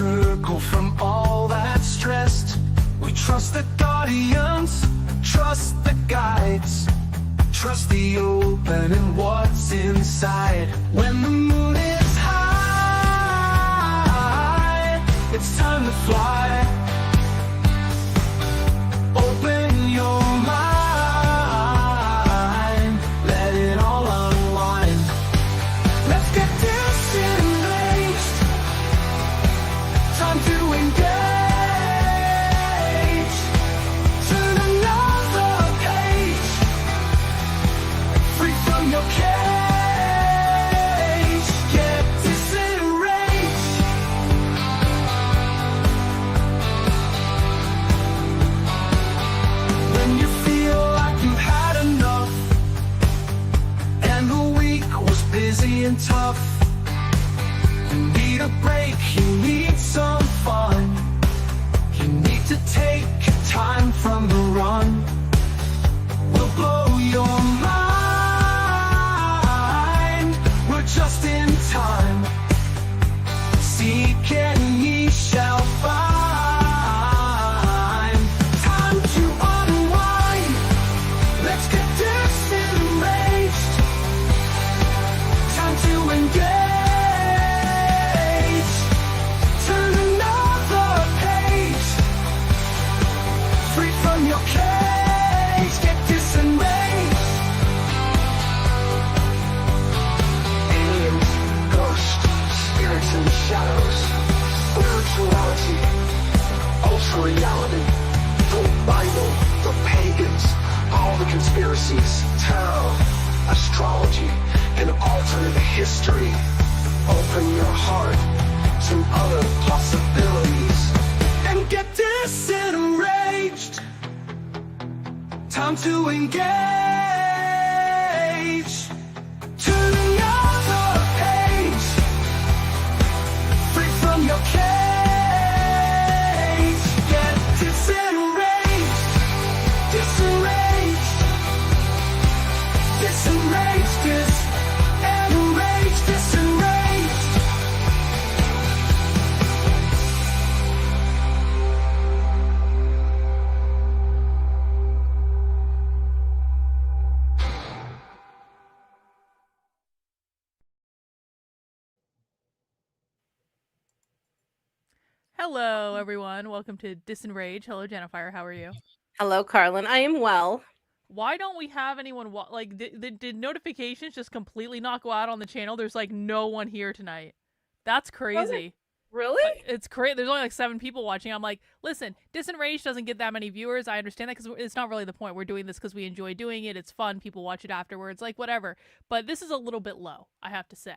circle from all that's stressed. We trust the guardians, trust the guides, trust the open and what's inside. When the moon is high, it's time to fly. Open your mind, let it all unwind. Let's get disengaged, time to engage. Turn another page, free from your cage. Get disenraged. When you feel like you've had enough and the week was busy and tough, you need a break, you need some fun. You need to take time from the run. We'll blow your mind. We're just in time. Seek and ye shall find. Time to unwind. Let's get disenraged. Time to engage. Turn another page, free from your cage. Get disenraged. Aliens, ghosts, spirits and shadows, spirituality, ultra reality, the Bible, the pagans, all the conspiracies, tarot, astrology, and alternate history. Open your heart to other possibilities and get disenraged. Time to engage. Turn another page, free from your cage. Get disenraged, disenraged, disenraged, disenraged, disenraged. Hello, everyone. Welcome to DISENRAGE. Hello, Jennifer. How are you? Hello, Carlin. I am well. Why don't we have anyone like? Did notifications just completely not go out on the channel? There's like no one here tonight. That's crazy. Really? It's crazy. There's only like 7 people watching. I'm like, listen, DISENRAGE doesn't get that many viewers. I understand that because it's not really the point. We're doing this because we enjoy doing it. It's fun. People watch it afterwards. Like whatever. But this is a little bit low, I have to say.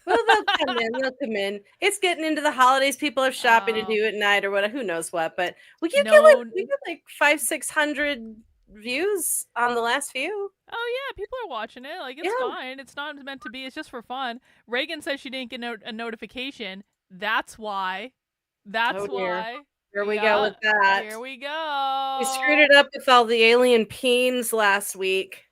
Well, they'll come in. They'll come in. It's getting into the holidays. People have shopping to do at night or whatever. Who knows what? But we get like 500-600 views on the last few. Oh yeah, people are watching it. Like it's fine. It's not meant to be. It's just for fun. Reagan says she didn't get a notification. That's why. That's why. Here we go with that. Here we go. We screwed it up with all the alien peens last week.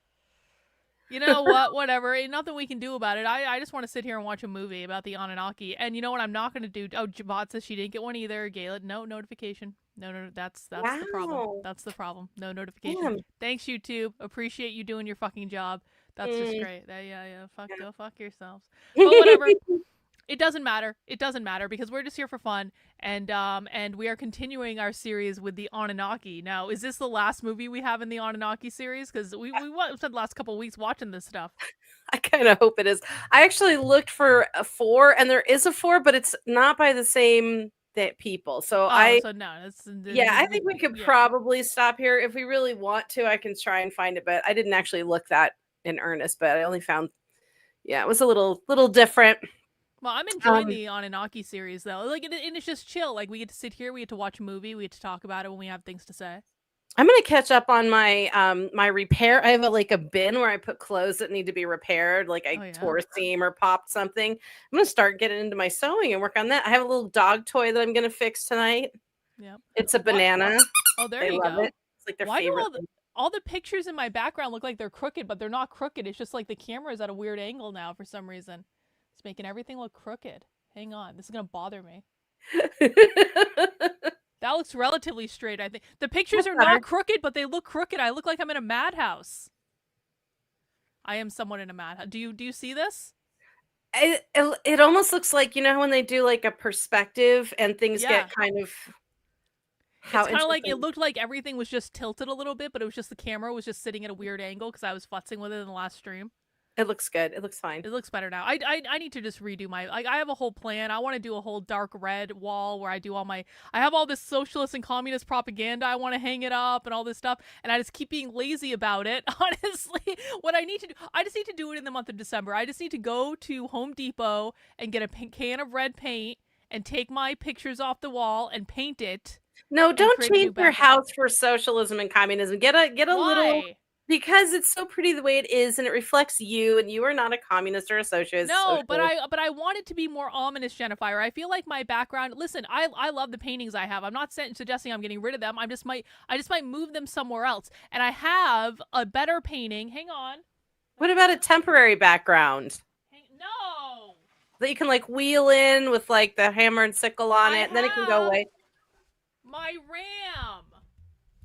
You know what? Whatever. Ain't nothing we can do about it. I just want to sit here and watch a movie about the Anunnaki. And you know what I'm not going to do? Oh, Jabot says she didn't get one either. Galen, no notification. No, that's the problem. That's the problem. No notification. Damn. Thanks, YouTube. Appreciate you doing your fucking job. That's just great. Yeah. Go fuck yourselves. But whatever. It doesn't matter. It doesn't matter because we're just here for fun, and we are continuing our series with the Anunnaki. Now, is this the last movie we have in the Anunnaki series? Because we spent the last couple of weeks watching this stuff. I kind of hope it is. I actually looked for a 4, and there is a 4, but it's not by the same people. So I think we could probably stop here if we really want to. I can try and find it, but I didn't actually look that in earnest. But I only found, it was a little different. Well, I'm enjoying the Anunnaki series though. Like, and it's just chill. Like, we get to sit here, we get to watch a movie, we get to talk about it when we have things to say. I'm gonna catch up on my my repair. I have a bin where I put clothes that need to be repaired. Like I tore a seam or popped something. I'm gonna start getting into my sewing and work on that. I have a little dog toy that I'm gonna fix tonight. Yeah, it's a banana. Oh, there you go. It's like their favorite. All the pictures in my background look like they're crooked, but they're not crooked. It's just like the camera is at a weird angle now for some reason. It's making everything look crooked. Hang on, this is gonna bother me. That looks relatively straight, I think. The pictures are not crooked, but they look crooked. I look like I'm in a madhouse. I am somewhat in a madhouse. Do you see this? It almost looks like, you know, when they do like a perspective and things get kind of it's kind of like, it looked like everything was just tilted a little bit, but it was just the camera was just sitting at a weird angle because I was futzing with it in the last stream. It looks good. It looks fine. It looks better now. I need to just redo my, like, I have a whole plan. I want to do a whole dark red wall where I do all my, I have all this socialist and communist propaganda. I want to hang it up and all this stuff. And I just keep being lazy about it. Honestly, what I need to do, I just need to do it in the month of December. I just need to go to Home Depot and get a can of red paint and take my pictures off the wall and paint it. No, don't change your house for socialism and communism. Get a little, because it's so pretty the way it is, and it reflects you, and you are not a communist or a socialist. No, but I want it to be more ominous, Jennifer. I feel like my background. Listen, I love the paintings I have. I'm not suggesting I'm getting rid of them. I just might move them somewhere else. And I have a better painting. Hang on. What about a temporary background? No. That you can like wheel in with like the hammer and sickle on it, and then it can go away. My RAM.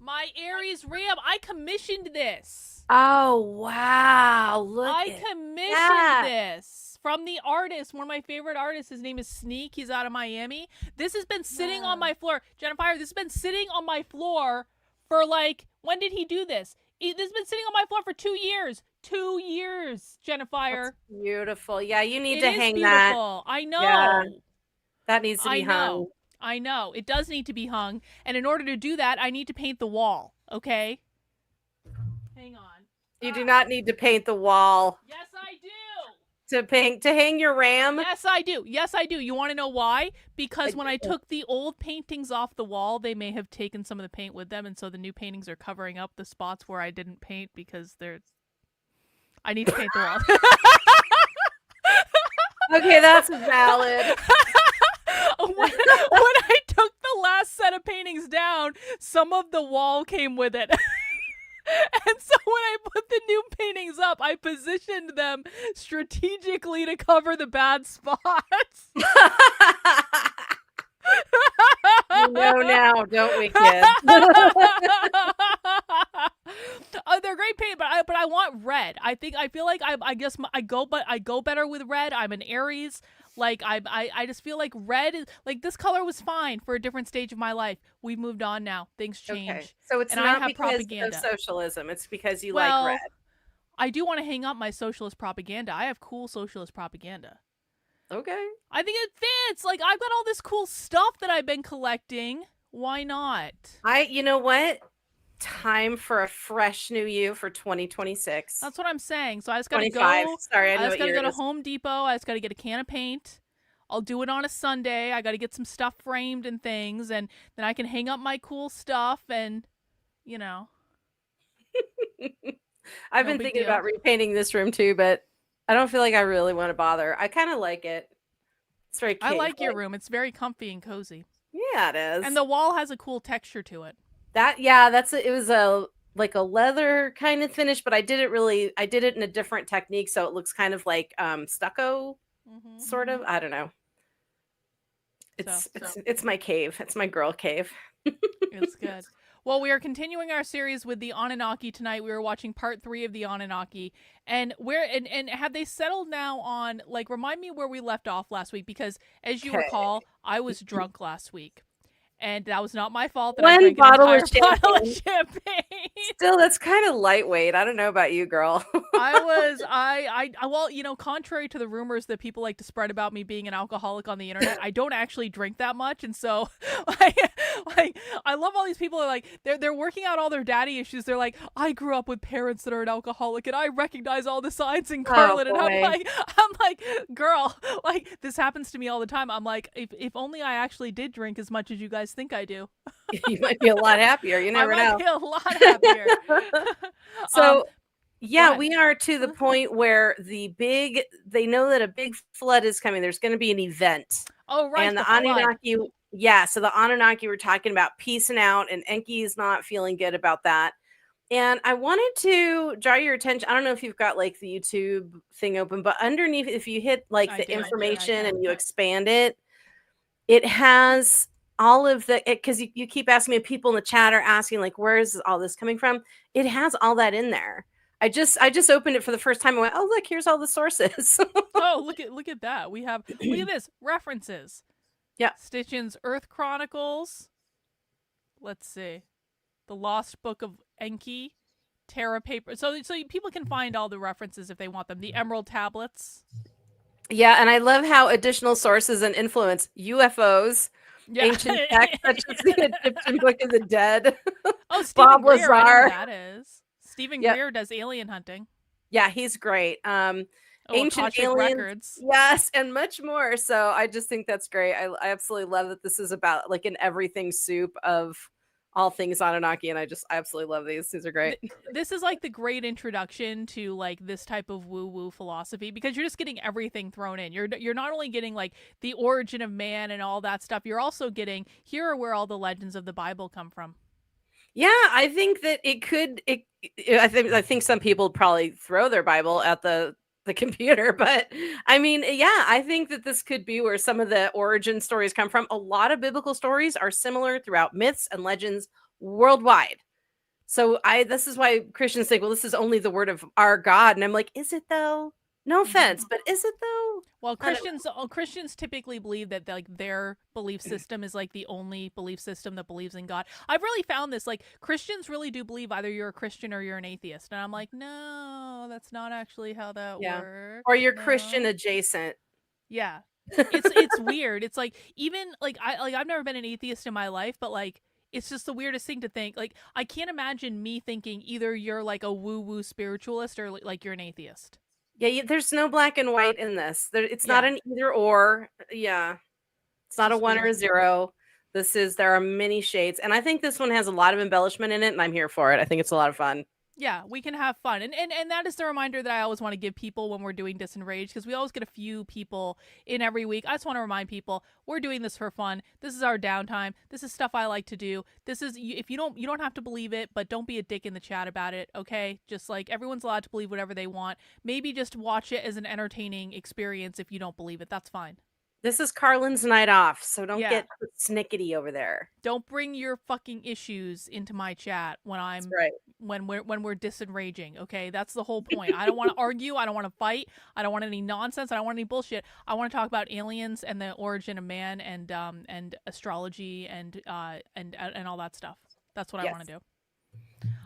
My Aries RAM. I commissioned this. Oh, wow. I commissioned this from the artist, one of my favorite artists. His name is Sneak. He's out of Miami. This has been sitting on my floor. Jennifer, this has been sitting on my floor for like, when did he do this? This has been sitting on my floor for 2 years. 2 years, Jennifer. That's beautiful. Yeah, you need to hang that. I know. Yeah. That needs to be hung. I know. It does need to be hung. And in order to do that, I need to paint the wall. Okay? Hang on. You do not need to paint the wall. Yes, I do. To hang your RAM? Yes, I do. Yes, I do. You want to know why? Because when I took the old paintings off the wall, they may have taken some of the paint with them. And so the new paintings are covering up the spots where I didn't paint because I need to paint the wall. Okay, that's valid. When I took the last set of paintings down, some of the wall came with it. And so when I put the new paintings up, I positioned them strategically to cover the bad spots. You know now, don't we, kids? They're great paint, but I want red. I feel like I guess I go better with red. I'm an Aries. Like I just feel like red is like, this color was fine for a different stage of my life. We've moved on now. Things change. Okay. So it's not because of socialism. It's because you like red. I do want to hang up my socialist propaganda. I have cool socialist propaganda. Okay. I think it fits. Like, I've got all this cool stuff that I've been collecting. Why not? You know what? Time for a fresh new you for 2026. That's what I'm saying. So I just got to go. Sorry, I just got to go to Home Depot. I just got to get a can of paint. I'll do it on a Sunday. I got to get some stuff framed and things, and then I can hang up my cool stuff, and you know. I've been thinking about repainting this room too, but I don't feel like I really want to bother. I kind of like it. It's very cute. I like your room. It's very comfy and cozy. Yeah, it is. And the wall has a cool texture to it. It was a like a leather kind of finish, but I did it in a different technique, so it looks kind of like stucco, sort of. I don't know. It's my cave. It's my girl cave. It's good. Well, we are continuing our series with the Anunnaki tonight. We were watching part 3 of the Anunnaki, and have they settled now on, like, remind me where we left off last week, because as you recall, I was drunk last week. And that was not my fault that I drank an entire bottle of champagne. Still, that's kind of lightweight. I don't know about you, girl. Well, you know, contrary to the rumors that people like to spread about me being an alcoholic on the internet, I don't actually drink that much. And so, I love all these people who are like, they're working out all their daddy issues. They're like, I grew up with parents that are an alcoholic, and I recognize all the signs in Carlin. And I'm like, girl, like, this happens to me all the time. I'm like, if only I actually did drink as much as you guys think I do. You might be a lot happier. You never know. I might be a lot happier. So, yeah, we are to the point where they know that a big flood is coming. There's going to be an event. Oh, right. And the Anunnaki, so the Anunnaki were talking about peacing out, and Enki is not feeling good about that. And I wanted to draw your attention. I don't know if you've got like the YouTube thing open, but underneath, if you hit like the information and you expand it, it has all of the, because you keep asking me, people in the chat are asking, like, where is all this coming from? It has all that in there. I just opened it for the first time and went, oh, look, here's all the sources. Oh, look at that. Look at this. References. Yeah. Stitchin's Earth Chronicles. Let's see. The Lost Book of Enki. Terra paper. So people can find all the references if they want them. The Emerald Tablets. Yeah, and I love how additional sources and influence UFOs, ancient texts such as the Egyptian Book of the Dead. Oh, Stephen Greer, Lazar. that is. Stephen Greer does alien hunting. Yeah, he's great. Ancient aliens, records. Yes, and much more. So I just think that's great. I absolutely love that this is about like an everything soup of all things Anunnaki, and I absolutely love these. These are great. This is like the great introduction to like this type of woo-woo philosophy, because you're just getting everything thrown in. You're not only getting like the origin of man and all that stuff, you're also getting, here are where all the legends of the Bible come from. Yeah, I think that I think some people probably throw their Bible at the computer, but I mean, yeah, I think that this could be where some of the origin stories come from. A lot of biblical stories are similar throughout myths and legends worldwide. So this is why Christians think, well, this is only the word of our God. And I'm like, is it though? No offense, but is it though? Well, Christians typically believe that like their belief system is like the only belief system that believes in God. I've really found this, like, Christians really do believe either you're a Christian or you're an atheist. And I'm like, no, that's not actually how that works. Or you're Christian adjacent. Yeah. It's weird. It's like, even like I've never been an atheist in my life, but like it's just the weirdest thing to think. Like, I can't imagine me thinking either you're like a woo-woo spiritualist or like you're an atheist. Yeah, there's no black and white in this. It's not an either or. Yeah. It's not a 1 or a 0. There are many shades. And I think this one has a lot of embellishment in it, and I'm here for it. I think it's a lot of fun. Yeah, we can have fun. And that is the reminder that I always want to give people when we're doing DISENRAGE, because we always get a few people in every week. I just want to remind people, we're doing this for fun. This is our downtime. This is stuff I like to do. This is, if you don't have to believe it, but don't be a dick in the chat about it, okay? Just like, everyone's allowed to believe whatever they want. Maybe just watch it as an entertaining experience if you don't believe it. That's fine. This is Carlin's night off, so don't get snickety over there. Don't bring your fucking issues into my chat when when we're disenraging, okay? That's the whole point. I don't want to argue. I don't want to fight. I don't want any nonsense. I don't want any bullshit. I want to talk about aliens and the origin of man and astrology and all that stuff. That's what I want to do.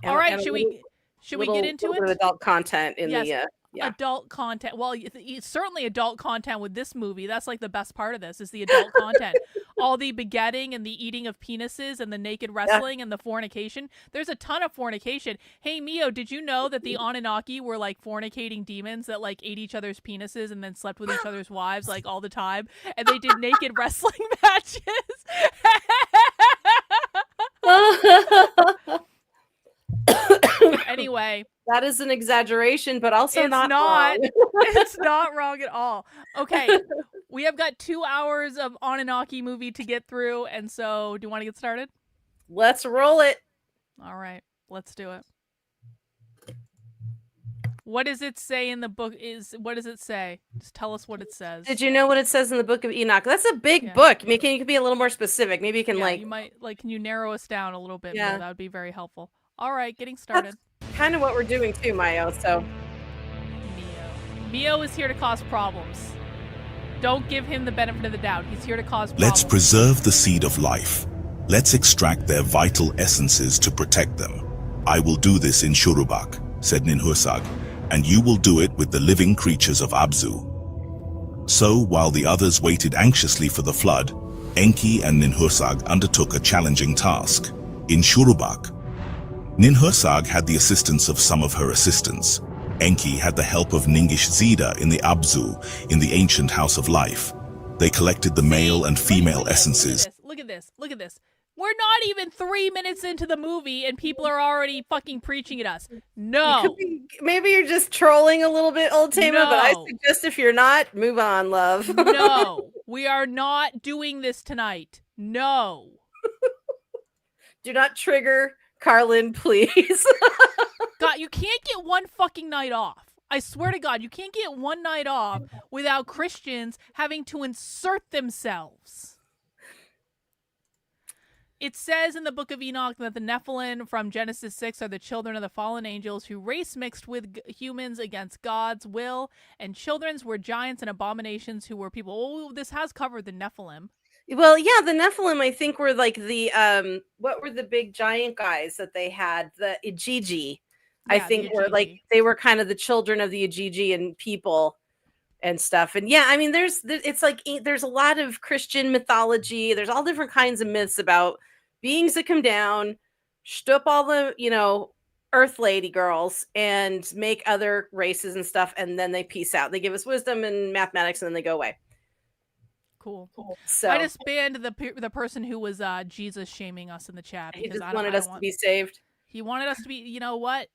All right, should we get into it? Adult content in the adult content. Well, it's certainly adult content with this movie. That's like the best part of this, is the adult content. All the begetting and the eating of penises and the naked wrestling and the fornication. There's a ton of fornication. Hey, Mio, did you know that the Anunnaki were like fornicating demons that like ate each other's penises and then slept with each other's wives like all the time? And they did naked wrestling matches. Anyway, that is an exaggeration, but also not wrong. It's not wrong at all. Okay, we have got 2 hours of Anunnaki movie to get through, and so do you want to get started? Let's roll it. All right, let's do it. What does it say in the book? What does it say? Just tell us what it says. Did you know what it says in the Book of Enoch? That's a big book. I mean, can you be a little more specific? Maybe you can you might can you narrow us down a little bit more? That would be very helpful. All right, getting started. That's kind of what we're doing too, Mayo. So Mio is here to cause problems. Don't give him the benefit of the doubt. He's here to cause problems. Let's preserve the seed of life. Let's extract their vital essences to protect them. I will do this in Shurubak, said Ninhursag, and you will do it with the living creatures of Abzu. So, while the others waited anxiously for the flood, Enki and Ninhursag undertook a challenging task. In Shurubak, Ninhursag had the assistance of some of her assistants. Enki had the help of Ningish Zida in the Abzu, in the ancient House of Life. They collected the male and female essences. Look at this. Look at this. We're not even 3 minutes into the movie and people are already fucking preaching at us. No. Maybe you're just trolling a little bit, Old Tamer, but I suggest if you're not, move on, love. No. We are not doing this tonight. No. Do not trigger Carlin, please. God, you can't get one fucking night off. I swear to God, you can't get one night off without Christians having to insert themselves. It says in the book of Enoch that the Nephilim from Genesis 6 are the children of the fallen angels who race mixed with humans against God's will, and children's were giants and abominations who were people. Oh, this has covered the Nephilim. Well, yeah, the Nephilim, I think, were like the what were the big giant guys that they had? The Igigi, I think, were like they were kind of the children of the Igigi people and stuff. And yeah, I mean, it's like there's a lot of Christian mythology. There's all different kinds of myths about beings that come down, shtup all the, earth lady girls and make other races and stuff, and then they peace out. They give us wisdom and mathematics, and then they go away. Cool. So I just banned the person who was Jesus shaming us in the chat because he just wanted us to be saved. He wanted us to be. You know what?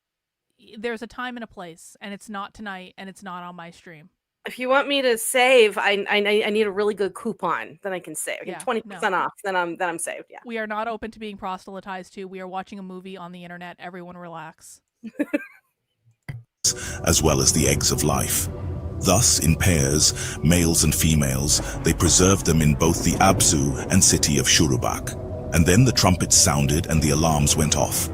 There's a time and a place, and it's not tonight, and it's not on my stream. If you want me to save, I need a really good coupon. Then I can save. I get 20% off. Then I'm saved. Yeah. We are not open to being proselytized to. We are watching a movie on the internet. Everyone relax. As well as the eggs of life. Thus, in pairs, males and females, they preserved them in both the Abzu and city of Shurubak. And then the trumpets sounded and the alarms went off.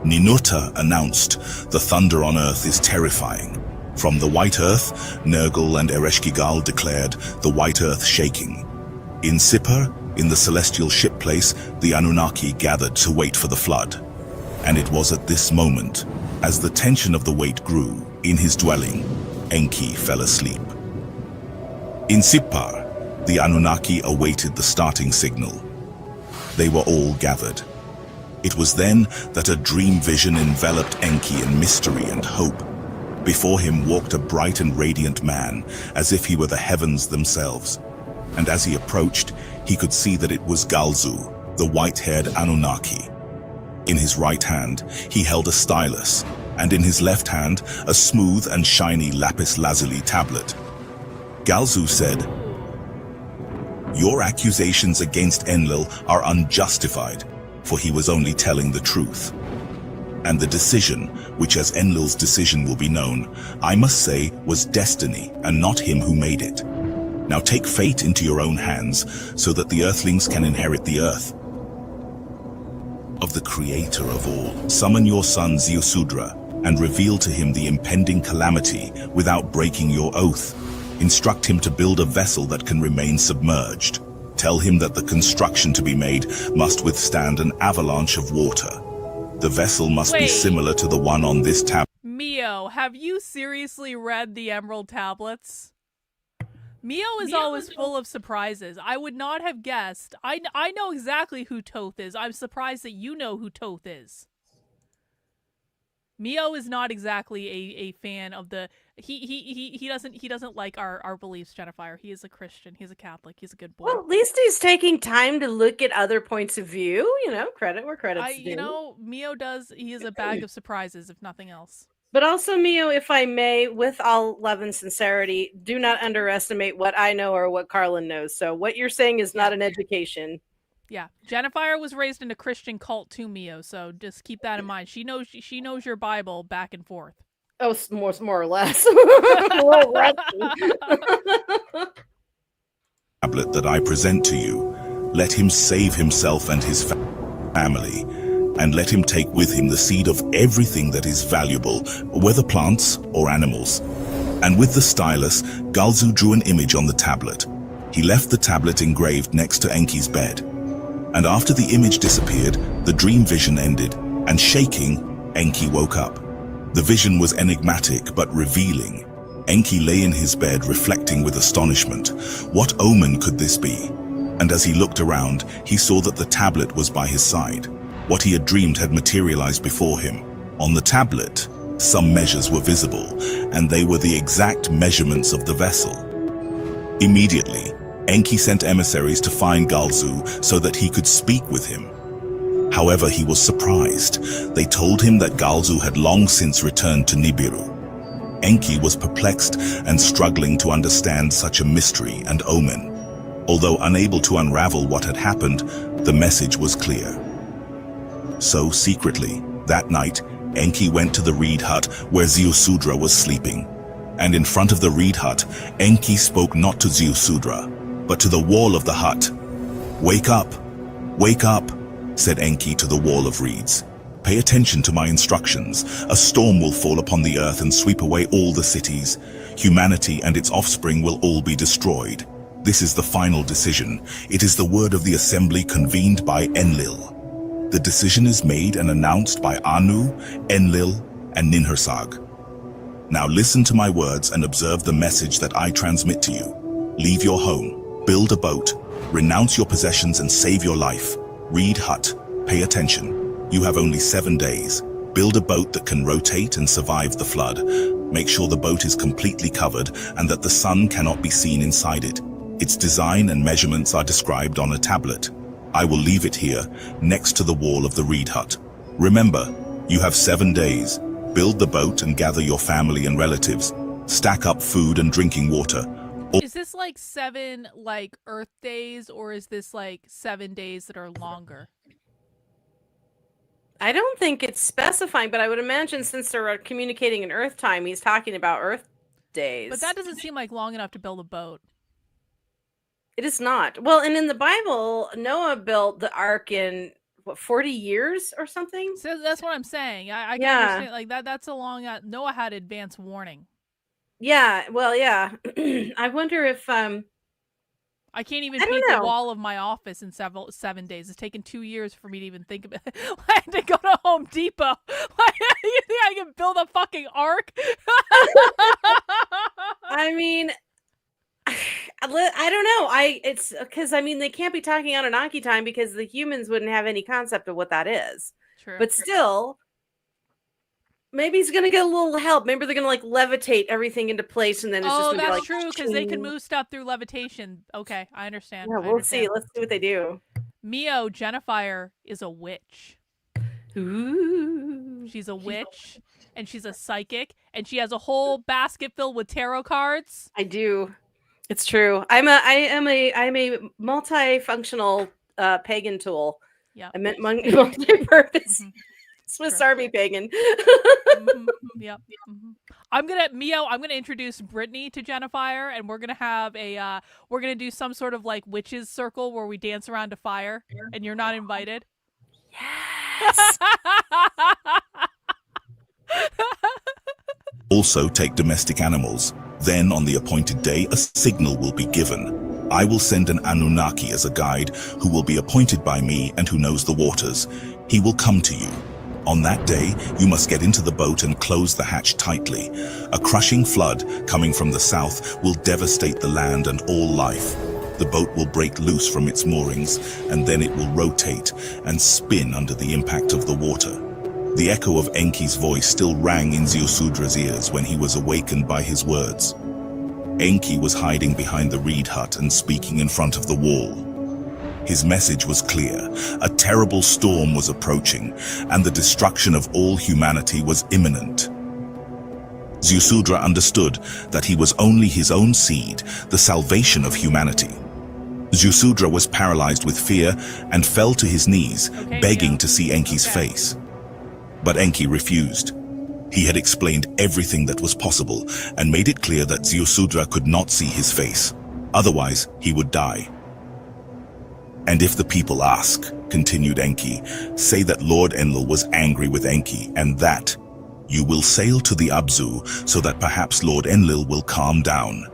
Ninurta announced, "The thunder on earth is terrifying." From the white earth, Nergal and Ereshkigal declared, "The white earth shaking." In Sippar, in the celestial ship place, the Anunnaki gathered to wait for the flood. And it was at this moment, as the tension of the wait grew, in his dwelling, Enki fell asleep. In Sippar, the Anunnaki awaited the starting signal. They were all gathered. It was then that a dream vision enveloped Enki in mystery and hope. Before him walked a bright and radiant man, as if he were the heavens themselves. And as he approached, he could see that it was Galzu, the white-haired Anunnaki. In his right hand, he held a stylus, and in his left hand, a smooth and shiny lapis lazuli tablet. Galzu said, "Your accusations against Enlil are unjustified, for he was only telling the truth. And the decision, which as Enlil's decision will be known, I must say was destiny and not him who made it. Now take fate into your own hands, so that the earthlings can inherit the earth. Of the creator of all, summon your son Ziusudra, and reveal to him the impending calamity without breaking your oath. Instruct him to build a vessel that can remain submerged. Tell him that the construction to be made must withstand an avalanche of water. The vessel must be similar to the one on this tablet." Mio, have you seriously read the Emerald Tablets? Mio is always full of surprises. I would not have guessed. I know exactly who Toth is. I'm surprised that you know who Toth is. Mio is not exactly a fan of the he doesn't like our beliefs, Jennifer. He is a Christian. He's a Catholic. He's a good boy. Well, at least he's taking time to look at other points of view. Credit where credit's due. Mio does. He is a bag of surprises, if nothing else. But also, Mio, if I may, with all love and sincerity, do not underestimate what I know or what Carlin knows. So what you're saying is not an education. Yeah, Jennifer was raised in a Christian cult too, Mio. So just keep that in mind. She knows your Bible back and forth. Oh, more or less. Tablet that I present to you, let him save himself and his family, and let him take with him the seed of everything that is valuable, whether plants or animals. And with the stylus, Galzu drew an image on the tablet. He left the tablet engraved next to Enki's bed. And after the image disappeared, the dream vision ended, and shaking, Enki woke up. The vision was enigmatic but revealing. Enki lay in his bed reflecting with astonishment. What omen could this be? And as he looked around, he saw that the tablet was by his side. What he had dreamed had materialized before him. On the tablet, some measures were visible, and they were the exact measurements of the vessel. Immediately, Enki sent emissaries to find Galzu so that he could speak with him. However, he was surprised. They told him that Galzu had long since returned to Nibiru. Enki was perplexed and struggling to understand such a mystery and omen. Although unable to unravel what had happened, the message was clear. So, secretly, that night, Enki went to the reed hut where Ziusudra was sleeping. And in front of the reed hut, Enki spoke not to Ziusudra, but to the wall of the hut. "Wake up! "Wake up," said Enki to the wall of reeds. "Pay attention to my instructions. A storm will fall upon the earth and sweep away all the cities. Humanity and its offspring will all be destroyed. This is the final decision. It is the word of the assembly convened by Enlil. The decision is made and announced by Anu, Enlil, and Ninhursag. Now listen to my words and observe the message that I transmit to you. Leave your home, build a boat, renounce your possessions and save your life. Read Hut, pay attention. You have only 7 days. Build a boat that can rotate and survive the flood. Make sure the boat is completely covered and that the sun cannot be seen inside it. Its design and measurements are described on a tablet. I will leave it here, next to the wall of the reed hut. Remember, you have 7 days. Build the boat and gather your family and relatives. Stack up food and drinking water. Is this like 7 like Earth days, or is this like 7 days that are longer? I don't think it's specifying, but I would imagine since they're communicating in Earth time, he's talking about Earth days. But that doesn't seem like long enough to build a boat. It is not. Well, and in the Bible, Noah built the ark in, what, 40 years or something? So that's what I'm saying. I can understand, like, that's a long... Noah had advance warning. Yeah, well, yeah. I wonder if... I can't even paint the wall of my office in 7 days. It's taken 2 years for me to even think about it. I had to go to Home Depot. You think I can build a fucking ark? I mean, I don't know. It's because, I mean, they can't be talking Anunnaki time because the humans wouldn't have any concept of what that is. True. But still, maybe he's gonna get a little help. Maybe they're gonna like levitate everything into place, and then it's just gonna be like, true, because they can move stuff through levitation. Okay, I understand. Yeah, we'll see. Let's see what they do. Mio Jennifer is a witch. Ooh, she's a witch, and she's a psychic, and she has a whole basket filled with tarot cards. I do. It's true. I'm a multifunctional pagan tool. Yeah, I meant multi-purpose. Swiss Army pagan. Yep. I'm gonna introduce Brittany to Jennifer, and we're gonna have we're gonna do some sort of like witches circle where we dance around a fire, and you're not invited. Yes. Also take domestic animals. Then on the appointed day, a signal will be given. I will send an Anunnaki as a guide who will be appointed by me and who knows the waters. He will come to you. On that day, you must get into the boat and close the hatch tightly. A crushing flood coming from the south will devastate the land and all life. The boat will break loose from its moorings, and then it will rotate and spin under the impact of the water. The echo of Enki's voice still rang in Ziusudra's ears when he was awakened by his words. Enki was hiding behind the reed hut and speaking in front of the wall. His message was clear. A terrible storm was approaching, and the destruction of all humanity was imminent. Ziusudra understood that he was only his own seed, the salvation of humanity. Ziusudra was paralyzed with fear and fell to his knees, begging to see Enki's face. But Enki refused. He had explained everything that was possible and made it clear that Ziusudra could not see his face. Otherwise, he would die. And if the people ask, continued Enki, say that Lord Enlil was angry with Enki, and that you will sail to the Abzu so that perhaps Lord Enlil will calm down.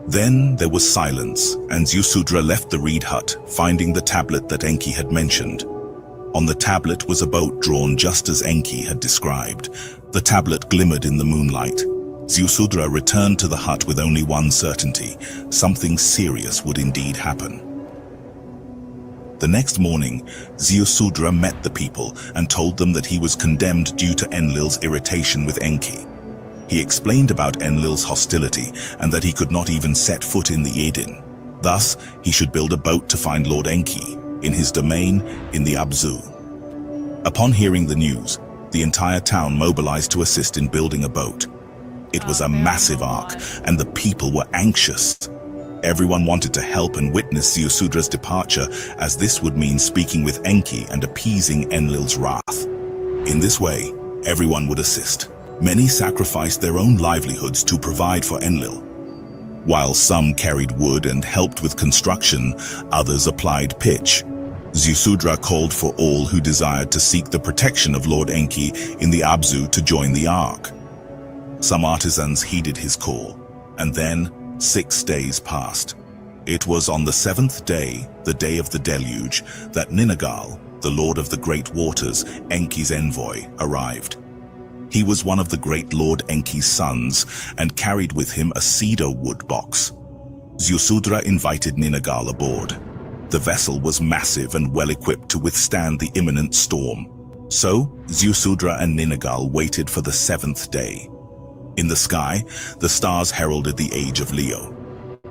Then there was silence, and Ziusudra left the reed hut, finding the tablet that Enki had mentioned. On the tablet was a boat drawn just as Enki had described. The tablet glimmered in the moonlight. Ziusudra returned to the hut with only one certainty: something serious would indeed happen. The next morning, Ziusudra met the people and told them that he was condemned due to Enlil's irritation with Enki. He explained about Enlil's hostility and that he could not even set foot in the Eden. Thus, he should build a boat to find Lord Enki, in his domain in the Abzu. Upon hearing the news, the entire town mobilized to assist in building a boat. It was a massive ark, and the people were anxious. Everyone wanted to help and witness Ziusudra's departure, as this would mean speaking with Enki and appeasing Enlil's wrath. In this way, everyone would assist. Many sacrificed their own livelihoods to provide for Enlil. While some carried wood and helped with construction, others applied pitch. Ziusudra called for all who desired to seek the protection of Lord Enki in the Abzu to join the Ark. Some artisans heeded his call, and then 6 days passed. It was on the 7th day, the day of the deluge, that Ninagal, the Lord of the Great Waters, Enki's envoy, arrived. He was one of the great Lord Enki's sons and carried with him a cedar wood box. Ziusudra invited Ninagal aboard. The vessel was massive and well-equipped to withstand the imminent storm. So, Ziusudra and Ninagal waited for the 7th day. In the sky, the stars heralded the age of Leo.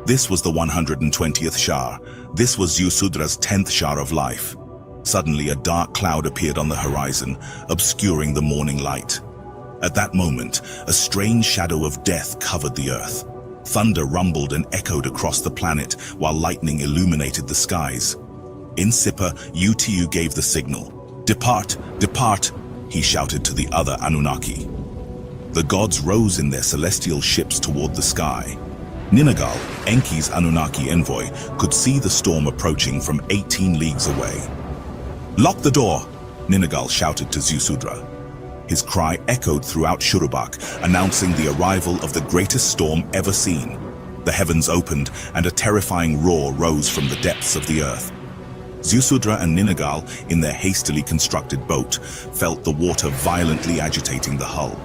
This was the 120th Shah. This was Ziusudra's 10th Shah of life. Suddenly, a dark cloud appeared on the horizon, obscuring the morning light. At that moment, a strange shadow of death covered the earth. Thunder rumbled and echoed across the planet, while lightning illuminated the skies. In Sipa, Utu gave the signal. "Depart, depart," he shouted to the other Anunnaki. The gods rose in their celestial ships toward the sky. Ninagal, Enki's Anunnaki envoy, could see the storm approaching from 18 leagues away. "Lock the door," Ninagal shouted to Ziusudra. His cry echoed throughout Shurubak, announcing the arrival of the greatest storm ever seen. The heavens opened, and a terrifying roar rose from the depths of the earth. Ziusudra and Ninagal, in their hastily constructed boat, felt the water violently agitating the hull.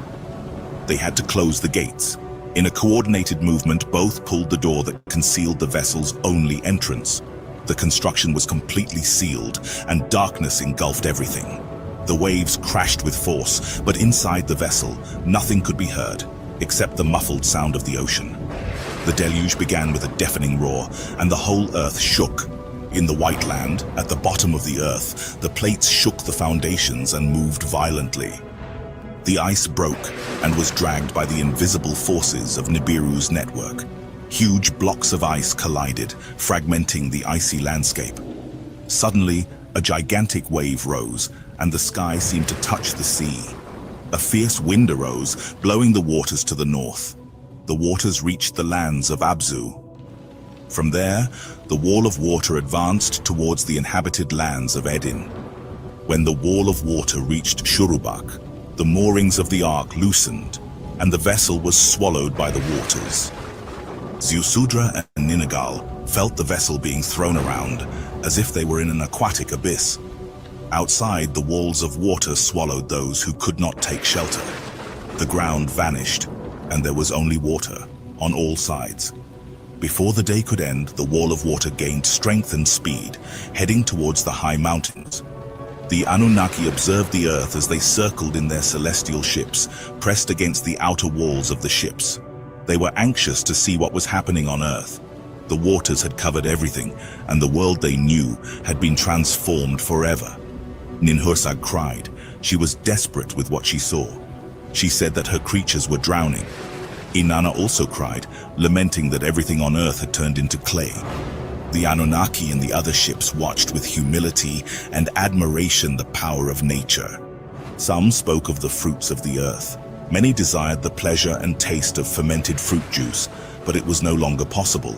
They had to close the gates. In a coordinated movement, both pulled the door that concealed the vessel's only entrance. The construction was completely sealed, and darkness engulfed everything. The waves crashed with force, but inside the vessel, nothing could be heard, except the muffled sound of the ocean. The deluge began with a deafening roar, and the whole earth shook. In the White Land, at the bottom of the earth, the plates shook the foundations and moved violently. The ice broke and was dragged by the invisible forces of Nibiru's network. Huge blocks of ice collided, fragmenting the icy landscape. Suddenly, a gigantic wave rose, and the sky seemed to touch the sea. A fierce wind arose, blowing the waters to the north. The waters reached the lands of Abzu. From there, the wall of water advanced towards the inhabited lands of Edin. When the wall of water reached Shurubak, the moorings of the ark loosened, and the vessel was swallowed by the waters. Ziusudra and Ninagal felt the vessel being thrown around, as if they were in an aquatic abyss. Outside, the walls of water swallowed those who could not take shelter. The ground vanished, and there was only water, on all sides. Before the day could end, the wall of water gained strength and speed, heading towards the high mountains. The Anunnaki observed the earth as they circled in their celestial ships, pressed against the outer walls of the ships. They were anxious to see what was happening on earth. The waters had covered everything, and the world they knew had been transformed forever. Ninhursag cried. She was desperate with what she saw. She said that her creatures were drowning. Inanna also cried, lamenting that everything on earth had turned into clay. The Anunnaki and the other ships watched with humility and admiration the power of nature. Some spoke of the fruits of the earth. Many desired the pleasure and taste of fermented fruit juice, but it was no longer possible.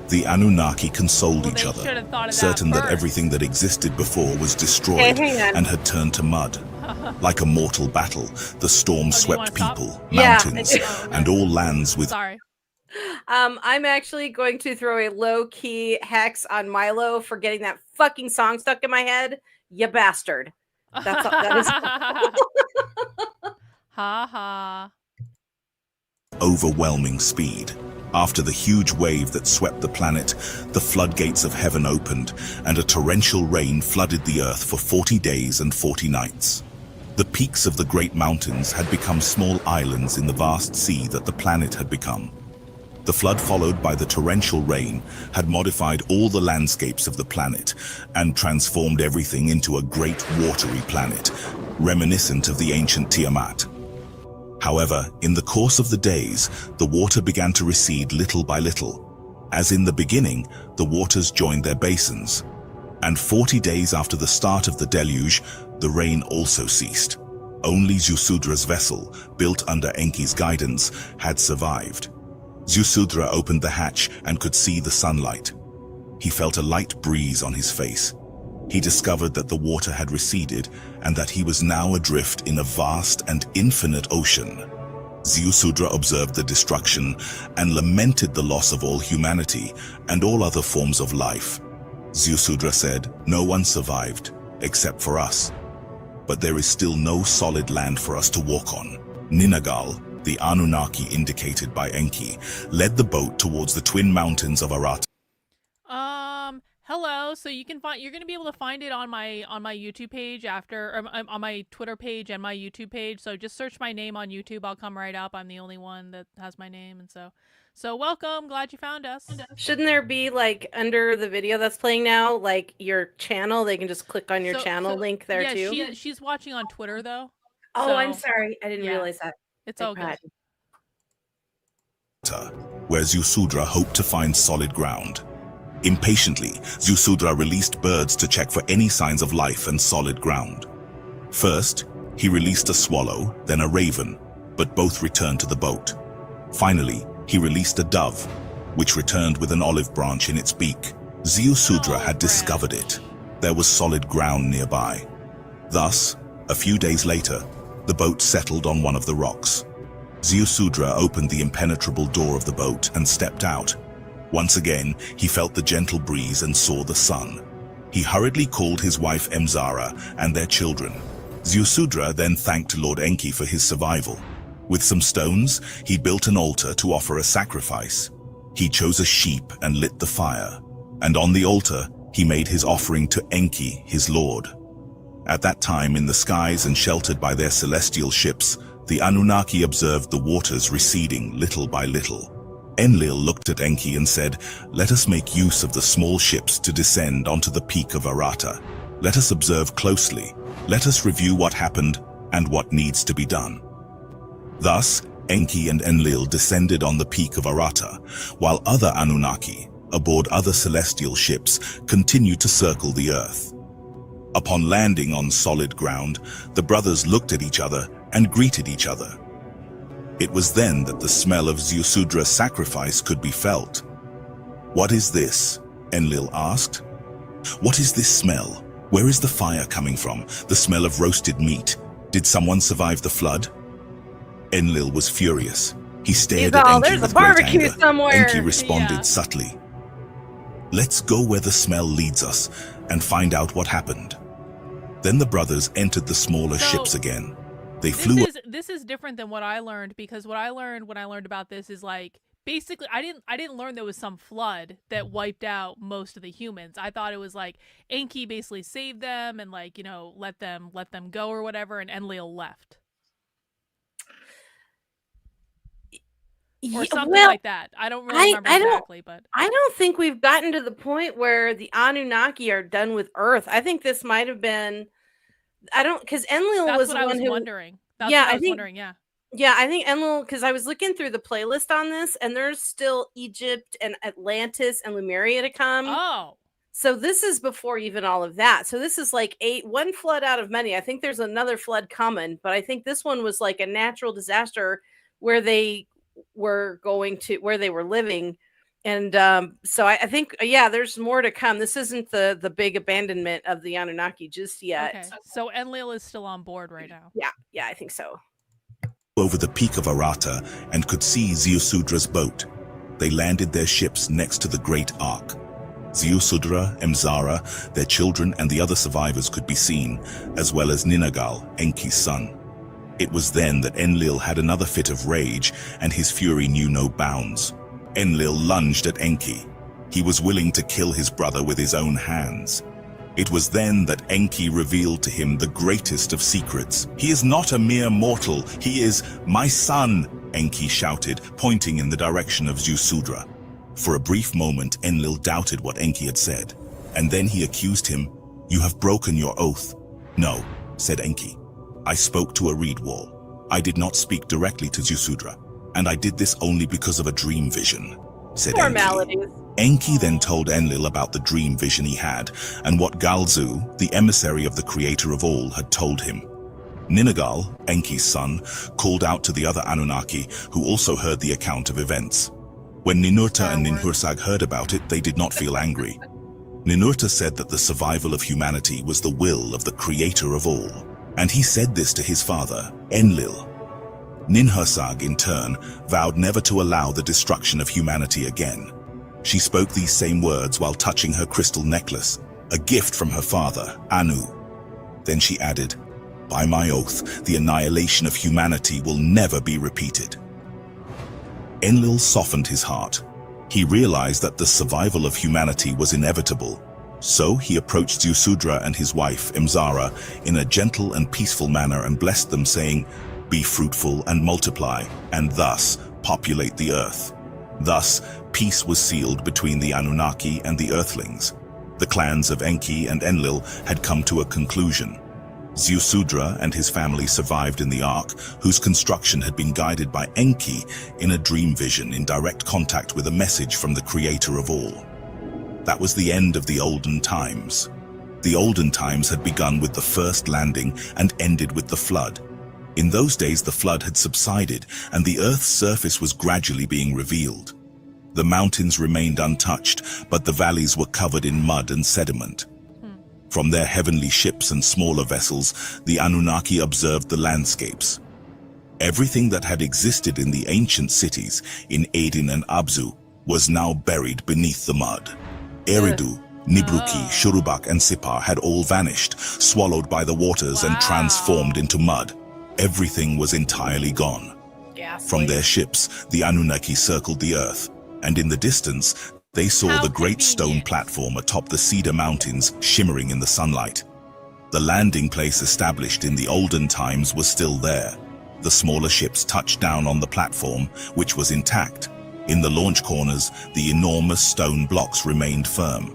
The Anunnaki consoled each other, certain that everything that existed before was destroyed and had turned to mud. Like a mortal battle, the storm swept people, mountains, and all lands with... Sorry. I'm actually going to throw a low-key hex on Milo for getting that fucking song stuck in my head. You bastard. That's all, that is... Ha ha. Overwhelming speed. After the huge wave that swept the planet, the floodgates of heaven opened, and a torrential rain flooded the earth for 40 days and 40 nights. The peaks of the great mountains had become small islands in the vast sea that the planet had become. The flood, followed by the torrential rain, had modified all the landscapes of the planet and transformed everything into a great watery planet, reminiscent of the ancient Tiamat. However, in the course of the days, the water began to recede little by little. As in the beginning, the waters joined their basins. And 40 days after the start of the deluge, the rain also ceased. Only Ziusudra's vessel, built under Enki's guidance, had survived. Ziusudra opened the hatch and could see the sunlight. He felt a light breeze on his face. he discovered that the water had receded and that he was now adrift in a vast and infinite ocean. Ziusudra observed the destruction and lamented the loss of all humanity and all other forms of life. Ziusudra said, "No one survived, except for us. But there is still no solid land for us to walk on." Ninagal, the Anunnaki indicated by Enki, led the boat towards the twin mountains of Arata. Hello. So you're going to be able to find it on my YouTube page on my Twitter page and my YouTube page. So just search my name on YouTube. I'll come right up. I'm the only one that has my name. And so welcome. Glad you found us. Shouldn't there be, like, under the video that's playing now, like, your channel? They can just click on your channel link there, too? Yeah, she's watching on Twitter, though. Oh, I'm sorry. I didn't realize that. It's all good. Where Ziusudra hoped to find solid ground. Impatiently, Ziusudra released birds to check for any signs of life and solid ground. First, he released a swallow, then a raven, but both returned to the boat. Finally, he released a dove, which returned with an olive branch in its beak. Ziusudra had discovered it. There was solid ground nearby. Thus, a few days later, the boat settled on one of the rocks. Ziusudra opened the impenetrable door of the boat and stepped out. Once again, he felt the gentle breeze and saw the sun. He hurriedly called his wife Emzara and their children. Ziusudra then thanked Lord Enki for his survival. With some stones, he built an altar to offer a sacrifice. He chose a sheep and lit the fire, and on the altar, he made his offering to Enki, his lord. At that time, in the skies and sheltered by their celestial ships, the Anunnaki observed the waters receding little by little. Enlil looked at Enki and said, "Let us make use of the small ships to descend onto the peak of Arata. Let us observe closely. Let us review what happened and what needs to be done." Thus, Enki and Enlil descended on the peak of Arata, while other Anunnaki, aboard other celestial ships, continued to circle the earth. Upon landing on solid ground, the brothers looked at each other and greeted each other. It was then that the smell of Ziusudra's sacrifice could be felt. "What is this?" Enlil asked. "What is this smell? Where is the fire coming from? The smell of roasted meat. Did someone survive the flood?" Enlil was furious. He stared at Enki "There's with a barbecue great anger. somewhere." Enki responded subtly, "Let's go where the smell leads us and find out what happened." Then the brothers entered the smaller ships again. They flew. This is different than what I learned, because what I learned when I learned about this is, like, basically I didn't learn there was some flood that wiped out most of the humans. I thought it was like Enki basically saved them and, like, you know, let them go or whatever, and Enlil left. Or something like that. I don't really remember exactly, but I don't think we've gotten to the point where the Anunnaki are done with Earth. I think this might have been, because Enlil was the one who. Wondering. That's what I was wondering. Yeah. Yeah, I think Enlil, because I was looking through the playlist on this, and there's still Egypt and Atlantis and Lemuria to come. Oh. So this is before even all of that. So this is like one flood out of many. I think there's another flood coming, but I think this one was like a natural disaster where they were where they were living. And so I think, there's more to come. This isn't the big abandonment of the Anunnaki just yet. Okay. So Enlil is still on board right now. Yeah, I think so. Over the peak of Arata and could see Ziusudra's boat. They landed their ships next to the Great Ark. Ziusudra, Emzara, their children and the other survivors could be seen, as well as Ninagal, Enki's son. It was then that Enlil had another fit of rage, and his fury knew no bounds. Enlil lunged at Enki. He was willing to kill his brother with his own hands. It was then that Enki revealed to him the greatest of secrets. "He is not a mere mortal, he is my son," Enki shouted, pointing in the direction of Ziusudra. For a brief moment, Enlil doubted what Enki had said, and then he accused him. "You have broken your oath." "No," said Enki. "I spoke to a reed wall. I did not speak directly to Ziusudra, and I did this only because of a dream vision," said Formalities. Enki then told Enlil about the dream vision he had and what Galzu, the emissary of the creator of all, had told him. Ninagal, Enki's son, called out to the other Anunnaki, who also heard the account of events. When Ninurta and Ninhursag heard about it, they did not feel angry. Ninurta said that the survival of humanity was the will of the creator of all, and he said this to his father, Enlil. Ninhursag, in turn, vowed never to allow the destruction of humanity again. She spoke these same words while touching her crystal necklace, a gift from her father, Anu. Then she added, "By my oath, the annihilation of humanity will never be repeated." Enlil softened his heart. He realized that the survival of humanity was inevitable. So he approached Ziusudra and his wife, Imzara, in a gentle and peaceful manner and blessed them, saying, "Be fruitful and multiply, and thus populate the earth." Thus, peace was sealed between the Anunnaki and the Earthlings. The clans of Enki and Enlil had come to a conclusion. Ziusudra and his family survived in the Ark, whose construction had been guided by Enki in a dream vision in direct contact with a message from the creator of all. That was the end of the olden times. The olden times had begun with the first landing and ended with the flood. In those days, the flood had subsided and the Earth's surface was gradually being revealed. The mountains remained untouched, but the valleys were covered in mud and sediment. From their heavenly ships and smaller vessels, the Anunnaki observed the landscapes. Everything that had existed in the ancient cities in Aden and Abzu was now buried beneath the mud. Eridu, Nibruki, Shurubak, and Sipar had all vanished, swallowed by the waters and transformed into mud. Everything was entirely gone. From their ships, the Anunnaki circled the earth, and in the distance, they saw the great stone platform atop the Cedar Mountains shimmering in the sunlight. The landing place established in the olden times was still there. The smaller ships touched down on the platform, which was intact. In the launch corners, the enormous stone blocks remained firm.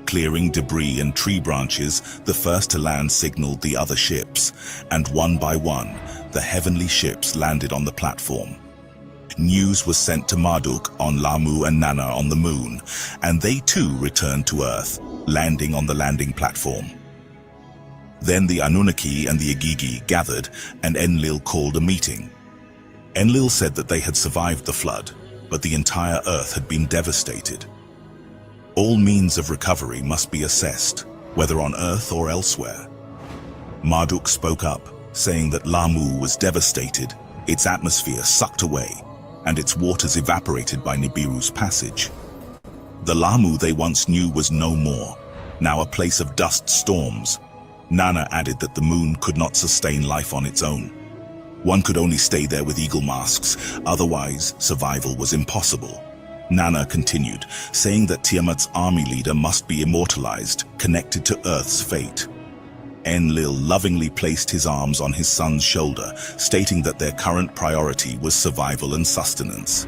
Clearing debris and tree branches, the first to land signaled the other ships, and one by one, the heavenly ships landed on the platform. News was sent to Marduk on Lamu and Nana on the moon, and they too returned to Earth, landing on the landing platform. Then the Anunnaki and the Igigi gathered, and Enlil called a meeting. Enlil said that they had survived the flood, but the entire Earth had been devastated. All means of recovery must be assessed, whether on Earth or elsewhere. Marduk spoke up, saying that Lamu was devastated, its atmosphere sucked away, and its waters evaporated by Nibiru's passage. The Lamu they once knew was no more, now a place of dust storms. Nana added that the moon could not sustain life on its own. One could only stay there with eagle masks, otherwise survival was impossible. Nana continued, saying that Tiamat's army leader must be immortalized, connected to Earth's fate. Enlil lovingly placed his arms on his son's shoulder, stating that their current priority was survival and sustenance.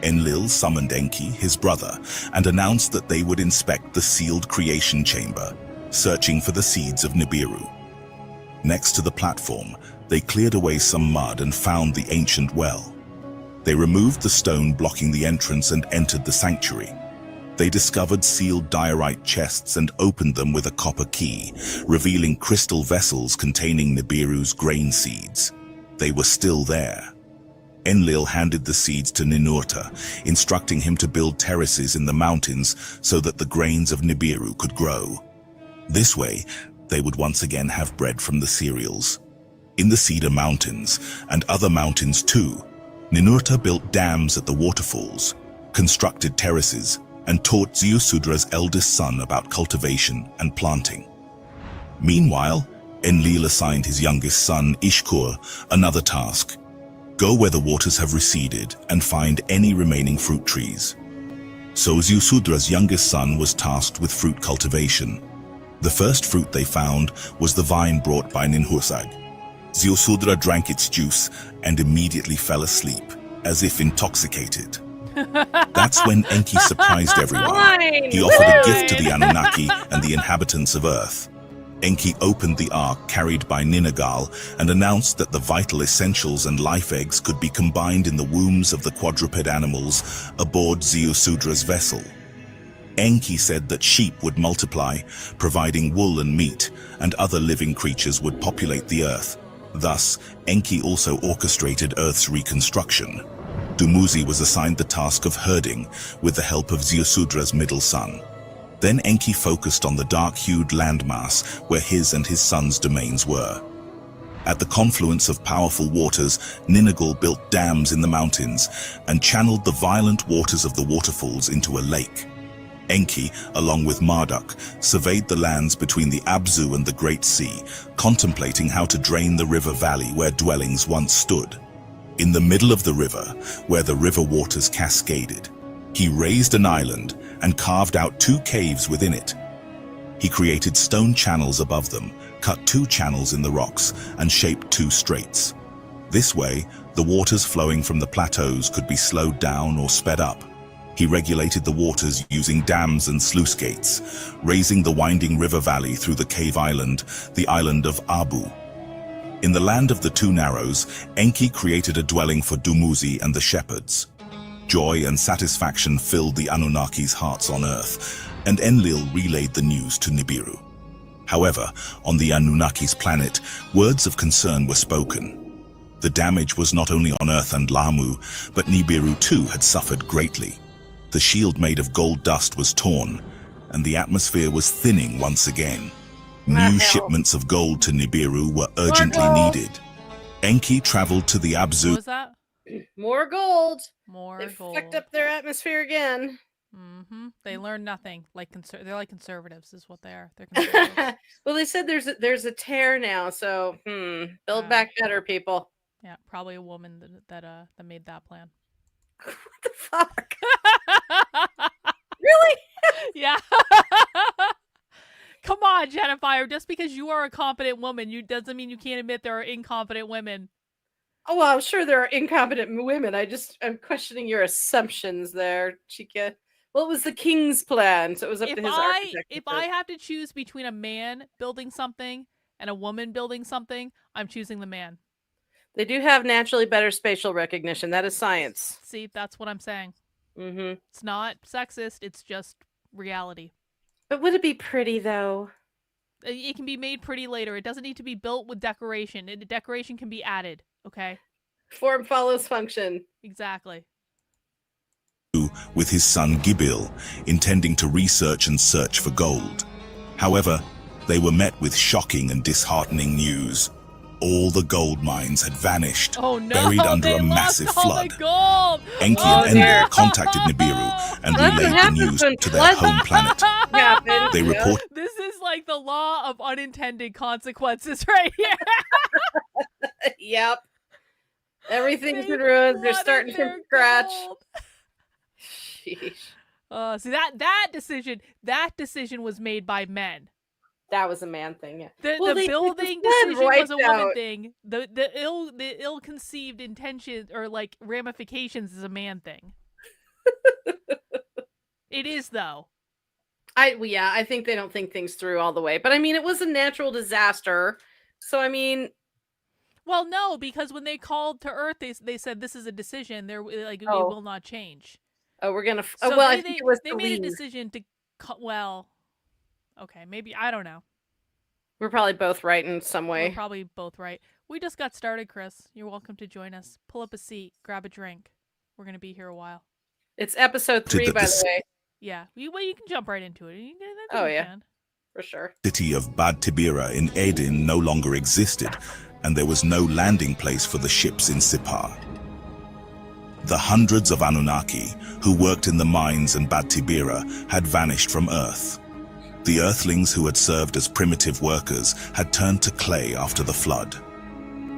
Enlil summoned Enki, his brother, and announced that they would inspect the sealed creation chamber, searching for the seeds of Nibiru. Next to the platform, they cleared away some mud and found the ancient well. They removed the stone blocking the entrance and entered the sanctuary. They discovered sealed diorite chests and opened them with a copper key, revealing crystal vessels containing Nibiru's grain seeds. They were still there. Enlil handed the seeds to Ninurta, instructing him to build terraces in the mountains so that the grains of Nibiru could grow. This way, they would once again have bread from the cereals. In the Cedar Mountains, and other mountains too, Ninurta built dams at the waterfalls, constructed terraces, and taught Ziusudra's eldest son about cultivation and planting. Meanwhile, Enlil assigned his youngest son, Ishkur, another task: go where the waters have receded and find any remaining fruit trees. So Ziusudra's youngest son was tasked with fruit cultivation. The first fruit they found was the vine brought by Ninhursag. Ziusudra drank its juice and immediately fell asleep, as if intoxicated. That's when Enki surprised everyone. He offered a gift to the Anunnaki and the inhabitants of Earth. Enki opened the ark carried by Ninagal and announced that the vital essentials and life eggs could be combined in the wombs of the quadruped animals aboard Ziusudra's vessel. Enki said that sheep would multiply, providing wool and meat, and other living creatures would populate the Earth. Thus, Enki also orchestrated Earth's reconstruction. Dumuzi was assigned the task of herding with the help of Ziusudra's middle son. Then Enki focused on the dark-hued landmass where his and his son's domains were. At the confluence of powerful waters, Ninigel built dams in the mountains and channeled the violent waters of the waterfalls into a lake. Enki, along with Marduk, surveyed the lands between the Abzu and the Great Sea, contemplating how to drain the river valley where dwellings once stood. In the middle of the river, where the river waters cascaded, he raised an island and carved out 2 caves within it. He created stone channels above them, cut 2 channels in the rocks, and shaped 2 straits. This way, the waters flowing from the plateaus could be slowed down or sped up. He regulated the waters using dams and sluice gates, raising the winding river valley through the cave island, the island of Abu. In the land of the 2 Narrows, Enki created a dwelling for Dumuzi and the shepherds. Joy and satisfaction filled the Anunnaki's hearts on earth, and Enlil relayed the news to Nibiru. However, on the Anunnaki's planet, words of concern were spoken. The damage was not only on Earth and Lamu, but Nibiru too had suffered greatly. The shield made of gold dust was torn, and the atmosphere was thinning once again. New shipments of gold to Nibiru were urgently needed. Enki traveled to the Abzu. What was that? More gold. More gold. They fucked up their atmosphere again. They learn nothing. They're like conservatives, is what they are. They're conservatives. Well, they said there's a tear now, so build back better, people. Yeah, probably a woman that made that plan. What the fuck? Really? Yeah. Come on, Jennifer. Just because you are a competent woman, doesn't mean you can't admit there are incompetent women. Oh, well, I'm sure there are incompetent women. I'm questioning your assumptions there, Chica. Well, it was the king's plan, so it was up to his architect. If I have to choose between a man building something and a woman building something, I'm choosing the man. They do have naturally better spatial recognition. That is science. See, that's what I'm saying. Mm-hmm. It's not sexist. It's just reality. But would it be pretty, though? It can be made pretty later. It doesn't need to be built with decoration. Decoration can be added, okay? Form follows function. Exactly. With his son Gibil, intending to research and search for gold. However, they were met with shocking and disheartening news. All the gold mines had vanished, buried under a massive flood. Enki and Enlil contacted Nibiru and relayed the news to their home planet. They report. This is like the law of unintended consequences right here. Yep. Everything's in ruins. They're starting from scratch. Sheesh. See that decision was made by men. That was a man thing. Yeah. The building decision was a woman thing. The ill-conceived intention or like ramifications is a man thing. It is though. I think they don't think things through all the way. But I mean, it was a natural disaster. So I mean, well, no, because when they called to Earth, they said this is a decision. They're like, it will not change. Oh, we're gonna. So well, I think it was. They made a decision to. Well, okay, maybe I don't know. We're probably both right in some way. We're probably both right. We just got started, Chris. You're welcome to join us. Pull up a seat, grab a drink. We're gonna be here a while. It's episode 3, by the way. Yeah, you can jump right into it. For sure. The city of Bad Tibira in Aden no longer existed, and there was no landing place for the ships in Sipar. The hundreds of Anunnaki who worked in the mines in Bad Tibira had vanished from Earth. The Earthlings who had served as primitive workers had turned to clay after the flood.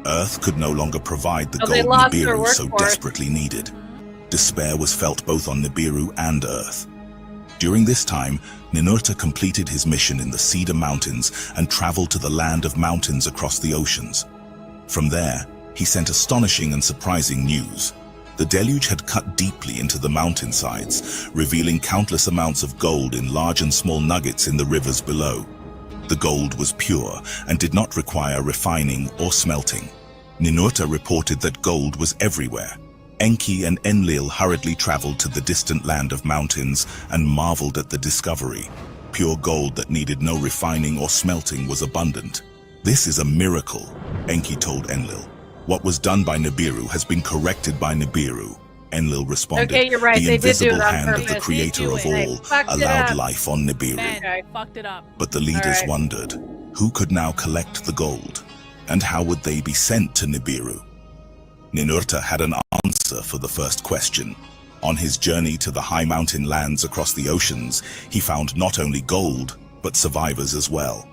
Earth could no longer provide the gold Nibiru so desperately needed. Despair was felt both on Nibiru and Earth. During this time, Ninurta completed his mission in the Cedar Mountains and traveled to the land of mountains across the oceans. From there, he sent astonishing and surprising news. The deluge had cut deeply into the mountainsides, revealing countless amounts of gold in large and small nuggets in the rivers below. The gold was pure and did not require refining or smelting. Ninurta reported that gold was everywhere. Enki and Enlil hurriedly traveled to the distant land of mountains and marveled at the discovery. Pure gold that needed no refining or smelting was abundant. "This is a miracle," Enki told Enlil. "What was done by Nibiru has been corrected by Nibiru. Enlil responded. Okay, you're right. The They did do invisible it on hand of the purpose. creator of They all fucked it allowed up. life on Nibiru. Ben, fucked it up. But the leaders Alright. wondered, who could now collect the gold? And how would they be sent to Nibiru? Ninurta had an answer for the first question. On his journey to the high mountain lands across the oceans, he found not only gold, but survivors as well.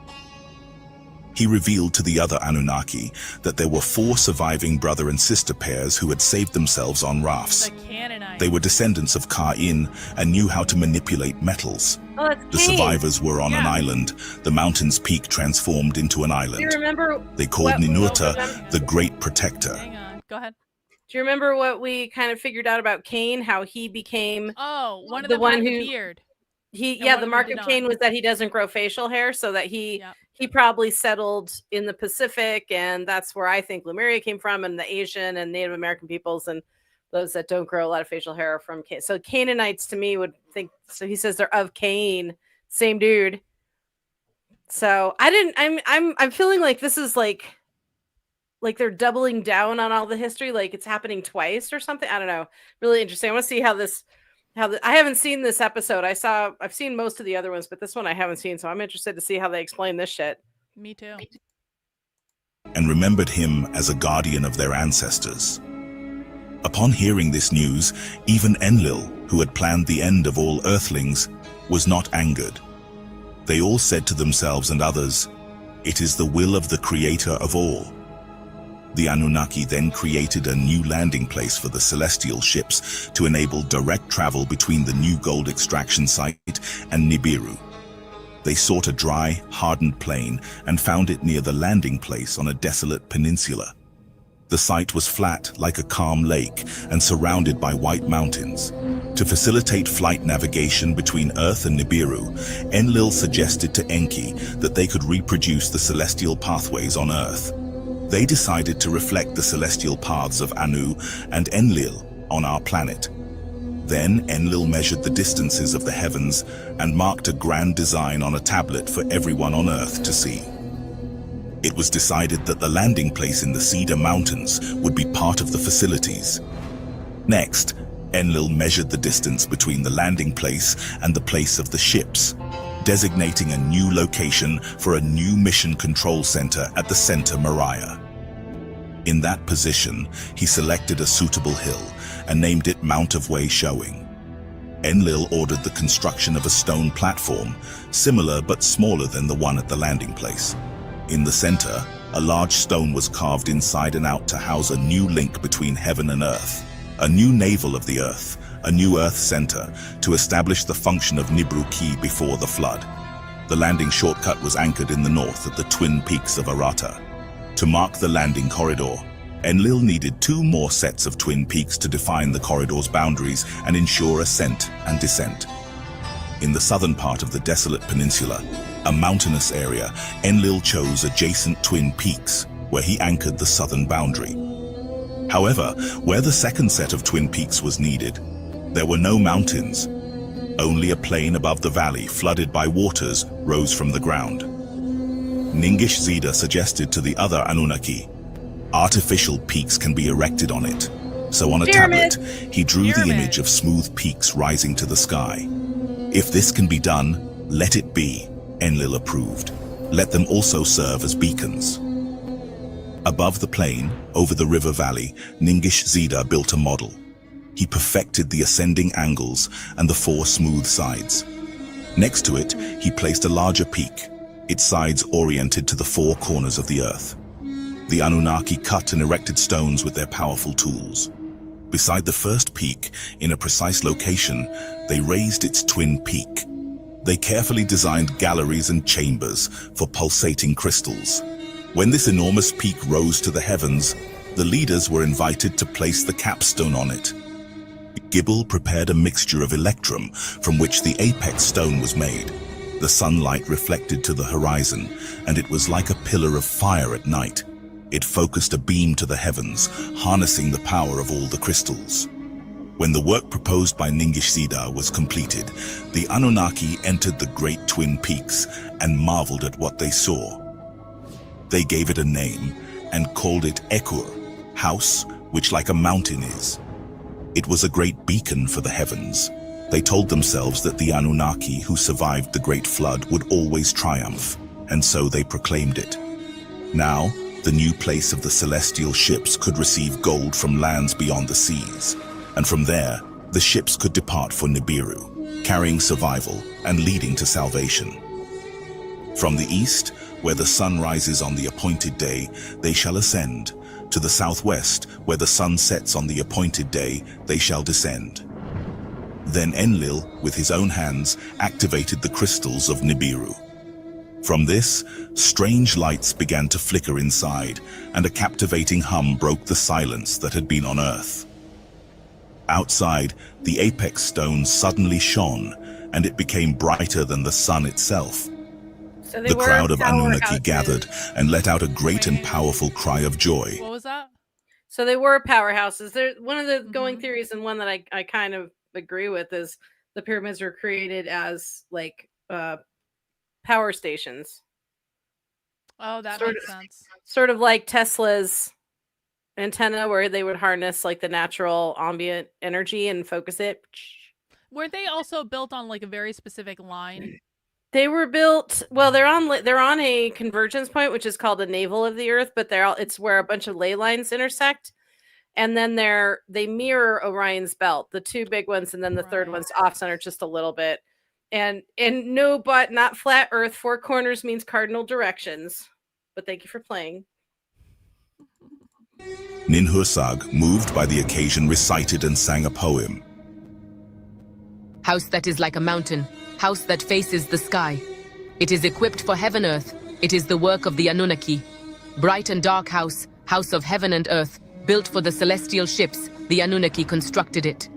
He revealed to the other Anunnaki that there were 4 surviving brother and sister pairs who had saved themselves on rafts. The Canaanites. They were descendants of Ka-in and knew how to manipulate metals. Oh, that's The Cain. survivors were on an Yeah. island. The mountain's peak transformed into an Do you island. remember? They called what- Ninurta the Great Protector. Hang on. Go ahead. Do you remember what we kind of figured out about Cain? How he became Oh, one of The them one had the who- beard. he? And Yeah, one the of them mark did of Cain not. was that he doesn't grow facial hair, so that he Yep. probably settled in the Pacific, and that's where I think Lemuria came from, and the Asian and Native American peoples and those that don't grow a lot of facial hair are from Cain. So Canaanites to me would think. So he says they're of Cain, same dude. So I didn't. I'm feeling like this is like they're doubling down on all the history, like it's happening twice or something. I don't know. Really interesting. I want to see how this. I haven't seen this episode. I've seen most of the other ones, but this one I haven't seen. So I'm interested to see how they explain this shit. Me too. And remembered him as a guardian of their ancestors. Upon hearing this news, even Enlil, who had planned the end of all earthlings, was not angered. They all said to themselves and others, "It is the will of the creator of all." The Anunnaki then created a new landing place for the celestial ships to enable direct travel between the new gold extraction site and Nibiru. They sought a dry, hardened plain and found it near the landing place on a desolate peninsula. The site was flat like a calm lake and surrounded by white mountains. To facilitate flight navigation between Earth and Nibiru, Enlil suggested to Enki that they could reproduce the celestial pathways on Earth. They decided to reflect the celestial paths of Anu and Enlil on our planet. Then Enlil measured the distances of the heavens and marked a grand design on a tablet for everyone on Earth to see. It was decided that the landing place in the Cedar Mountains would be part of the facilities. Next, Enlil measured the distance between the landing place and the place of the ships, designating a new location for a new mission control center at the center Moriah. In that position, he selected a suitable hill and named it Mount of Way Showing. Enlil ordered the construction of a stone platform, similar but smaller than the one at the landing place. In the center, a large stone was carved inside and out to house a new link between heaven and earth, a new navel of the earth, a new earth center, to establish the function of Nibru Key before the flood. The landing shortcut was anchored in the north at the twin peaks of Arata. To mark the landing corridor, Enlil needed 2 more sets of twin peaks to define the corridor's boundaries and ensure ascent and descent. In the southern part of the desolate peninsula, a mountainous area, Enlil chose adjacent twin peaks, where he anchored the southern boundary. However, where the second set of twin peaks was needed, there were no mountains. Only a plain above the valley, flooded by waters, rose from the ground. Ningish Zida suggested to the other Anunnaki, artificial peaks can be erected on it. So on a tablet, he drew the image of smooth peaks rising to the sky. If this can be done, let it be, Enlil approved. Let them also serve as beacons. Above the plain, over the river valley, Ningish Zida built a model. He perfected the ascending angles and the 4 smooth sides. Next to it, he placed a larger peak, its sides oriented to the 4 corners of the earth. The Anunnaki cut and erected stones with their powerful tools. Beside the first peak, in a precise location, they raised its twin peak. They carefully designed galleries and chambers for pulsating crystals. When this enormous peak rose to the heavens, the leaders were invited to place the capstone on it. Gibbel prepared a mixture of electrum from which the apex stone was made. The sunlight reflected to the horizon, and it was like a pillar of fire at night. It focused a beam to the heavens, harnessing the power of all the crystals. When the work proposed by Ningish Zida was completed, the Anunnaki entered the great twin peaks and marveled at what they saw. They gave it a name and called it Ekur, house which like a mountain is. It was a great beacon for the heavens. They told themselves that the Anunnaki who survived the Great Flood would always triumph, and so they proclaimed it. Now, the new place of the celestial ships could receive gold from lands beyond the seas, and from there, the ships could depart for Nibiru, carrying survival and leading to salvation. From the east, where the sun rises on the appointed day, they shall ascend. To the southwest, where the sun sets on the appointed day, they shall descend. Then Enlil, with his own hands, activated the crystals of Nibiru. From this, strange lights began to flicker inside, and a captivating hum broke the silence that had been on Earth. Outside, the apex stone suddenly shone, and it became brighter than the sun itself. So the crowd of Anunnaki powerhouses. Gathered and let out a great and powerful cry of joy. What was that? So they were powerhouses. They're one of the going theories, and one that I kind of agree with, is the pyramids were created as like power stations. Oh, that makes sense. Sort of like Tesla's antenna, where they would harness like the natural ambient energy and focus it. Weren't they also built on like a very specific line? They were built, well, they're on a convergence point, which is called the navel of the Earth, but it's where a bunch of ley lines intersect, and then they mirror Orion's belt, the two big ones, and then the third one's off center just a little bit. And no, but not flat Earth. Four corners means cardinal directions. But thank you for playing. Ninhursag, moved by the occasion, recited and sang a poem. House that is like a mountain, house that faces the sky. It is equipped for heaven earth. It is the work of the Anunnaki. Bright and dark house, house of heaven and earth, built for the celestial ships, the Anunnaki constructed it.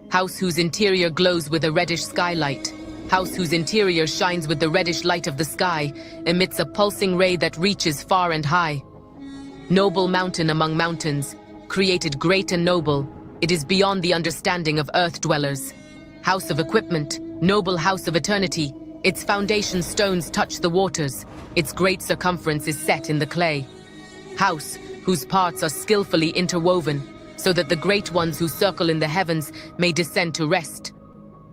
House whose interior glows with a reddish skylight. House whose interior shines with the reddish light of the sky, emits a pulsing ray that reaches far and high. Noble mountain among mountains, created great and noble, it is beyond the understanding of earth dwellers. House of equipment, noble house of eternity, its foundation stones touch the waters, its great circumference is set in the clay. House whose parts are skillfully interwoven, so that the great ones who circle in the heavens may descend to rest.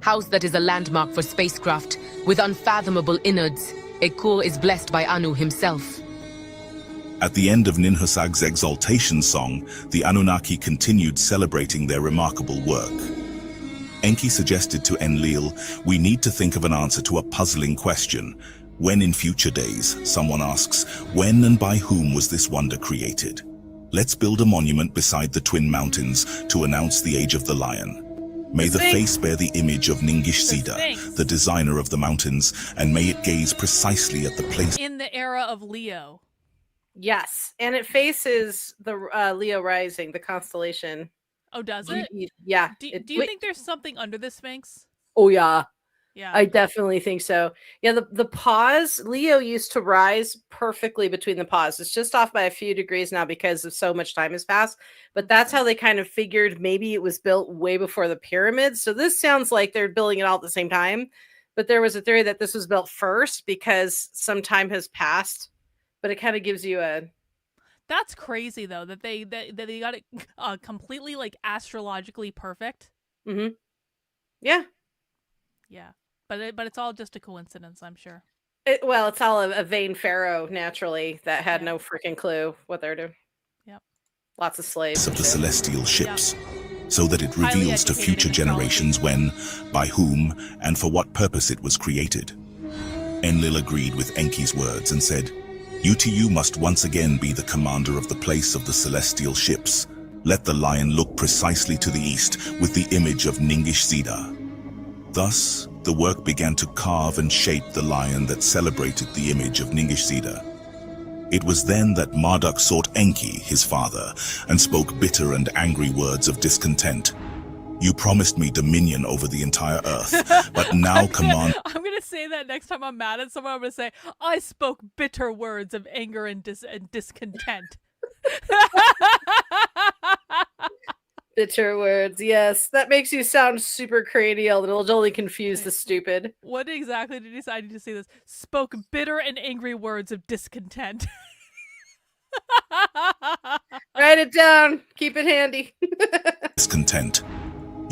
House that is a landmark for spacecraft, with unfathomable innards. Ekur is blessed by Anu himself. At the end of Ninhursag's exaltation song, the Anunnaki continued celebrating their remarkable work. Enki suggested to Enlil, we need to think of an answer to a puzzling question. When in future days, someone asks, when and by whom was this wonder created? Let's build a monument beside the twin mountains to announce the age of the lion. May the face bear the image of Ningishzida, the designer of the mountains, and may it gaze precisely at the place in the era of Leo. Yes, and it faces the Leo rising, the constellation. Oh, does it? Yeah. Do you think there's something under the Sphinx? Oh, yeah. Yeah. I definitely think so. Yeah, the pause, Leo used to rise perfectly between the pause. It's just off by a few degrees now because of so much time has passed. But that's how they kind of figured maybe it was built way before the pyramids. So this sounds like they're building it all at the same time. But there was a theory that this was built first because some time has passed. But it kind of gives you a... That's crazy, though, that they got it completely, like, astrologically perfect. Mm-hmm. Yeah. Yeah. But it's all just a coincidence, I'm sure. It's all a vain pharaoh, naturally, that had no freaking clue what they're doing. Yep. Lots of slaves. of the celestial ships, so that it reveals to future generations when, by whom, and for what purpose it was created. Enlil agreed with Enki's words and said, You must once again be the commander of the place of the celestial ships. Let the lion look precisely to the east with the image of Ningishzida. Thus, the work began to carve and shape the lion that celebrated the image of Ningishzida. It was then that Marduk sought Enki, his father, and spoke bitter and angry words of discontent. You promised me dominion over the entire earth, but now command... I'm going to say that next time I'm mad at someone. I'm going to say, I spoke bitter words of anger and discontent. Bitter words, yes. That makes you sound super cranial, and it'll only confuse the stupid. What exactly did he say? I need to say this. Spoke bitter and angry words of discontent. Write it down. Keep it handy. Discontent.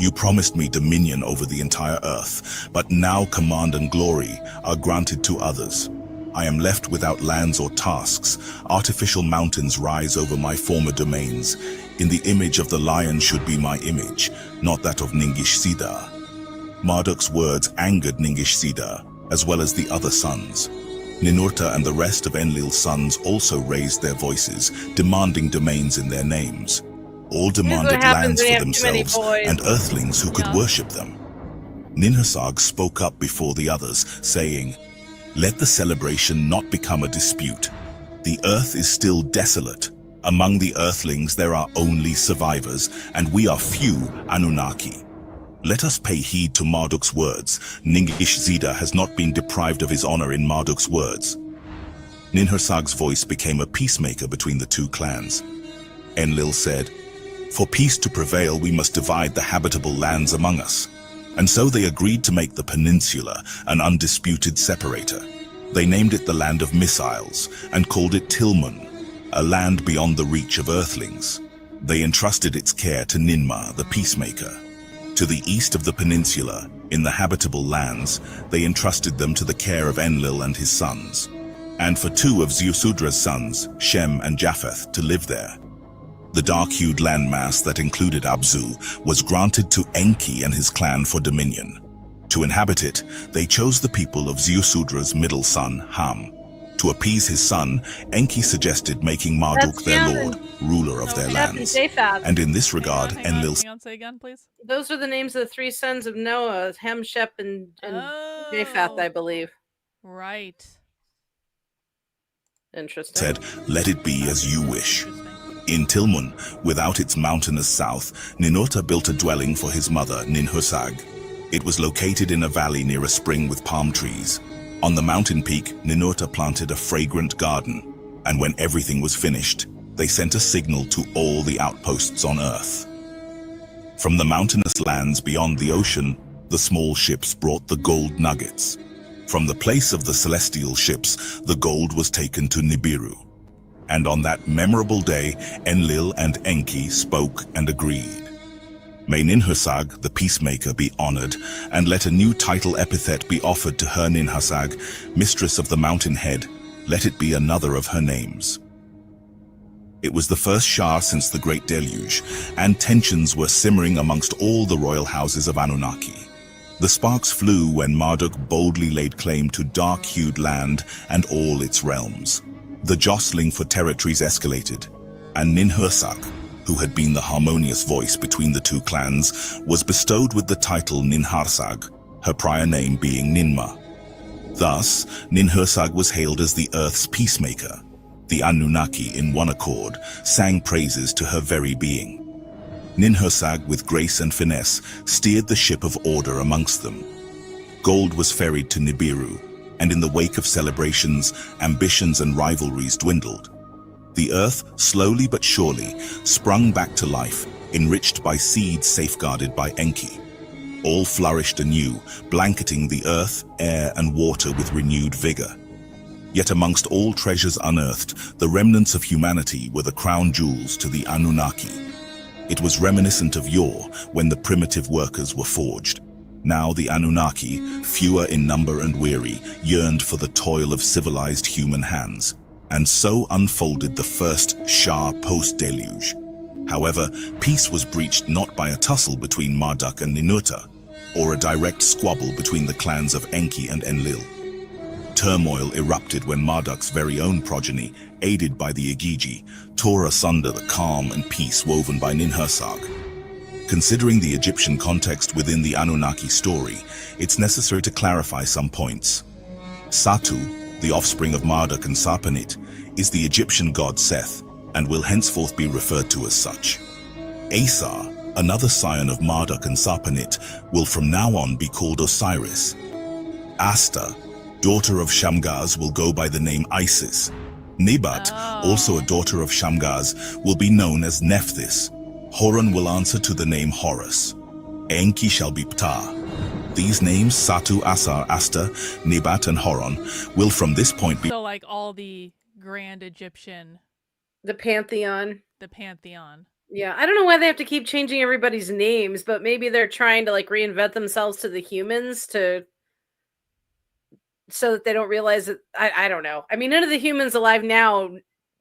You promised me dominion over the entire earth, but now command and glory are granted to others. I am left without lands or tasks. Artificial mountains rise over my former domains. In the image of the lion should be my image, not that of Ningish-Sidar. Marduk's words angered Ningish-Sidar, as well as the other sons. Ninurta and the rest of Enlil's sons also raised their voices, demanding domains in their names. All demanded lands for themselves and earthlings who could worship them. Ninhursag spoke up before the others, saying, "Let the celebration not become a dispute. The earth is still desolate. Among the earthlings there are only survivors, and we are few Anunnaki. Let us pay heed to Marduk's words. Ningish-Sidar has not been deprived of his honor in Marduk's words." Ninhursag's voice became a peacemaker between the two clans. Enlil said, "For peace to prevail, we must divide the habitable lands among us." And so they agreed to make the peninsula an undisputed separator. They named it the Land of Missiles and called it Tilmun, a land beyond the reach of earthlings. They entrusted its care to Ninmah, the peacemaker. To the east of the peninsula, in the habitable lands, they entrusted them to the care of Enlil and his sons, and for two of Ziusudra's sons, Shem and Japheth, to live there. The dark-hued landmass that included Abzu was granted to Enki and his clan for dominion. To inhabit it, they chose the people of Ziusudra's middle son, Ham. To appease his son, Enki suggested making Marduk their lord, ruler of their lands. And in this regard, Enlil... Hang on, say again, please. Those are the names of the three sons of Noah, Ham, Shep, and Japheth, I believe. Right. Interesting. Said, "Let it be as you wish." In Tilmun, without its mountainous south, Ninurta built a dwelling for his mother, Ninhursag. It was located in a valley near a spring with palm trees. On the mountain peak, Ninurta planted a fragrant garden, and when everything was finished, they sent a signal to all the outposts on Earth. From the mountainous lands beyond the ocean, the small ships brought the gold nuggets. From the place of the celestial ships, the gold was taken to Nibiru. And on that memorable day, Enlil and Enki spoke and agreed. May Ninhursag, the peacemaker, be honored, and let a new title epithet be offered to her. Ninhursag, mistress of the mountain head, let it be another of her names. It was the first Shah since the Great Deluge, and tensions were simmering amongst all the royal houses of Anunnaki. The sparks flew when Marduk boldly laid claim to dark-hued land and all its realms. The jostling for territories escalated, and Ninhursag, who had been the harmonious voice between the two clans, was bestowed with the title Ninharsag, her prior name being Ninmah. Thus, Ninhursag was hailed as the Earth's peacemaker. The Anunnaki, in one accord, sang praises to her very being. Ninhursag, with grace and finesse, steered the ship of order amongst them. Gold was ferried to Nibiru, and in the wake of celebrations, ambitions and rivalries dwindled. The earth, slowly but surely, sprung back to life, enriched by seeds safeguarded by Enki. All flourished anew, blanketing the earth, air and water with renewed vigor. Yet amongst all treasures unearthed, the remnants of humanity were the crown jewels to the Anunnaki. It was reminiscent of yore, when the primitive workers were forged. Now the Anunnaki, fewer in number and weary, yearned for the toil of civilized human hands. And so unfolded the first Shah post-deluge. However, peace was breached not by a tussle between Marduk and Ninurta, or a direct squabble between the clans of Enki and Enlil. Turmoil erupted when Marduk's very own progeny, aided by the Igigi, tore asunder the calm and peace woven by Ninhursag. Considering the Egyptian context within the Anunnaki story, it's necessary to clarify some points. Satu, the offspring of Marduk and Sarpanit, is the Egyptian god Seth, and will henceforth be referred to as such. Asar, another scion of Marduk and Sarpanit, will from now on be called Osiris. Asta, daughter of Shamgaz, will go by the name Isis. Nebat, also a daughter of Shamgaz, will be known as Nephthys. Horon will answer to the name Horus. Enki shall be Ptah. These names, Satu, Asar, Asta, Nebat, and Horon, will from this point be... So like all the grand Egyptian... The pantheon. The pantheon. Yeah, I don't know why they have to keep changing everybody's names, but maybe they're trying to like reinvent themselves to the humans to so that they don't realize that I don't know. I mean, none of the humans alive now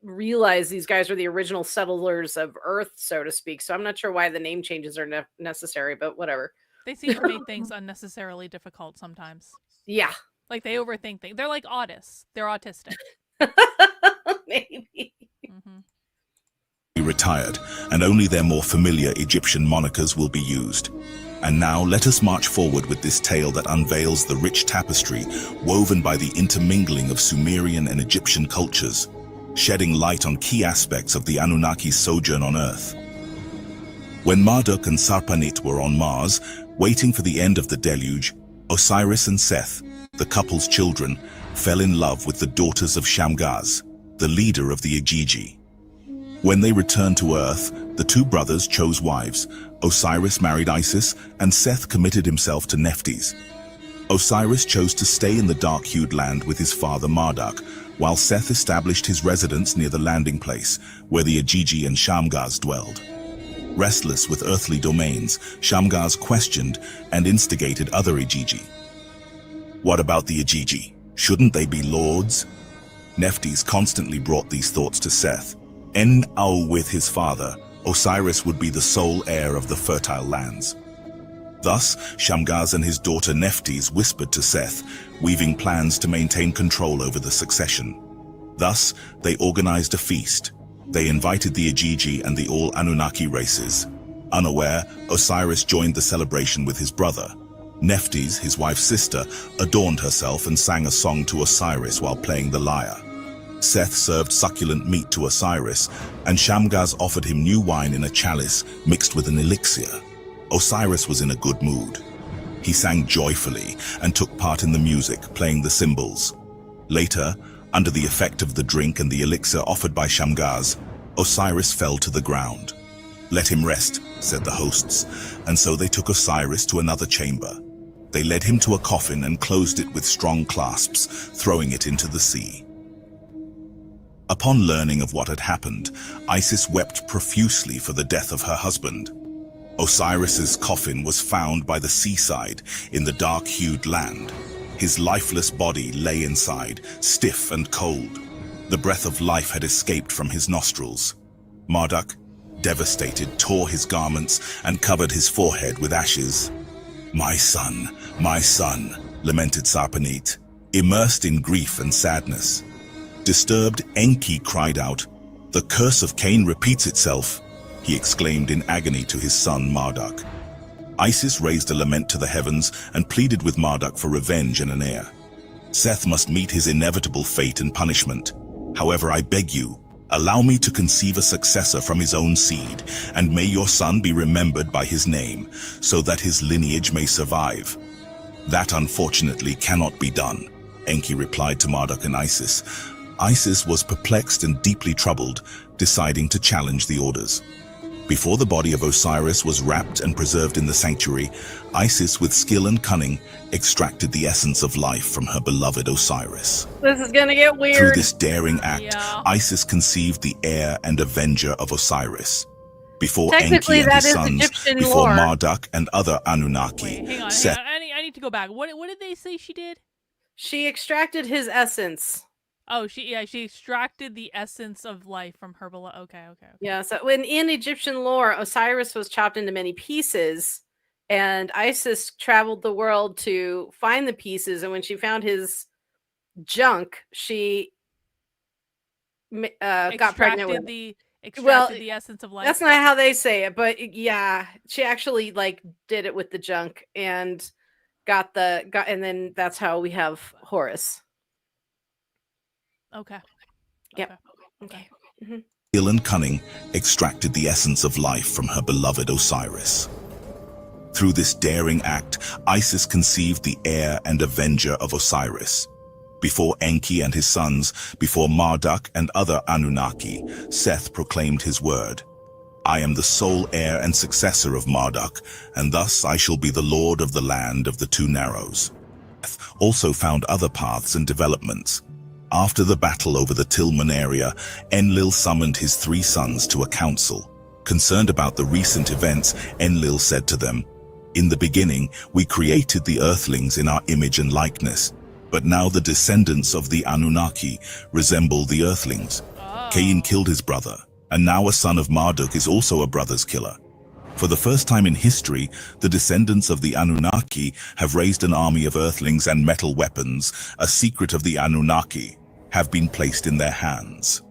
realize these guys are the original settlers of Earth, so to speak. So I'm not sure why the name changes are necessary, but whatever. They seem to make things unnecessarily difficult sometimes. Yeah. Like they overthink things. They're like autists. They're autistic. Maybe. Retired, and only their more familiar Egyptian monikers will be used. And now let us march forward with this tale that unveils the rich tapestry woven by the intermingling of Sumerian and Egyptian cultures, shedding light on key aspects of the Anunnaki's sojourn on Earth. When Marduk and Sarpanit were on Mars, waiting for the end of the deluge, Osiris and Seth, the couple's children, fell in love with the daughters of Shamgaz, the leader of the Igigi. When they returned to Earth, the two brothers chose wives. Osiris married Isis, and Seth committed himself to Nephthys. Osiris chose to stay in the dark-hued land with his father Marduk, while Seth established his residence near the landing place, where the Igigi and Shamgaz dwelled. Restless with earthly domains, Shamgaz questioned and instigated other Igigi. What about the Igigi? Shouldn't they be lords? Nephthys constantly brought these thoughts to Seth. With his father, Osiris would be the sole heir of the fertile lands. Thus, Shamgaz and his daughter Nephthys whispered to Seth, weaving plans to maintain control over the succession. Thus, they organized a feast. They invited the Igigi and the all Anunnaki races. Unaware, Osiris joined the celebration with his brother. Nephthys, his wife's sister, adorned herself and sang a song to Osiris while playing the lyre. Seth served succulent meat to Osiris, and Shamgaz offered him new wine in a chalice mixed with an elixir. Osiris was in a good mood. He sang joyfully and took part in the music, playing the cymbals. Later, under the effect of the drink and the elixir offered by Shamgaz, Osiris fell to the ground. "Let him rest," said the hosts, and so they took Osiris to another chamber. They led him to a coffin and closed it with strong clasps, throwing it into the sea. Upon learning of what had happened, Isis wept profusely for the death of her husband. Osiris's coffin was found by the seaside in the dark-hued land. His lifeless body lay inside, stiff and cold. The breath of life had escaped from his nostrils. Marduk, devastated, tore his garments and covered his forehead with ashes. my son," lamented Sarpanit, immersed in grief and sadness. Disturbed, Enki cried out, "The curse of Cain repeats itself," he exclaimed in agony to his son Marduk. Isis raised a lament to the heavens and pleaded with Marduk for revenge and an heir. Seth must meet his inevitable fate and punishment. However, I beg you, allow me to conceive a successor from his own seed, and may your son be remembered by his name, so that his lineage may survive. That unfortunately cannot be done, Enki replied to Marduk and Isis. Isis was perplexed and deeply troubled, deciding to challenge the orders. Before the body of Osiris was wrapped and preserved in the sanctuary, Isis, with skill and cunning, extracted the essence of life from her beloved Osiris. This is gonna get weird. Through this daring act, Isis conceived the heir and avenger of Osiris. Before Enki and his sons, Egyptian before lore. Marduk and other Anunnaki. Wait, hang on. Seth I need to go back. What did they say she did? She extracted his essence. Oh, she extracted the essence of life from her beloved. Okay. Yeah, so when in Egyptian lore, Osiris was chopped into many pieces, and Isis traveled the world to find the pieces. And when she found his junk, she got pregnant with him. Extracted the essence of life. That's not how they say it, but yeah, she actually like did it with the junk and and then that's how we have Horus. Okay. Yep. Okay. Mm-hmm. Skill and cunning extracted the essence of life from her beloved Osiris. Through this daring act, Isis conceived the heir and avenger of Osiris. Before Enki and his sons, before Marduk and other Anunnaki, Seth proclaimed his word. "I am the sole heir and successor of Marduk, and thus I shall be the lord of the land of the two narrows." Seth also found other paths and developments. After the battle over the Tilman area, Enlil summoned his 3 sons to a council. Concerned about the recent events, Enlil said to them, "In the beginning, we created the earthlings in our image and likeness, but now the descendants of the Anunnaki resemble the earthlings. Cain killed his brother, and now a son of Marduk is also a brother's killer. For the first time in history, the descendants of the Anunnaki have raised an army of earthlings and metal weapons. A secret of the Anunnaki have been placed in their hands.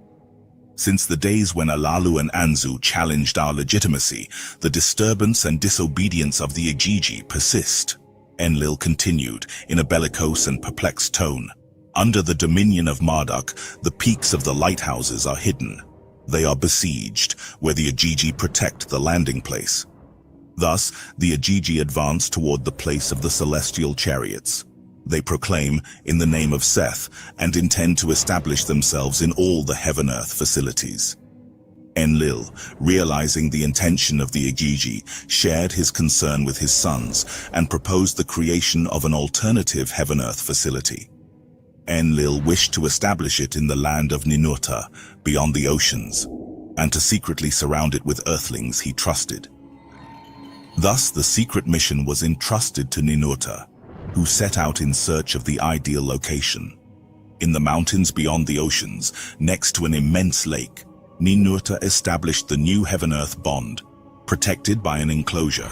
Since the days when Alalu and Anzu challenged our legitimacy, the disturbance and disobedience of the Igigi persist." Enlil continued in a bellicose and perplexed tone. "Under the dominion of Marduk, the peaks of the lighthouses are hidden. They are besieged, where the Igigi protect the landing place. Thus, the Igigi advance toward the place of the celestial chariots. They proclaim in the name of Seth and intend to establish themselves in all the heaven-earth facilities." Enlil, realizing the intention of the Igigi, shared his concern with his sons and proposed the creation of an alternative heaven-earth facility. Enlil wished to establish it in the land of Ninurta, beyond the oceans, and to secretly surround it with earthlings he trusted. Thus, the secret mission was entrusted to Ninurta, who set out in search of the ideal location. In the mountains beyond the oceans, next to an immense lake, Ninurta established the new heaven-earth bond, protected by an enclosure.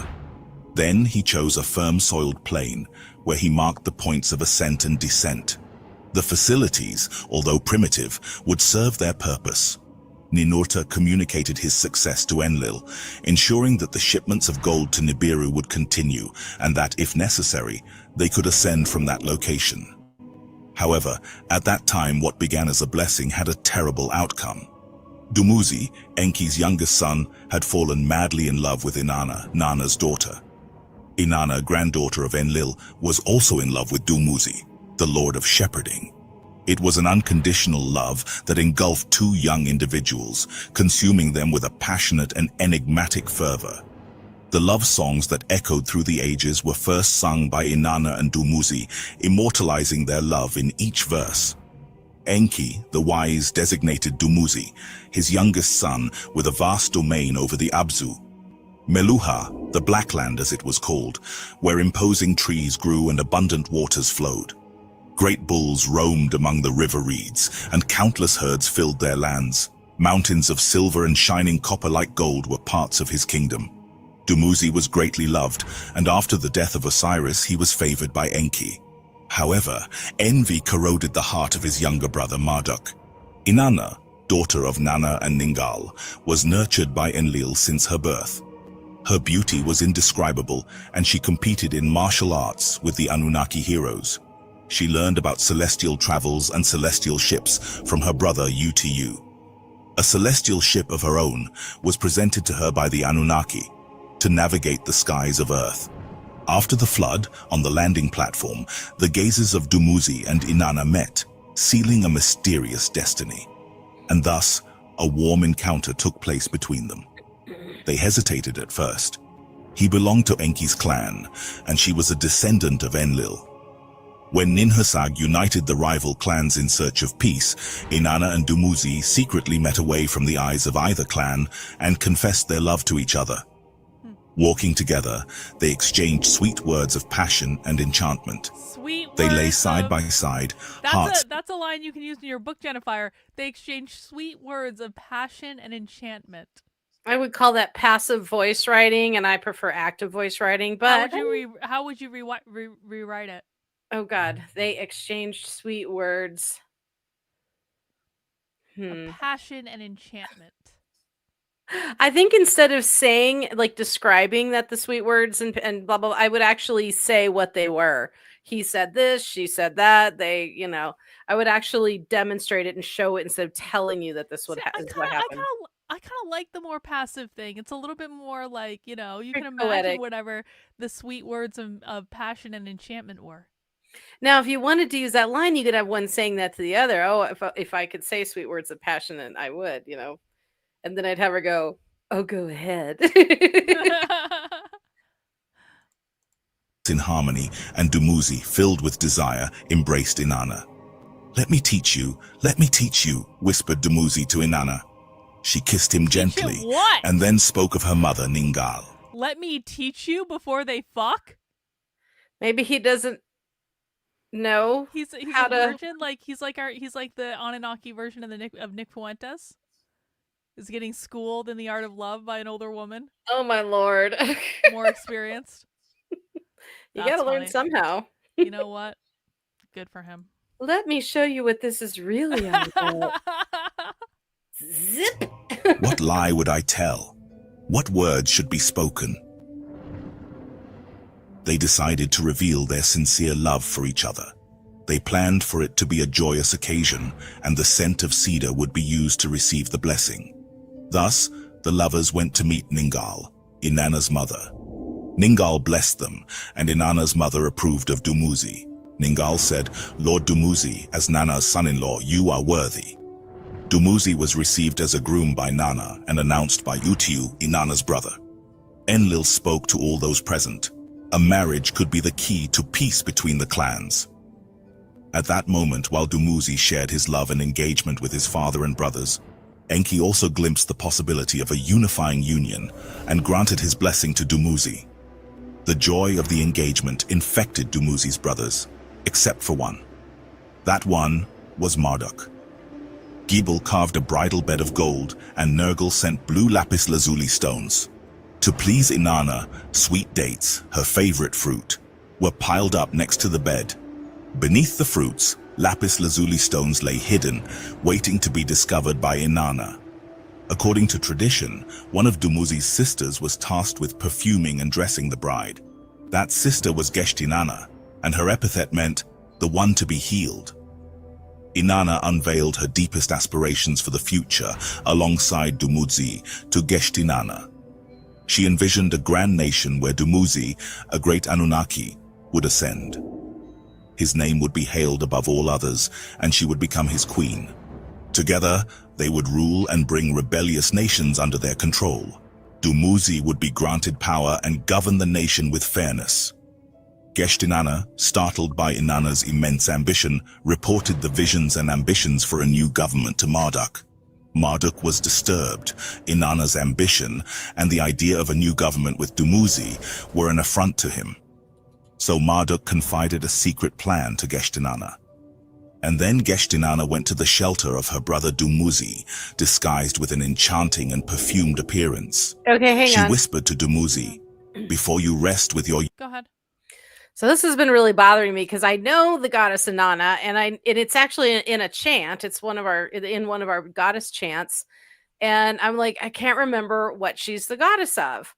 Then he chose a firm-soiled plain, where he marked the points of ascent and descent. The facilities, although primitive, would serve their purpose. Ninurta communicated his success to Enlil, ensuring that the shipments of gold to Nibiru would continue, and that, if necessary, they could ascend from that location. However, at that time what began as a blessing had a terrible outcome. Dumuzi, Enki's youngest son, had fallen madly in love with Inanna, Nana's daughter. Inanna, granddaughter of Enlil, was also in love with Dumuzi, the Lord of Shepherding. It was an unconditional love that engulfed two young individuals, consuming them with a passionate and enigmatic fervor. The love songs that echoed through the ages were first sung by Inanna and Dumuzi, immortalizing their love in each verse. Enki, the wise, designated Dumuzi, his youngest son, with a vast domain over the Abzu. Meluha, the Black Land as it was called, where imposing trees grew and abundant waters flowed. Great bulls roamed among the river reeds, and countless herds filled their lands. Mountains of silver and shining copper like gold were parts of his kingdom. Dumuzi was greatly loved, and after the death of Osiris he was favored by Enki. However, envy corroded the heart of his younger brother Marduk. Inanna, daughter of Nana and Ningal, was nurtured by Enlil since her birth. Her beauty was indescribable, and she competed in martial arts with the Anunnaki heroes. She learned about celestial travels and celestial ships from her brother Utu. A celestial ship of her own was presented to her by the Anunnaki to navigate the skies of Earth. After the flood, on the landing platform, the gazes of Dumuzi and Inanna met, sealing a mysterious destiny. And thus, a warm encounter took place between them. They hesitated at first. He belonged to Enki's clan, and she was a descendant of Enlil. When Ninhursag united the rival clans in search of peace, Inanna and Dumuzi secretly met away from the eyes of either clan and confessed their love to each other. Walking together, they exchanged sweet words of passion and enchantment. Sweet They lay words side of- by side, hearts. That's a line you can use in your book, Jennifer. They exchanged sweet words of passion and enchantment. I would call that passive voice writing, and I prefer active voice writing. But How would you rewrite it? oh God, they exchanged sweet words. Of passion and enchantment. I think instead of saying, like, describing that the sweet words and blah, blah, blah, I would actually say what they were. He said this, she said that. I would actually demonstrate it and show it instead of telling you that this is what happened. I kind of like the more passive thing. It's a little bit more like, you can imagine poetic. whatever the sweet words of passion and enchantment were. Now, if you wanted to use that line, you could have one saying that to the other. Oh, if I could say sweet words of passion, then I would, And then I'd have her go, oh, go ahead. In harmony, and Dumuzi, filled with desire, embraced Inanna. Let me teach you, whispered Dumuzi to Inanna. She kissed him gently what? and then spoke of her mother, Ningal. Let me teach you before they fuck? Maybe he doesn't know he's how a to... virgin. Like he's like the Anunnaki version of Nick Fuentes. Is getting schooled in the art of love by an older woman. Oh my lord. More experienced. You gotta learn somehow. You know what? Good for him. Let me show you what this is really all about. Zip. What lie would I tell? What words should be spoken? They decided to reveal their sincere love for each other. They planned for it to be a joyous occasion, and the scent of cedar would be used to receive the blessing. Thus, the lovers went to meet Ningal, Inanna's mother. Ningal blessed them, and Inanna's mother approved of Dumuzi. Ningal said, "Lord Dumuzi, as Nana's son-in-law, you are worthy." Dumuzi was received as a groom by Nana and announced by Utiu, Inanna's brother. Enlil spoke to all those present. A marriage could be the key to peace between the clans. At that moment, while Dumuzi shared his love and engagement with his father and brothers, Enki also glimpsed the possibility of a unifying union and granted his blessing to Dumuzi. The joy of the engagement infected Dumuzi's brothers, except for one. That one was Marduk. Gebel carved a bridal bed of gold, and Nergal sent blue lapis lazuli stones. To please Inanna, sweet dates, her favorite fruit, were piled up next to the bed. Beneath the fruits, lapis lazuli stones lay hidden, waiting to be discovered by Inanna. According to tradition, one of Dumuzi's sisters was tasked with perfuming and dressing the bride. That sister was Geshtinanna, and her epithet meant, the one to be healed. Inanna unveiled her deepest aspirations for the future alongside Dumuzi to Geshtinanna. She envisioned a grand nation where Dumuzi, a great Anunnaki, would ascend. His name would be hailed above all others, and she would become his queen. Together, they would rule and bring rebellious nations under their control. Dumuzi would be granted power and govern the nation with fairness. Geshtinanna, startled by Inanna's immense ambition, reported the visions and ambitions for a new government to Marduk. Marduk was disturbed. Inanna's ambition and the idea of a new government with Dumuzi were an affront to him. So Marduk confided a secret plan to Geshtinanna. And then Geshtinanna went to the shelter of her brother Dumuzi, disguised with an enchanting and perfumed appearance. Okay, hang on. She whispered to Dumuzi, "Before you rest with your..." Go ahead. So this has been really bothering me because I know the goddess Inanna, and it's actually in a chant. It's one of our goddess chants, and I'm like, I can't remember what she's the goddess of.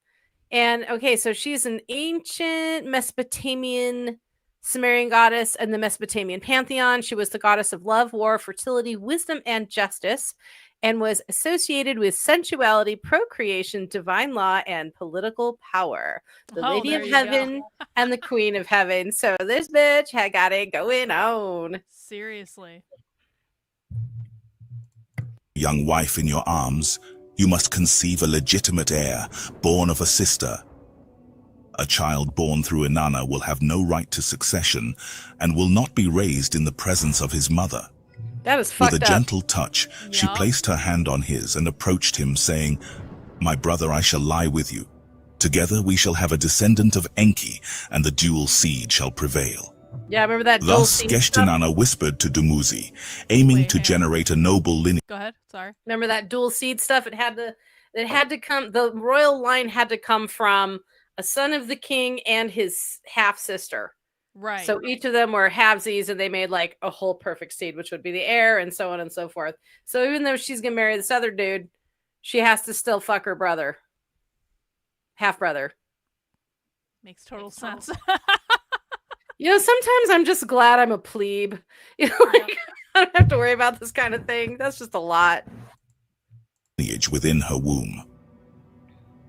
And okay, so she's an ancient Mesopotamian Sumerian goddess in the Mesopotamian pantheon. She was the goddess of love, war, fertility, wisdom, and justice, and was associated with sensuality, procreation, divine law, and political power. The Lady of Heaven and the Queen of Heaven. So this bitch had got it going on. Seriously. Young wife in your arms, you must conceive a legitimate heir, born of a sister. A child born through Inanna will have no right to succession and will not be raised in the presence of his mother. That is fucked up. With a gentle touch, she placed her hand on his and approached him, saying, "My brother, I shall lie with you. Together we shall have a descendant of Enki, and the dual seed shall prevail." Yeah, remember that dual Thus, seed Geshtinanna whispered to Dumuzi, aiming to generate a noble lineage. Go ahead. Sorry. Remember that dual seed stuff? It had to come. The royal line had to come from a son of the king and his half sister. Right. So each of them were halvesies, and they made like a whole perfect seed, which would be the heir, and so on and so forth. So even though she's gonna marry this other dude, she has to still fuck her brother, half brother. Makes total sense. Sometimes I'm just glad I'm a plebe. I don't have to worry about this kind of thing. That's just a lot. Within her womb.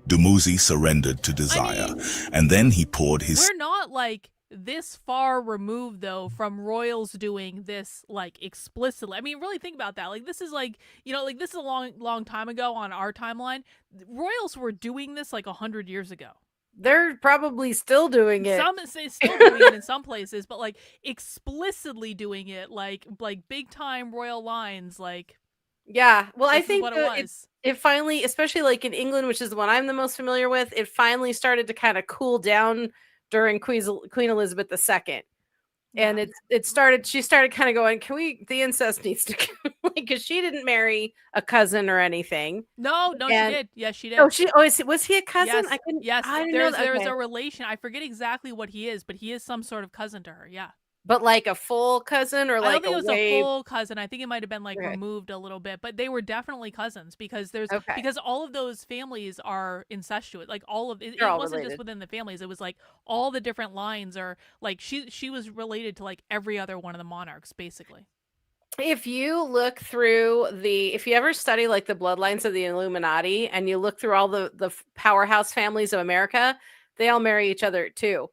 Dumuzi surrendered to desire, and then he poured his... We're not like this far removed though from royals doing this like explicitly. I mean, really think about that. Like this is like, this is a long time ago on our timeline. Royals were doing this like 100 years ago. They're probably still doing it. Some say still doing it in some places, but like explicitly doing it like big time royal lines, like Yeah. Well, I This is think what it was. it finally, especially like in England, which is the one I'm the most familiar with, it finally started to kind of cool down during Queen Elizabeth II. And she started kind of going, the incest needs to like, because she didn't marry a cousin or anything. No, she did. Yes, she did. Oh, was he a cousin? Yes, I didn't know that. There's a relation. I forget exactly what he is, but he is some sort of cousin to her. Yeah. But like a full cousin, or I like don't think it was a full cousin. I think it might have been like removed a little bit, but they were definitely cousins because because all of those families are incestuous. Like all of it wasn't related. just within the families. It was like all the different lines are like she was related to like every other one of the monarchs, basically. If you look through if you ever study like the bloodlines of the Illuminati and you look through all the powerhouse families of America, they all marry each other too.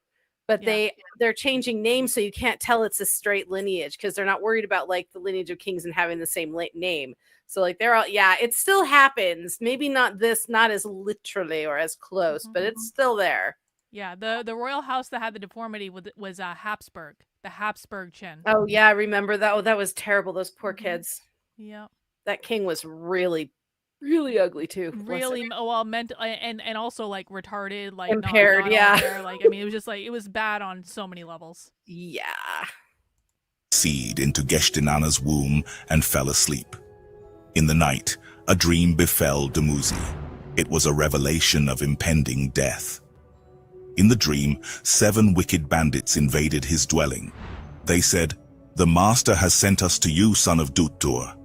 But they're changing names so you can't tell it's a straight lineage because they're not worried about like the lineage of kings and having the same name. So like they're all it still happens. Maybe not as literally or as close, but it's still there. Yeah, the royal house that had the deformity was Habsburg, the Habsburg chin. Oh yeah, I remember that. Oh, that was terrible. Those poor kids. Yeah, that king was really ugly too. Really meant and also like retarded, like impaired. Like I mean, it was just like it was bad on so many levels. Yeah. Seed into Geshtinana's womb and fell asleep. In the night, a dream befell Dumuzi. It was a revelation of impending death. In the dream, 7 wicked bandits invaded his dwelling. They said, "The master has sent us to you, son of Duttur."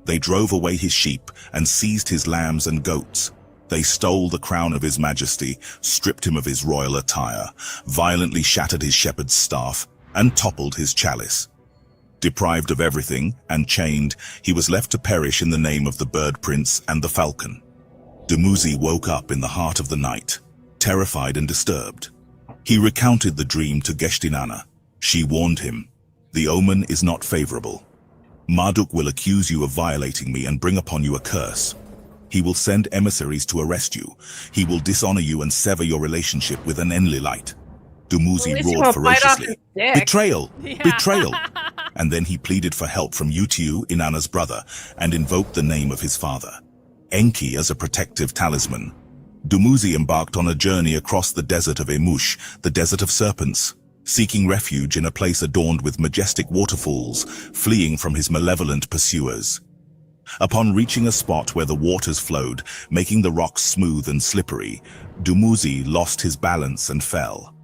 They drove away his sheep and seized his lambs and goats. They stole the crown of his majesty, stripped him of his royal attire, violently shattered his shepherd's staff, and toppled his chalice. Deprived of everything and chained, he was left to perish in the name of the bird prince and the falcon. Dumuzi woke up in the heart of the night, terrified and disturbed. He recounted the dream to Geshtinana. She warned him, "The omen is not favorable. Marduk will accuse you of violating me and bring upon you a curse. He will send emissaries to arrest you. He will dishonor you and sever your relationship with an Enlilite." Dumuzi roared ferociously, "Betrayal! Betrayal!" And then he pleaded for help from Utiu, Inanna's brother, and invoked the name of his father, Enki, as a protective talisman. Dumuzi embarked on a journey across the desert of Emush, the desert of serpents, seeking refuge in a place adorned with majestic waterfalls, fleeing from his malevolent pursuers. Upon reaching a spot where the waters flowed, making the rocks smooth and slippery, Dumuzi lost his balance and fell.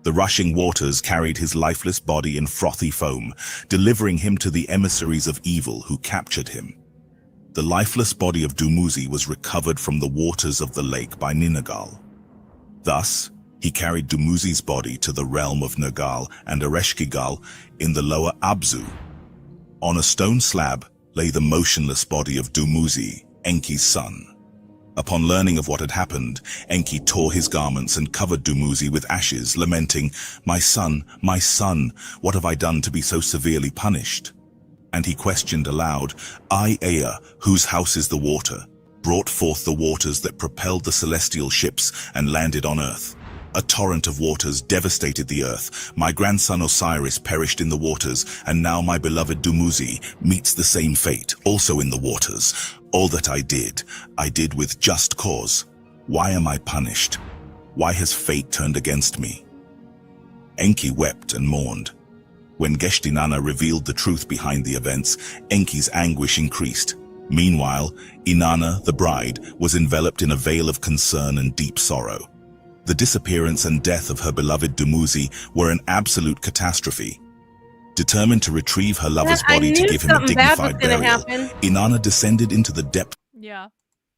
The rushing waters carried his lifeless body in frothy foam, delivering him to the emissaries of evil who captured him. The lifeless body of Dumuzi was recovered from the waters of the lake by Ninagal. Thus, he carried Dumuzi's body to the realm of Nergal and Ereshkigal in the lower Abzu. On a stone slab lay the motionless body of Dumuzi, Enki's son. Upon learning of what had happened, Enki tore his garments and covered Dumuzi with ashes, lamenting, my son, what have I done to be so severely punished?" And he questioned aloud, "I, Ea, whose house is the water, brought forth the waters that propelled the celestial ships and landed on earth. A torrent of waters devastated the earth. My grandson Osiris perished in the waters, and now my beloved Dumuzi meets the same fate, also in the waters. All that I did with just cause. Why am I punished? Why has fate turned against me?" Enki wept and mourned. When Geshtinana revealed the truth behind the events, Enki's anguish increased. Meanwhile, Inanna, the bride, was enveloped in a veil of concern and deep sorrow. The disappearance and death of her beloved Dumuzi were an absolute catastrophe. Determined to retrieve her lover's body to give him a dignified burial, Inanna descended into the depths. Yeah.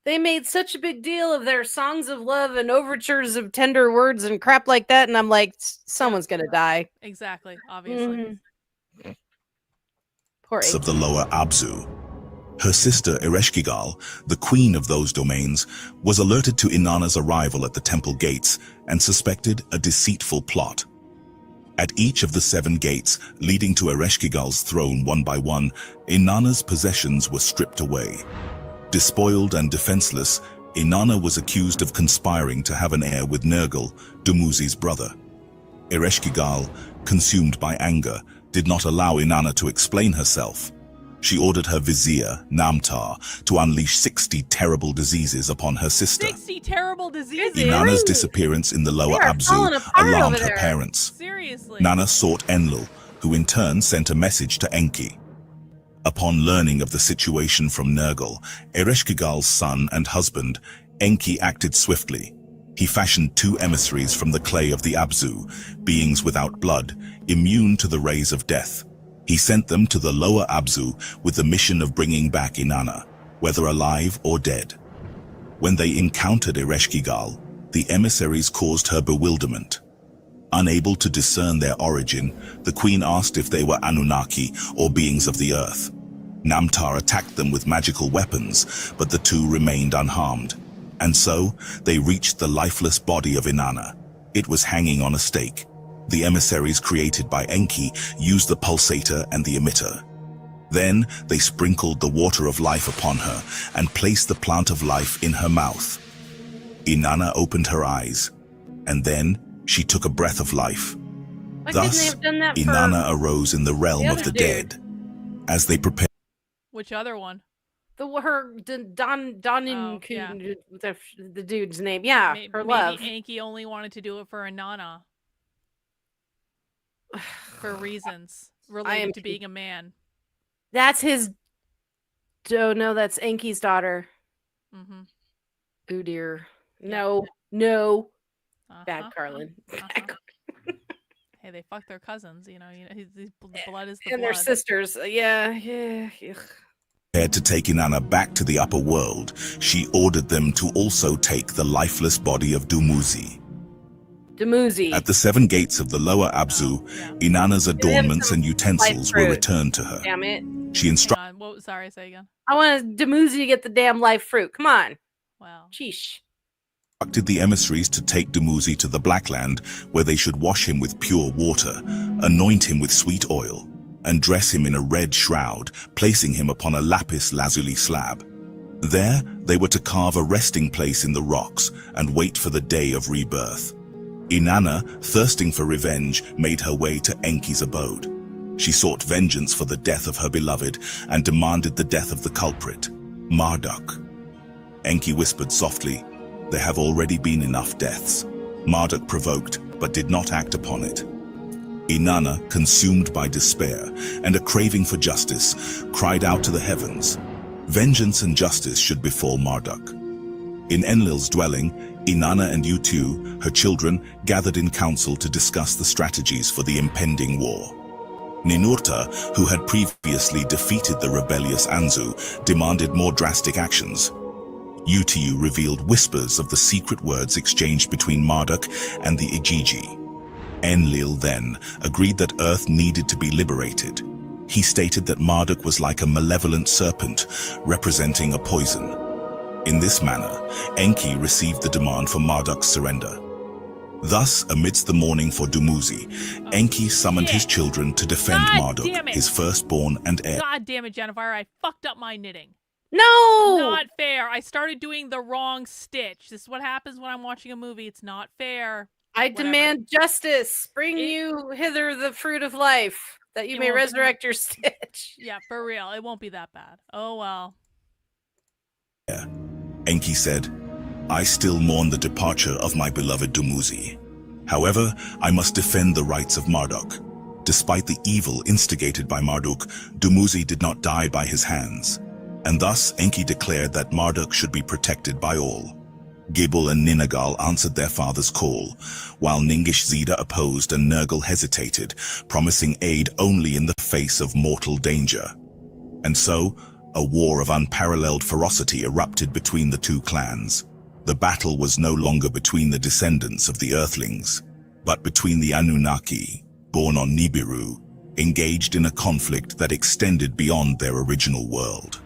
They made such a big deal of their songs of love and overtures of tender words and crap like that, and I'm like, someone's gonna die. Exactly, obviously. Mm-hmm. Poor of the lower Abzu. Her sister Ereshkigal, the queen of those domains, was alerted to Inanna's arrival at the temple gates and suspected a deceitful plot. At each of the 7 gates leading to Ereshkigal's throne one by one, Inanna's possessions were stripped away. Despoiled and defenseless, Inanna was accused of conspiring to have an heir with Nergal, Dumuzi's brother. Ereshkigal, consumed by anger, did not allow Inanna to explain herself. She ordered her vizier, Namtar, to unleash 60 terrible diseases upon her sister. 60 terrible diseases? Inanna's disappearance in the lower Abzu alarmed her parents. Seriously? Nana sought Enlil, who in turn sent a message to Enki. Upon learning of the situation from Nergal, Ereshkigal's son and husband, Enki acted swiftly. He fashioned 2 emissaries from the clay of the Abzu, beings without blood, immune to the rays of death. He sent them to the lower Abzu with the mission of bringing back Inanna, whether alive or dead. When they encountered Ereshkigal, the emissaries caused her bewilderment. Unable to discern their origin, the queen asked if they were Anunnaki or beings of the earth. Namtar attacked them with magical weapons, but the 2 remained unharmed. And so, they reached the lifeless body of Inanna. It was hanging on a stake. The emissaries created by Enki used the pulsator and the emitter. Then, they sprinkled the water of life upon her and placed the plant of life in her mouth. Inanna opened her eyes, and then she took a breath of life. Thus, Inanna arose in the realm of the dead. As they prepared... Which other one? The dude's name. Yeah, her love. Maybe Enki only wanted to do it for Inanna. For reasons related to being a man. That's his... Oh, no, that's Enki's daughter. Mm-hmm. Oh, dear. Yeah. No. Bad Carlin. Hey, they fuck their cousins, you know. The blood is the and blood. their sisters. Yeah. Prepared to take Inanna back to the upper world, she ordered them to also take the lifeless body of Dumuzi. At the 7 gates of the lower Abzu, Inanna's adornments and utensils were returned to her. Damn it. She instructed... Sorry, say again. I want Dumuzi to get the damn life fruit. Come on. Wow. Sheesh. Instructed the emissaries to take Dumuzi to the Blackland, where they should wash him with pure water, anoint him with sweet oil, and dress him in a red shroud, placing him upon a lapis lazuli slab. There, they were to carve a resting place in the rocks and wait for the day of rebirth. Inanna, thirsting for revenge, made her way to Enki's abode. She sought vengeance for the death of her beloved and demanded the death of the culprit, Marduk. Enki whispered softly, "There have already been enough deaths." Marduk provoked, but did not act upon it. Inanna, consumed by despair and a craving for justice, cried out to the heavens. Vengeance and justice should befall Marduk. In Enlil's dwelling, Inanna and Utu, her children, gathered in council to discuss the strategies for the impending war. Ninurta, who had previously defeated the rebellious Anzu, demanded more drastic actions. Utu revealed whispers of the secret words exchanged between Marduk and the Igigi. Enlil then agreed that Earth needed to be liberated. He stated that Marduk was like a malevolent serpent, representing a poison. In this manner, Enki received the demand for Marduk's surrender. Thus, amidst the mourning for Dumuzi, Enki summoned his children to defend Marduk, his firstborn and heir. God damn it, Jennifer, I fucked up my knitting. No! Not fair. I started doing the wrong stitch. This is what happens when I'm watching a movie. It's not fair. I demand justice. Bring you hither the fruit of life, that you may resurrect your stitch. Yeah, for real. It won't be that bad. Oh, well. Enki said, "I still mourn the departure of my beloved Dumuzi. However, I must defend the rights of Marduk. Despite the evil instigated by Marduk, Dumuzi did not die by his hands. And thus Enki declared that Marduk should be protected by all. Gibel and Ninagal answered their father's call, while Ningish Zida opposed and Nergal hesitated, promising aid only in the face of mortal danger. And so, a war of unparalleled ferocity erupted between the 2 clans. The battle was no longer between the descendants of the Earthlings, but between the Anunnaki, born on Nibiru, engaged in a conflict that extended beyond their original world.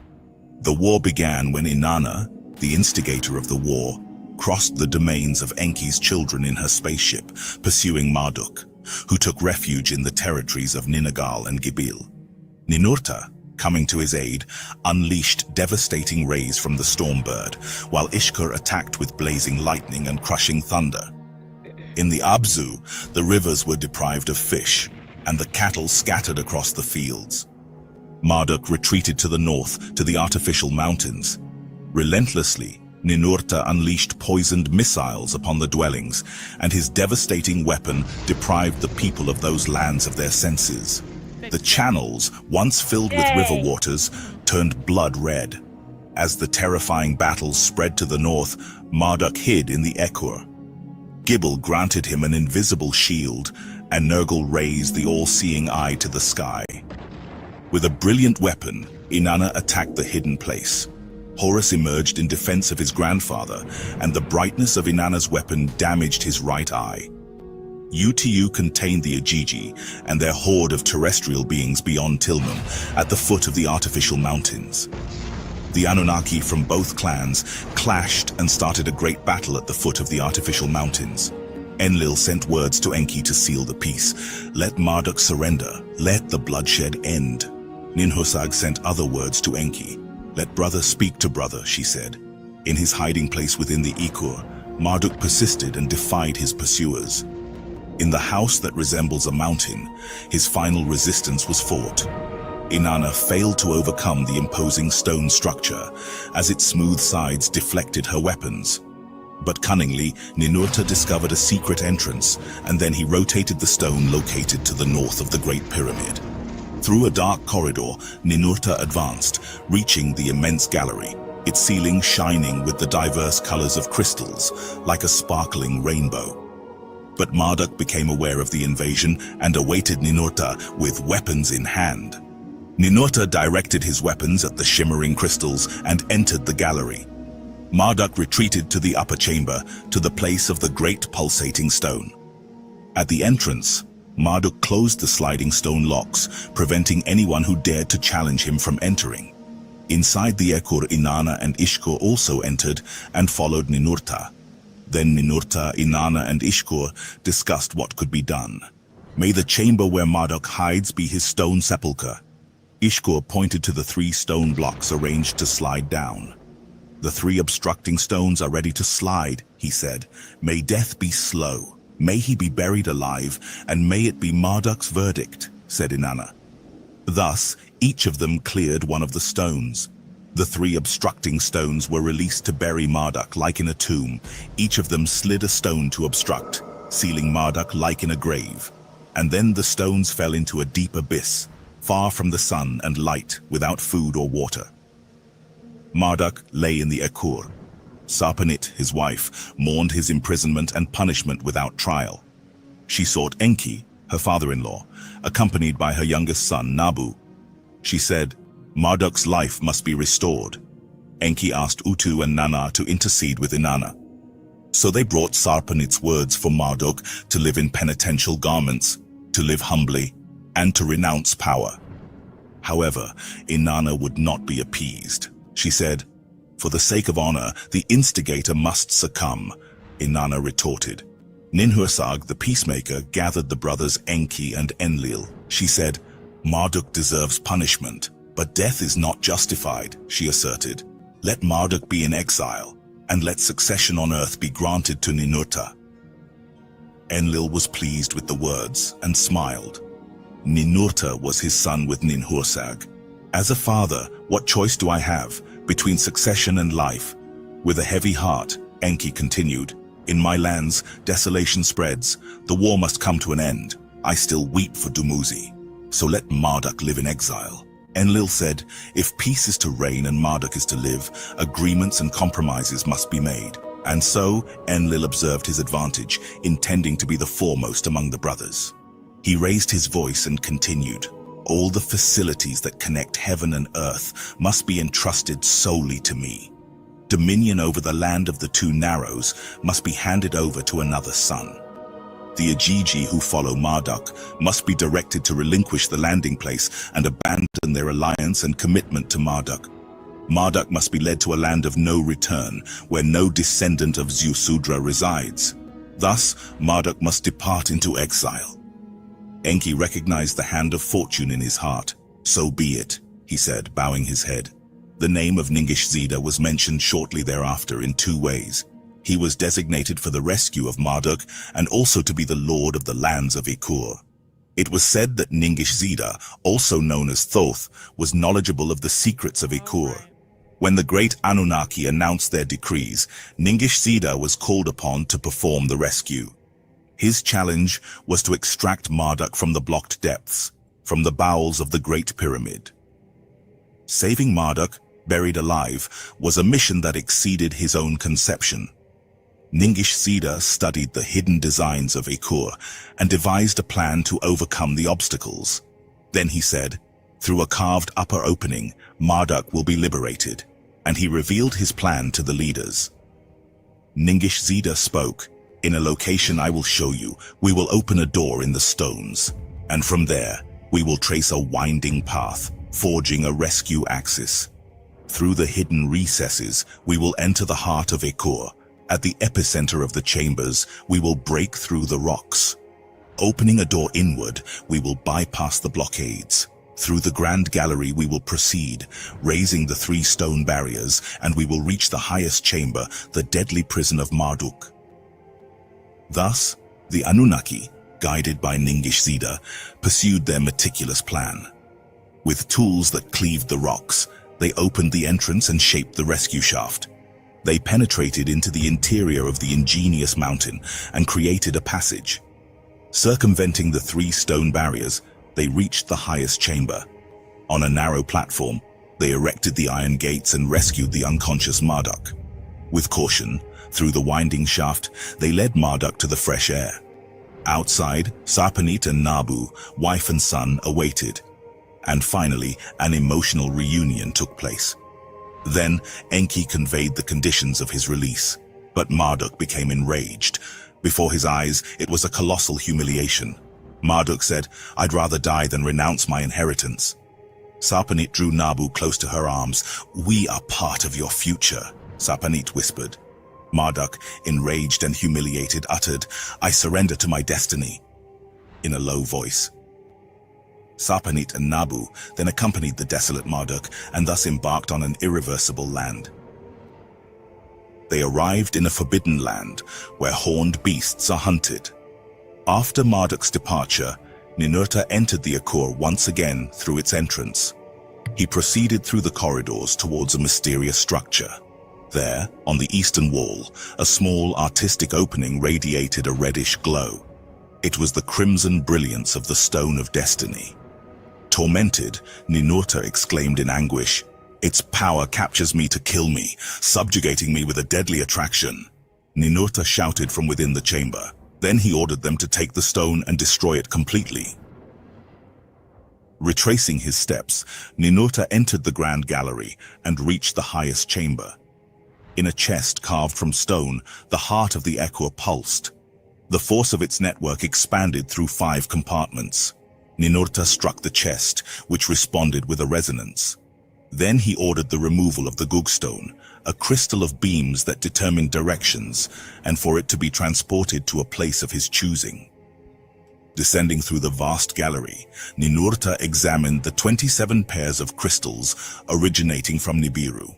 The war began when Inanna, the instigator of the war, crossed the domains of Enki's children in her spaceship, pursuing Marduk, who took refuge in the territories of Ninagal and Gibil. Ninurta, coming to his aid, unleashed devastating rays from the Stormbird, while Ishkur attacked with blazing lightning and crushing thunder. In the Abzu, the rivers were deprived of fish, and the cattle scattered across the fields. Marduk retreated to the north, to the artificial mountains. Relentlessly, Ninurta unleashed poisoned missiles upon the dwellings, and his devastating weapon deprived the people of those lands of their senses. The channels, once filled with river waters, turned blood red. As the terrifying battles spread to the north, Marduk hid in the Ekur. Gibel granted him an invisible shield, and Nergal raised the all-seeing eye to the sky. With a brilliant weapon, Inanna attacked the hidden place. Horus emerged in defense of his grandfather, and the brightness of Inanna's weapon damaged his right eye. Utu contained the Ajiji and their horde of terrestrial beings beyond Tilmum, at the foot of the artificial mountains. The Anunnaki from both clans clashed and started a great battle at the foot of the artificial mountains. Enlil sent words to Enki to seal the peace. Let Marduk surrender. Let the bloodshed end. Ninhursag sent other words to Enki. Let brother speak to brother, she said. In his hiding place within the Ekur, Marduk persisted and defied his pursuers. In the house that resembles a mountain, his final resistance was fought. Inanna failed to overcome the imposing stone structure, as its smooth sides deflected her weapons. But cunningly, Ninurta discovered a secret entrance, and then he rotated the stone located to the north of the Great Pyramid. Through a dark corridor, Ninurta advanced, reaching the immense gallery, its ceiling shining with the diverse colors of crystals, like a sparkling rainbow. But Marduk became aware of the invasion and awaited Ninurta with weapons in hand. Ninurta directed his weapons at the shimmering crystals and entered the gallery. Marduk retreated to the upper chamber, to the place of the great pulsating stone. At the entrance, Marduk closed the sliding stone locks, preventing anyone who dared to challenge him from entering. Inside the Ekur, Inanna and Ishkur also entered and followed Ninurta. Then Ninurta, Inanna and Ishkur discussed what could be done. May the chamber where Marduk hides be his stone sepulchre. Ishkur pointed to the 3 stone blocks arranged to slide down. The 3 obstructing stones are ready to slide, he said. May death be slow. May he be buried alive, and may it be Marduk's verdict, said Inanna. Thus, each of them cleared one of the stones. The 3 obstructing stones were released to bury Marduk like in a tomb. Each of them slid a stone to obstruct, sealing Marduk like in a grave. And then the stones fell into a deep abyss, far from the sun and light, without food or water. Marduk lay in the Ekur. Sarpanit, his wife, mourned his imprisonment and punishment without trial. She sought Enki, her father-in-law, accompanied by her youngest son, Nabu. She said, Marduk's life must be restored. Enki asked Utu and Nanna to intercede with Inanna. So they brought Sarpanit's words for Marduk to live in penitential garments, to live humbly, and to renounce power. However, Inanna would not be appeased. She said, for the sake of honor, the instigator must succumb. Inanna retorted. Ninhursag, the peacemaker, gathered the brothers Enki and Enlil. She said, Marduk deserves punishment, but death is not justified, she asserted. Let Marduk be in exile, and let succession on earth be granted to Ninurta. Enlil was pleased with the words and smiled. Ninurta was his son with Ninhursag. As a father, what choice do I have between succession and life? With a heavy heart, Enki continued, in my lands, desolation spreads. The war must come to an end. I still weep for Dumuzi. So let Marduk live in exile. Enlil said, if peace is to reign and Marduk is to live, agreements and compromises must be made. And so, Enlil observed his advantage, intending to be the foremost among the brothers. He raised his voice and continued, all the facilities that connect heaven and earth must be entrusted solely to me. Dominion over the land of the 2 Narrows must be handed over to another son. The Ajiji who follow Marduk must be directed to relinquish the landing place and abandon their alliance and commitment to Marduk. Marduk must be led to a land of no return, where no descendant of Zeusudra resides. Thus, Marduk must depart into exile. Enki recognized the hand of fortune in his heart. So be it, he said, bowing his head. The name of Ningishzida was mentioned shortly thereafter in 2 ways. He was designated for the rescue of Marduk and also to be the lord of the lands of Ekur. It was said that Ningish Zida, also known as Thoth, was knowledgeable of the secrets of Ekur. When the great Anunnaki announced their decrees, Ningish Zida was called upon to perform the rescue. His challenge was to extract Marduk from the blocked depths, from the bowels of the Great Pyramid. Saving Marduk, buried alive, was a mission that exceeded his own conception. Ningish Zida studied the hidden designs of Ekur and devised a plan to overcome the obstacles. Then he said, "Through a carved upper opening, Marduk will be liberated," and he revealed his plan to the leaders. Ningish Zida spoke, "In a location I will show you, we will open a door in the stones, and from there, we will trace a winding path, forging a rescue axis. Through the hidden recesses, we will enter the heart of Ekur. At the epicenter of the chambers, we will break through the rocks. Opening a door inward, we will bypass the blockades. Through the grand gallery we will proceed, raising the 3 stone barriers, and we will reach the highest chamber, the deadly prison of Marduk." Thus, the Anunnaki, guided by Ningish Zida, pursued their meticulous plan. With tools that cleaved the rocks, they opened the entrance and shaped the rescue shaft. They penetrated into the interior of the ingenious mountain and created a passage. Circumventing the 3 stone barriers, they reached the highest chamber. On a narrow platform, they erected the iron gates and rescued the unconscious Marduk. With caution, through the winding shaft, they led Marduk to the fresh air. Outside, Sarpanit and Nabu, wife and son, awaited. And finally, an emotional reunion took place. Then, Enki conveyed the conditions of his release, but Marduk became enraged. Before his eyes, it was a colossal humiliation. Marduk said, "I'd rather die than renounce my inheritance." Sarpanit drew Nabu close to her arms. "We are part of your future," Sarpanit whispered. Marduk, enraged and humiliated, uttered, "I surrender to my destiny," in a low voice. Sarpanit and Nabu then accompanied the desolate Marduk and thus embarked on an irreversible land. They arrived in a forbidden land where horned beasts are hunted. After Marduk's departure, Ninurta entered the Ekur once again through its entrance. He proceeded through the corridors towards a mysterious structure. There, on the eastern wall, a small artistic opening radiated a reddish glow. It was the crimson brilliance of the Stone of Destiny. Tormented, Ninurta exclaimed in anguish, "Its power captures me to kill me, subjugating me with a deadly attraction." Ninurta shouted from within the chamber. Then he ordered them to take the stone and destroy it completely. Retracing his steps, Ninurta entered the grand gallery and reached the highest chamber. In a chest carved from stone, the heart of the Ekur pulsed. The force of its network expanded through 5 compartments. Ninurta struck the chest, which responded with a resonance. Then he ordered the removal of the Gugstone, a crystal of beams that determined directions, and for it to be transported to a place of his choosing. Descending through the vast gallery, Ninurta examined the 27 pairs of crystals originating from Nibiru.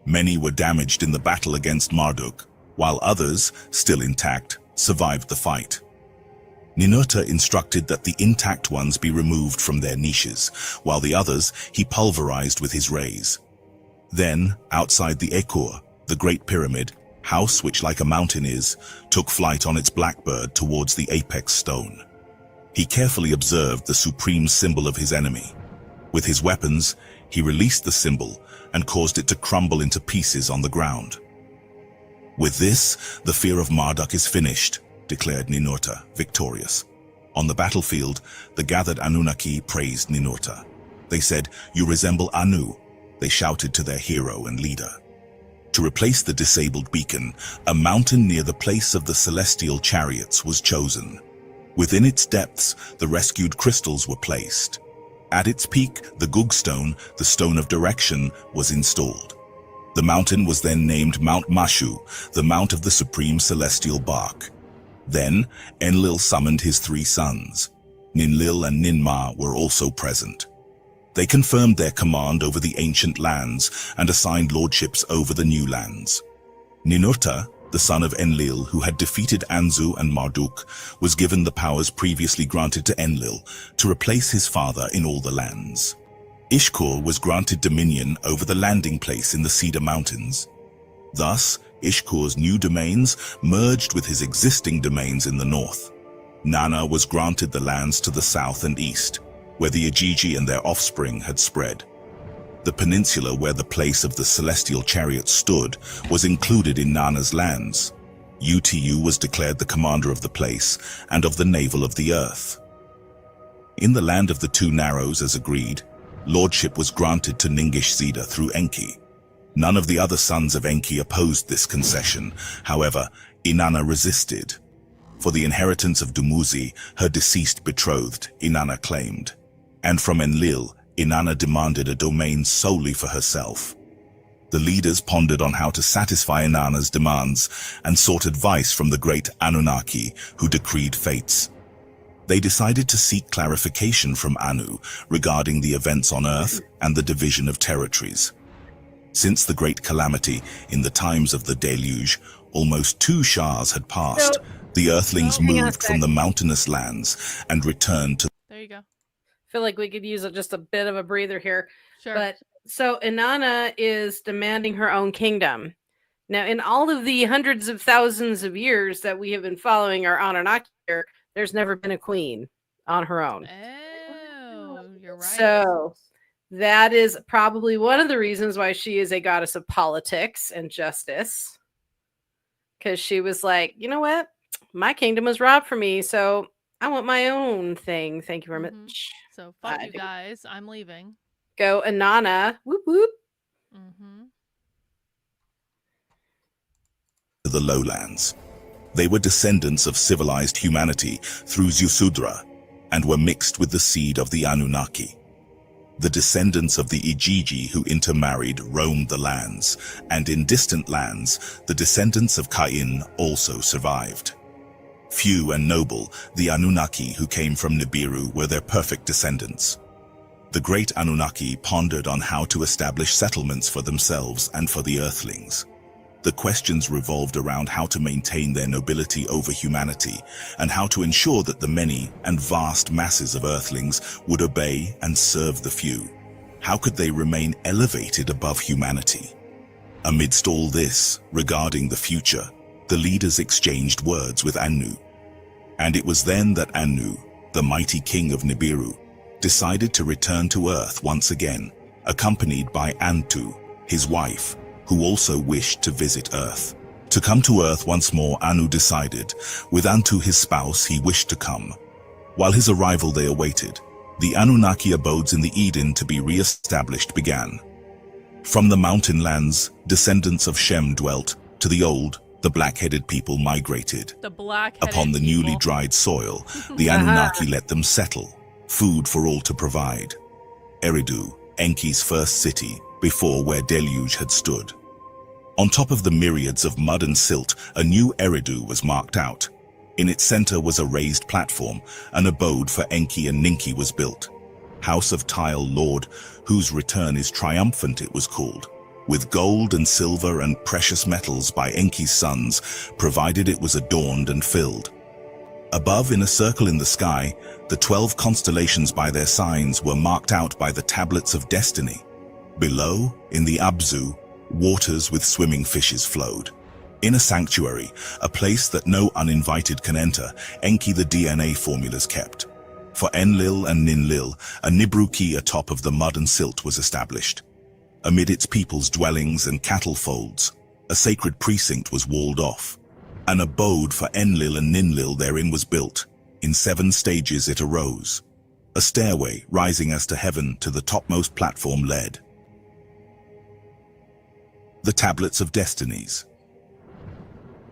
Many were damaged in the battle against Marduk, while others, still intact, survived the fight. Ninurta instructed that the intact ones be removed from their niches, while the others he pulverized with his rays. Then, outside the Ekur, the Great Pyramid, house which like a mountain is, took flight on its blackbird towards the apex stone. He carefully observed the supreme symbol of his enemy. With his weapons, he released the symbol and caused it to crumble into pieces on the ground. "With this, the fear of Marduk is finished," declared Ninurta, victorious. On the battlefield, the gathered Anunnaki praised Ninurta. They said, "You resemble Anu," they shouted to their hero and leader. To replace the disabled beacon, a mountain near the place of the celestial chariots was chosen. Within its depths, the rescued crystals were placed. At its peak, the Gugstone, the stone of direction, was installed. The mountain was then named Mount Mashu, the Mount of the Supreme Celestial Bark. Then, Enlil summoned his 3 sons. Ninlil and Ninmah were also present. They confirmed their command over the ancient lands and assigned lordships over the new lands. Ninurta, the son of Enlil, who had defeated Anzu and Marduk, was given the powers previously granted to Enlil to replace his father in all the lands. Ishkur was granted dominion over the landing place in the Cedar Mountains. Thus, Ishkur's new domains merged with his existing domains in the north. Nana was granted the lands to the south and east, where the Igigi and their offspring had spread. The peninsula where the place of the celestial chariot stood was included in Nana's lands. Utu was declared the commander of the place and of the navel of the earth. In the land of the two narrows, as agreed, lordship was granted to Ningish Zida through Enki. None of the other sons of Enki opposed this concession. However, Inanna resisted. For the inheritance of Dumuzi, her deceased betrothed, Inanna claimed. And from Enlil, Inanna demanded a domain solely for herself. The leaders pondered on how to satisfy Inanna's demands and sought advice from the great Anunnaki, who decreed fates. They decided to seek clarification from Anu regarding the events on Earth and the division of territories. Since the great calamity in the times of the deluge, almost 2 Shahs had passed. The Earthlings moved from the mountainous lands and returned to... There you go. I feel like we could use just a bit of a breather here. Sure. But so Inanna is demanding her own kingdom. Now, in all of the hundreds of thousands of years that we have been following our Anunnaki here, there's never been a queen on her own. Oh, you're right. So that is probably one of the reasons why she is a goddess of politics and justice. Because she was like, you know what? My kingdom was robbed from me, so I want my own thing. Thank you very much. So fuck you guys. I'm leaving. Go Inanna. Whoop whoop. The lowlands. They were descendants of civilized humanity through Zusudra and were mixed with the seed of the Anunnaki. The descendants of the Igigi who intermarried roamed the lands, and in distant lands, the descendants of Kain also survived. Few and noble, the Anunnaki who came from Nibiru were their perfect descendants. The great Anunnaki pondered on how to establish settlements for themselves and for the Earthlings. The questions revolved around how to maintain their nobility over humanity and how to ensure that the many and vast masses of Earthlings would obey and serve the few. How could they remain elevated above humanity? Amidst all this, regarding the future, the leaders exchanged words with Anu. And it was then that Anu, the mighty king of Nibiru, decided to return to Earth once again, accompanied by Antu, his wife, who also wished to visit Earth. To come to Earth once more, Anu decided. With Antu, his spouse, he wished to come. While his arrival they awaited, the Anunnaki abodes in the Eden to be re-established began. From the mountain lands, descendants of Shem dwelt. To the old, the black-headed people migrated. Upon the newly dried soil, the Anunnaki let them settle, food for all to provide. Eridu, Enki's first city, before where deluge had stood. On top of the myriads of mud and silt, a new Eridu was marked out. In its center was a raised platform, an abode for Enki and Ninki was built. House of Tile Lord, whose return is triumphant it was called, with gold and silver and precious metals by Enki's sons, provided it was adorned and filled. Above, in a circle in the sky, the 12 constellations by their signs were marked out by the tablets of destiny. Below, in the Abzu, waters with swimming fishes flowed. In a sanctuary, a place that no uninvited can enter, Enki the DNA formulas kept. For Enlil and Ninlil, a Nibru key atop of the mud and silt was established. Amid its people's dwellings and cattle folds, a sacred precinct was walled off. An abode for Enlil and Ninlil therein was built. In 7 stages it arose. A stairway, rising as to heaven, to the topmost platform led. The tablets of destinies.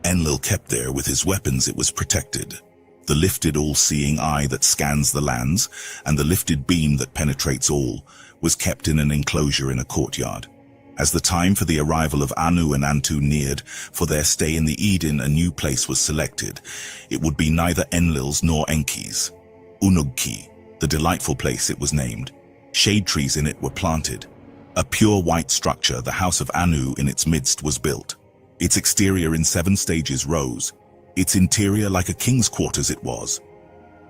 Enlil kept there with his weapons it was protected. The lifted all-seeing eye that scans the lands, and the lifted beam that penetrates all, was kept in an enclosure in a courtyard. As the time for the arrival of Anu and Antu neared, for their stay in the Eden a new place was selected. It would be neither Enlil's nor Enki's. Unugki, the delightful place it was named. Shade trees in it were planted. A pure white structure, the house of Anu in its midst, was built. Its exterior in 7 stages rose, its interior like a king's quarters it was.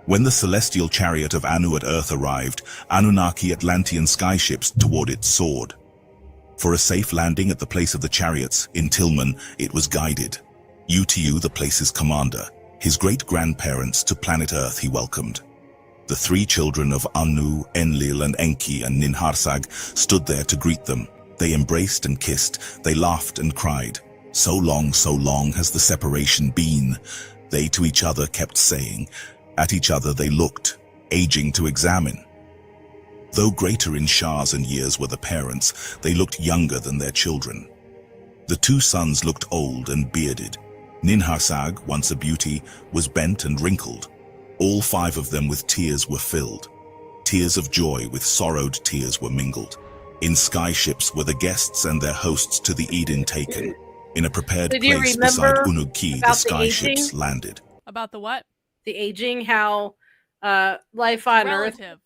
When the celestial chariot of Anu at Earth arrived, Anunnaki Atlantean skyships toward it soared. For a safe landing at the place of the chariots, in Tillman, it was guided. Utu, the place's commander, his great-grandparents to planet Earth he welcomed. The 3 children of Anu, Enlil and Enki and Ninhursag stood there to greet them. They embraced and kissed, they laughed and cried. So long has the separation been, they to each other kept saying. At each other they looked, aging to examine. Though greater in shars and years were the parents, they looked younger than their children. The 2 sons looked old and bearded. Ninhursag, once a beauty, was bent and wrinkled. All 5 of them with tears were filled. Tears of joy with sorrowed tears were mingled. In skyships were the guests and their hosts to the Eden taken. In a prepared place beside Unuki, the skyships landed. About the what? The aging, how life on Relative. Earth.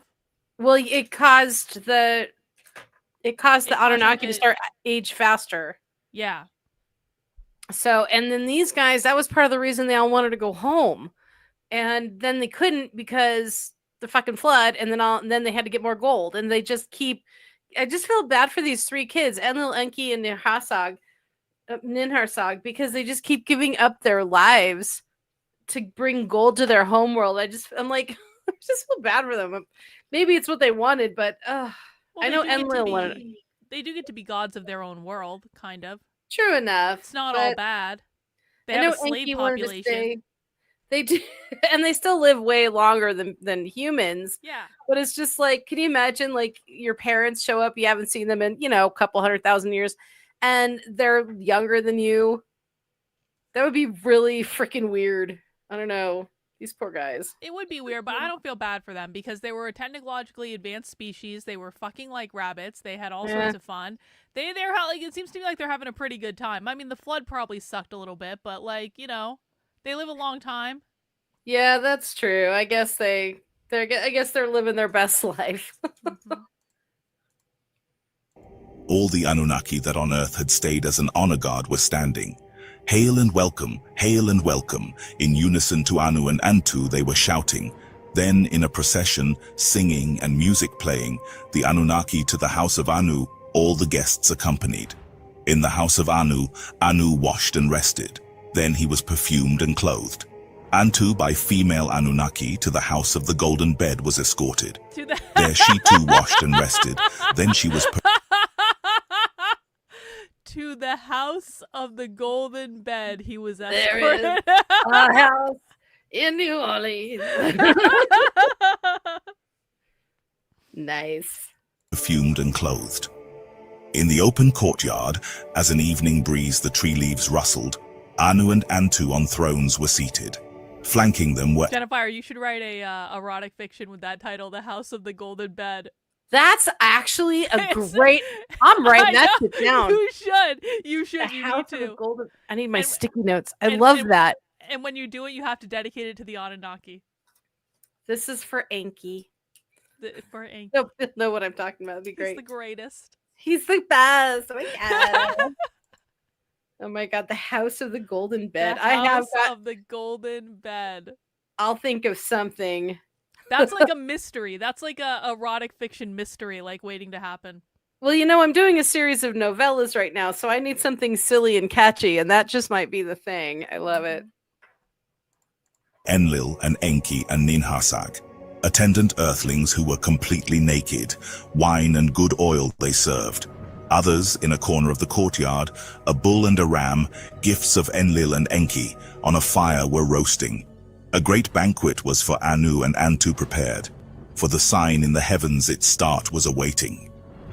Well, it caused the Anunnaki to start age faster. Yeah. So, and then these guys, that was part of the reason they all wanted to go home. And then they couldn't because the fucking flood, and then they had to get more gold. And they just keep, I just feel bad for these 3 kids, Enlil, Enki, and Ninhursag, because they just keep giving up their lives to bring gold to their homeworld. I'm like, I just feel bad for them. Maybe it's what they wanted, but well, I know Enlil wanted it. They do get to be gods of their own world, kind of. True enough. It's not all bad. They have a slave population. They do, and they still live way longer than humans. Yeah. But it's just like, can you imagine, like, your parents show up, you haven't seen them in, a couple 100,000 years, and they're younger than you? That would be really freaking weird. I don't know. These poor guys. It would be weird, but I don't feel bad for them because they were a technologically advanced species. They were fucking like rabbits. They had all sorts of fun. They're like, it seems to me like they're having a pretty good time. I mean, the flood probably sucked a little bit, but like, they live a long time. Yeah, that's true. I guess they're living their best life. All the Anunnaki that on Earth had stayed as an honor guard were standing. Hail and welcome, in unison to Anu and Antu they were shouting. Then in a procession, singing and music playing, the Anunnaki to the house of Anu, all the guests accompanied. In the house of Anu, Anu washed and rested. Then he was perfumed and clothed. Antu by female Anunnaki to the house of the golden bed was escorted. There she too washed and rested. Then she was to the house of the golden bed he was escorted. There is a house in New Orleans. Nice. Perfumed and clothed. In the open courtyard, as an evening breeze the tree leaves rustled, Anu and Antu on thrones were seated. Flanking them were... Jennifer, you should write a erotic fiction with that title, The House of the Golden Bed. That's actually a great... I'm writing that shit down. You should. You need to. Golden... I need my sticky notes. I love that. And when you do it, you have to dedicate it to the Anunnaki. This is for Enki. For Enki. No, know what I'm talking about. It'd be great. He's the greatest. He's the best. Oh my god. Oh my god, the House of the Golden Bed. Of the Golden Bed. I'll think of something. That's like a mystery. That's like a erotic fiction mystery, like waiting to happen. Well, I'm doing a series of novellas right now, so I need something silly and catchy, and that just might be the thing. I love it. Enlil and Enki and Ninhursag, attendant earthlings who were completely naked, wine and good oil they served. Others, in a corner of the courtyard, a bull and a ram, gifts of Enlil and Enki, on a fire were roasting. A great banquet was for Anu and Antu prepared. For the sign in the heavens its start was awaiting.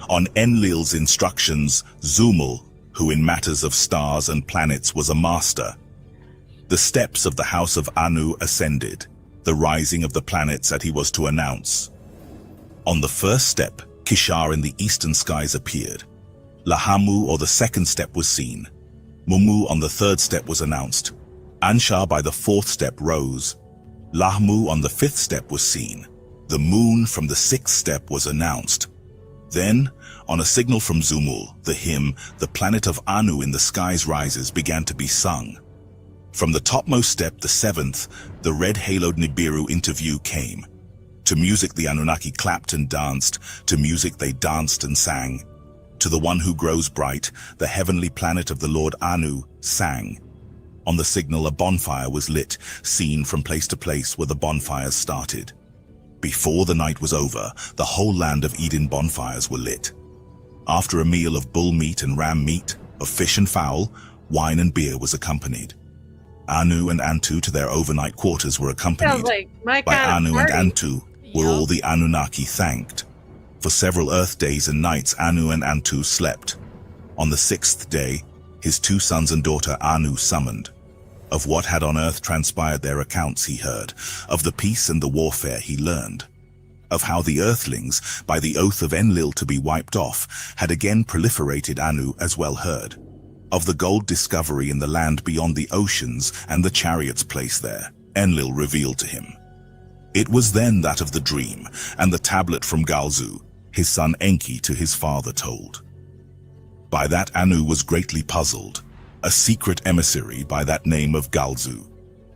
On Enlil's instructions, Zumul, who in matters of stars and planets was a master. The steps of the house of Anu ascended, the rising of the planets that he was to announce. On the first step, Kishar in the eastern skies appeared. Lahamu, or the second step, was seen. Mumu on the third step was announced. Anshar by the fourth step rose. Lahmu on the fifth step was seen. The moon from the sixth step was announced. Then, on a signal from Zumul, the hymn, "The Planet of Anu in the Skies Rises," began to be sung. From the topmost step, the seventh, the red-haloed Nibiru interview came. To music the Anunnaki clapped and danced, to music they danced and sang. To the one who grows bright, the heavenly planet of the Lord Anu sang. On the signal a bonfire was lit, seen from place to place where the bonfires started. Before the night was over, the whole land of Eden bonfires were lit. After a meal of bull meat and ram meat, of fish and fowl, wine and beer was accompanied. Anu and Antu to their overnight quarters were accompanied. By Anu and Antu were Yup. all the Anunnaki thanked. For several Earth days and nights Anu and Antu slept. On the sixth day, his two sons and daughter Anu summoned. Of what had on Earth transpired their accounts he heard, of the peace and the warfare he learned. Of how the Earthlings, by the oath of Enlil to be wiped off, had again proliferated Anu as well heard. Of the gold discovery in the land beyond the oceans and the chariots placed there, Enlil revealed to him. It was then that of the dream, and the tablet from Galzu, his son Enki to his father told. By that Anu was greatly puzzled. A secret emissary by that name of Galzu,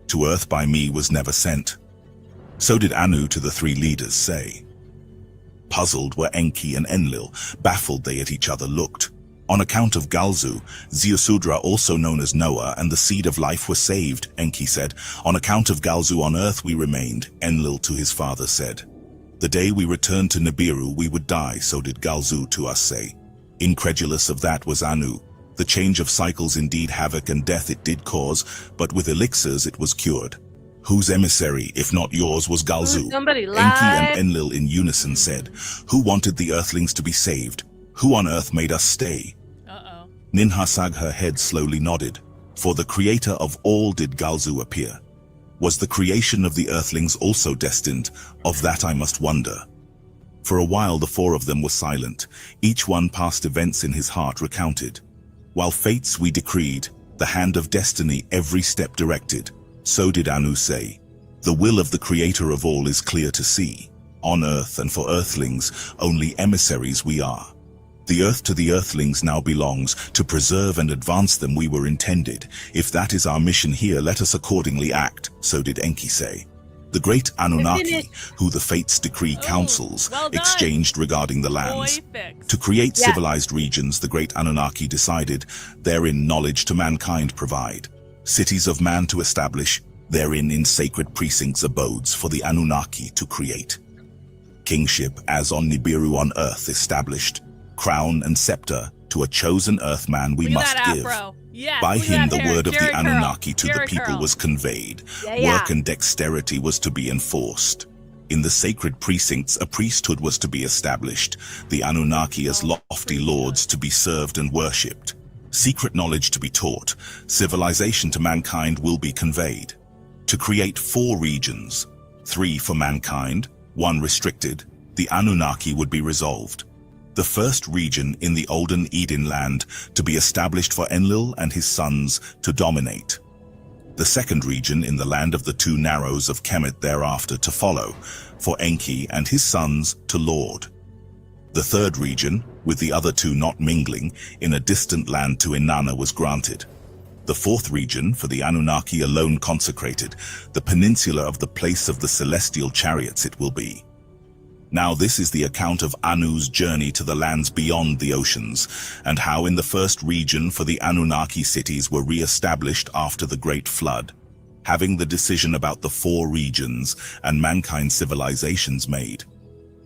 to Earth by me was never sent. So did Anu to the three leaders say. Puzzled were Enki and Enlil, baffled they at each other looked. On account of Galzu, Ziusudra, also known as Noah, and the seed of life were saved, Enki said. On account of Galzu on Earth we remained, Enlil to his father said. The day we returned to Nibiru we would die, so did Galzu to us say. Incredulous of that was Anu. The change of cycles indeed havoc and death it did cause, but with elixirs it was cured. Whose emissary, if not yours, was Galzu? Somebody lied. Enki and Enlil in unison said. Who wanted the Earthlings to be saved? Who on Earth made us stay? Uh-oh. Ninhursag her head slowly nodded. For the creator of all did Galzu appear. Was the creation of the Earthlings also destined? Of that I must wonder. For a while the four of them were silent, each one past events in his heart recounted. While fates we decreed, the hand of destiny every step directed, so did Anu say. The will of the creator of all is clear to see. On Earth and for Earthlings, only emissaries we are. The Earth to the Earthlings now belongs, to preserve and advance them we were intended. If that is our mission here, let us accordingly act, so did Enki say. The great Anunnaki, who the fates decree councils, well done. exchanged regarding the lands. Boy fix. To create civilized regions, the great Anunnaki decided, therein knowledge to mankind provide. Cities of man to establish, therein in sacred precincts abodes for the Anunnaki to create. Kingship as on Nibiru on Earth established, crown and scepter to a chosen Earthman we Look must at that give. afro. Yes, By look at him that the hair. word of Jerry the curl. Anunnaki to the Jerry people curl. was conveyed. Yeah. Work and dexterity was to be enforced. In the sacred precincts a priesthood was to be established, the Anunnaki as lofty lords to be served and worshipped. Secret knowledge to be taught, civilization to mankind will be conveyed. To create 4 regions, 3 for mankind, 1 restricted, the Anunnaki would be resolved. The first region in the olden Eden land to be established for Enlil and his sons to dominate. The second region in the land of the 2 narrows of Kemet thereafter to follow, for Enki and his sons to lord. The third region, with the other 2 not mingling, in a distant land to Inanna was granted. The fourth region, for the Anunnaki alone consecrated, the peninsula of the place of the celestial chariots it will be. Now this is the account of Anu's journey to the lands beyond the oceans, and how in the first region for the Anunnaki cities were re-established after the Great Flood, having the decision about the 4 regions and mankind civilizations made.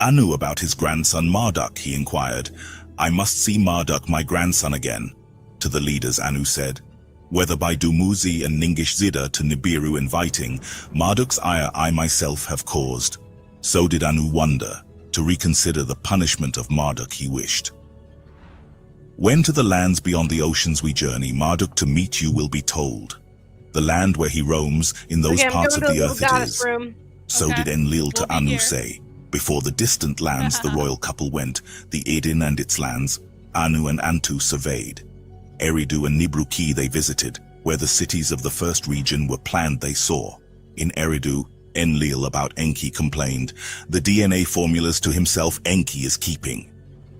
Anu about his grandson Marduk, he inquired. I must see Marduk, my grandson, again. To the leaders Anu said, whether by Dumuzi and Ningish Zida to Nibiru inviting, Marduk's ire I myself have caused. So did Anu wonder, to reconsider the punishment of Marduk he wished. When to the lands beyond the oceans we journey, Marduk to meet you will be told. The land where he roams, in those parts of the earth it is. So Okay. did Enlil to We'll be Anu here. say. Before the distant lands the royal couple went, the Eden and its lands, Anu and Antu surveyed. Eridu and Nibruki they visited, where the cities of the first region were planned they saw. In Eridu, Enlil about Enki complained, the DNA formulas to himself Enki is keeping.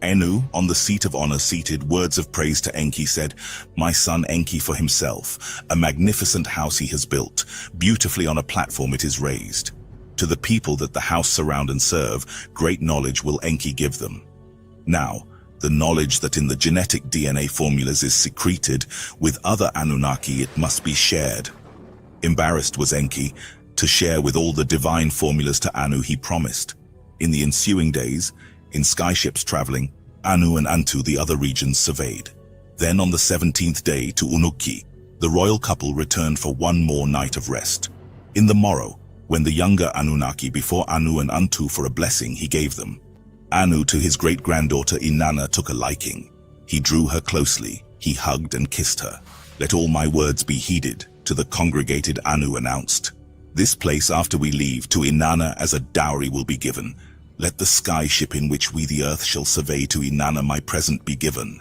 Anu, on the seat of honor seated, words of praise to Enki, said, "My son Enki for himself, a magnificent house he has built, beautifully on a platform it is raised. To the people that the house surround and serve, great knowledge will Enki give them." Now, the knowledge that in the genetic DNA formulas is secreted, with other Anunnaki it must be shared. Embarrassed was Enki to share with all the divine formulas to Anu he promised. In the ensuing days, in skyships traveling, Anu and Antu the other regions surveyed. Then on the 17th day to Anunnaki, the royal couple returned for one more night of rest. In the morrow, when the younger Anunnaki before Anu and Antu for a blessing he gave them, Anu to his great-granddaughter Inanna took a liking. He drew her closely, he hugged and kissed her. "Let all my words be heeded," to the congregated Anu announced. "This place after we leave to Inanna as a dowry will be given. Let the sky ship in which we the earth shall survey to Inanna my present be given."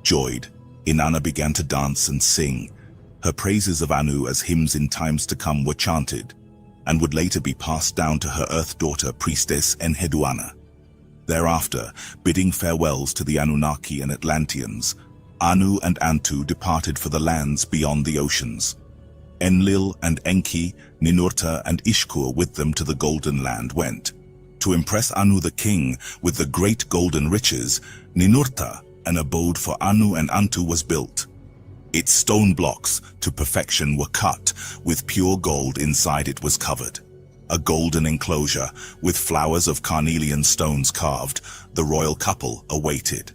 Joyed, Inanna began to dance and sing. Her praises of Anu as hymns in times to come were chanted, and would later be passed down to her earth daughter priestess Enheduanna. Thereafter, bidding farewells to the Anunnaki and Atlanteans, Anu and Antu departed for the lands beyond the oceans. Enlil and Enki, Ninurta and Ishkur with them to the Golden Land went. To impress Anu the king with the great golden riches, Ninurta, an abode for Anu and Antu, was built. Its stone blocks to perfection were cut, with pure gold inside it was covered. A golden enclosure with flowers of carnelian stones carved, the royal couple awaited.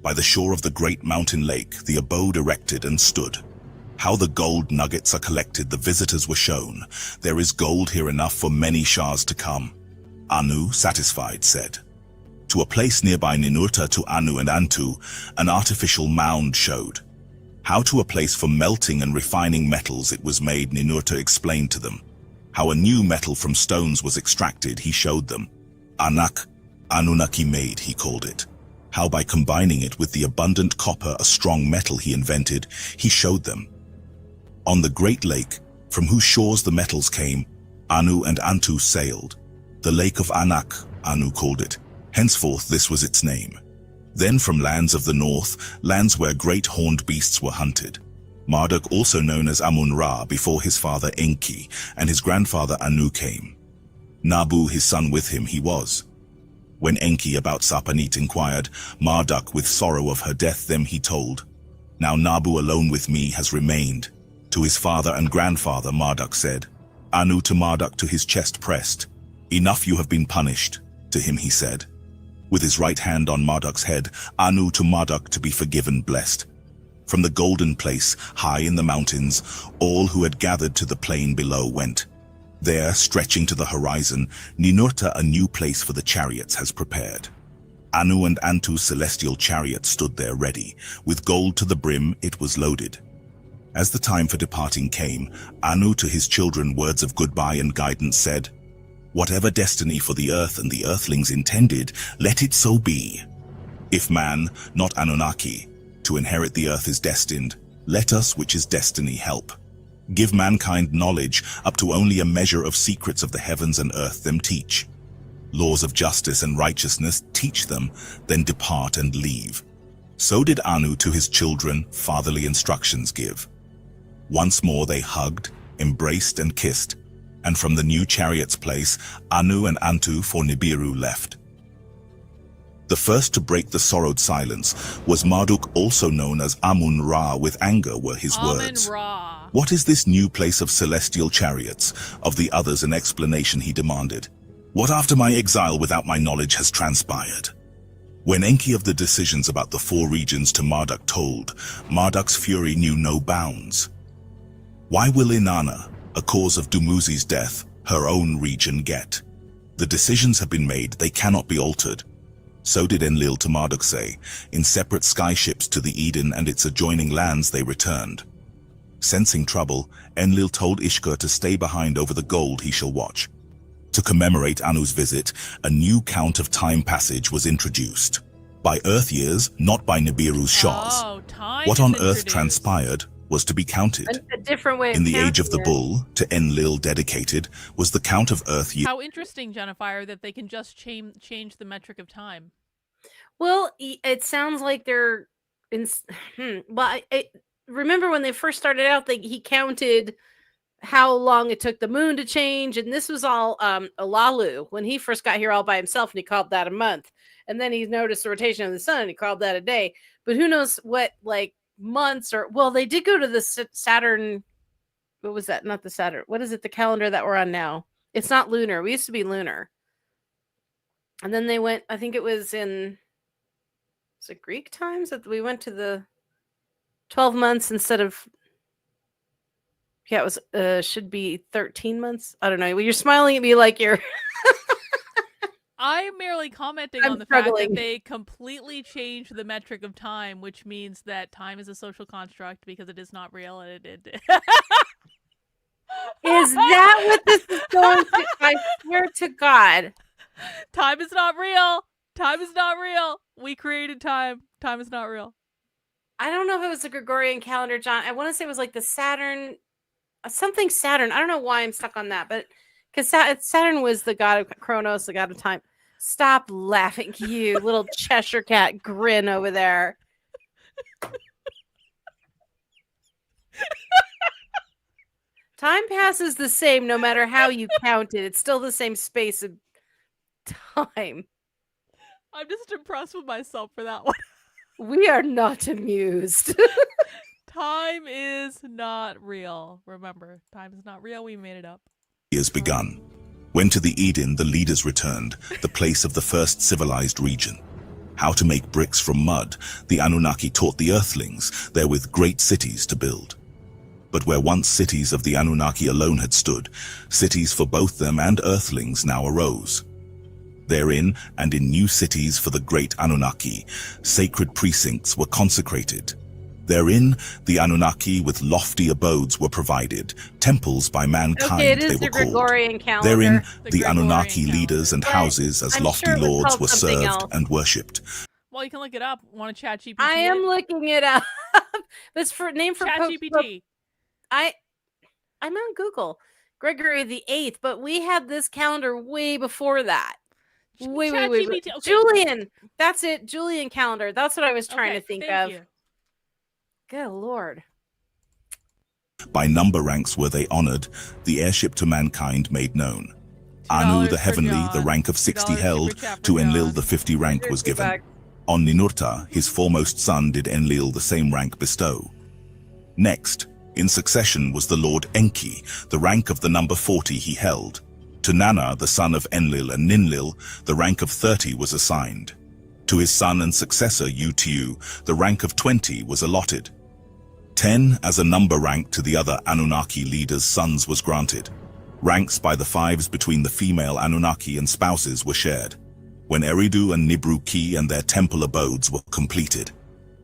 By the shore of the great mountain lake, the abode erected and stood. How the gold nuggets are collected the visitors were shown. There is gold here enough for many shahs to come. Anu, satisfied, said. To a place nearby Ninurta to Anu and Antu, an artificial mound showed. How to a place for melting and refining metals it was made, Ninurta explained to them. How a new metal from stones was extracted, he showed them. Anunnaki made, he called it. How by combining it with the abundant copper, a strong metal he invented, he showed them. On the great lake, from whose shores the metals came, Anu and Antu sailed. The Lake of Anak, Anu called it. Henceforth this was its name. Then from lands of the north, lands where great horned beasts were hunted, Marduk, also known as Amun-Ra, before his father Enki and his grandfather Anu came. Nabu his son with him he was. When Enki about Sapanit inquired, Marduk with sorrow of her death them he told. Now Nabu alone with me has remained. To his father and grandfather Marduk said. Anu to Marduk to his chest pressed. Enough you have been punished, to him he said. With his right hand on Marduk's head, Anu to Marduk to be forgiven blessed. From the golden place, high in the mountains, all who had gathered to the plain below went. There, stretching to the horizon, Ninurta a new place for the chariots has prepared. Anu and Antu's celestial chariot stood there ready. With gold to the brim it was loaded. As the time for departing came, Anu to his children words of goodbye and guidance said, "Whatever destiny for the earth and the earthlings intended, let it so be. If man, not Anunnaki, to inherit the earth is destined, let us, which is destiny, help. Give mankind knowledge up to only a measure of secrets of the heavens and earth them teach. Laws of justice and righteousness teach them, then depart and leave." So did Anu to his children fatherly instructions give. Once more they hugged, embraced and kissed, and from the new chariot's place, Anu and Antu for Nibiru left. The first to break the sorrowed silence was Marduk, also known as Amun-Ra. With anger were his words. Amun-Ra. What is this new place of celestial chariots? Of the others an explanation he demanded. What after my exile without my knowledge has transpired? When Enki of the decisions about the 4 regions to Marduk told, Marduk's fury knew no bounds. Why will Inanna, a cause of Dumuzi's death, her own region get? The decisions have been made, they cannot be altered. So did Enlil to Marduk say. In separate skyships to the Eden and its adjoining lands they returned. Sensing trouble, Enlil told Ishkur to stay behind over the gold he shall watch. To commemorate Anu's visit, a new count of time passage was introduced. By Earth years, not by Nibiru's shahs. Oh, time What is on Earth introduced. transpired was to be counted. A different way In of the age of the counting it. bull, to Enlil dedicated, was the count of Earth years. How interesting, Jennifer, that they can just change the metric of time. Well, it sounds like they're in. Well, remember when they first started out, he counted how long it took the moon to change, and this was all Alalu when he first got here all by himself, and he called that a month. And then he noticed the rotation of the sun, and he called that a day. But who knows what months or they did go to the Saturn. What was that? Not the Saturn. What is it? The calendar that we're on now. It's not lunar. We used to be lunar. And then they went. I think it was in. Was it Greek times that we went to the 12 months instead of. Yeah, it was should be 13 months. I don't know. You're smiling at me like you're. I'm merely commenting on the fact that they completely changed the metric of time, which means that time is a social construct because it is not real. And it Is that what this is going to? I swear to God. Time is not real. Time is not real. We created time. Time is not real. I don't know if it was the Gregorian calendar, John. I want to say it was like the Saturn, something Saturn. I don't know why I'm stuck on that, but because Saturn was the god of Chronos, the god of time. Stop laughing, you little Cheshire cat grin over there. Time passes the same no matter how you count it. It's still the same space of time. I'm just impressed with myself for that one. We are not amused. Time is not real. Remember, time is not real. We made it up. Has begun. When to the Eden the leaders returned, the place of the first civilized region. How to make bricks from mud, the Anunnaki taught the Earthlings, therewith great cities to build. But where once cities of the Anunnaki alone had stood, cities for both them and Earthlings now arose. Therein, and in new cities for the great Anunnaki, sacred precincts were consecrated. Therein, the Anunnaki with lofty abodes were provided, temples by mankind it is they the were called. Gregorian calendar. Therein, the Gregorian Anunnaki calendar. leaders and houses as I'm lofty sure it was lords called were something served else. and worshipped. Well, you can look it up. Want to chat GPT? I am looking it up. That's for name for chat Pope. GPT. I'm on Google. Gregory the 8th, but we had this calendar way before that. Wait. Okay. Julian. That's it. Julian calendar. That's what I was trying to think thank of. you. Good Lord. By number ranks were they honored, the heirship to mankind made known. Anu the heavenly, the rank of 60 held, to Enlil the 50 rank was given. On Ninurta, his foremost son did Enlil the same rank bestow. Next, in succession was the Lord Enki, the rank of the number 40 he held. To Nana, the son of Enlil and Ninlil, the rank of 30 was assigned. To his son and successor Utu, the rank of 20 was allotted. 10 as a number rank to the other Anunnaki leaders' sons was granted. Ranks by the fives between the female Anunnaki and spouses were shared. When Eridu and Nibru-Ki and their temple abodes were completed.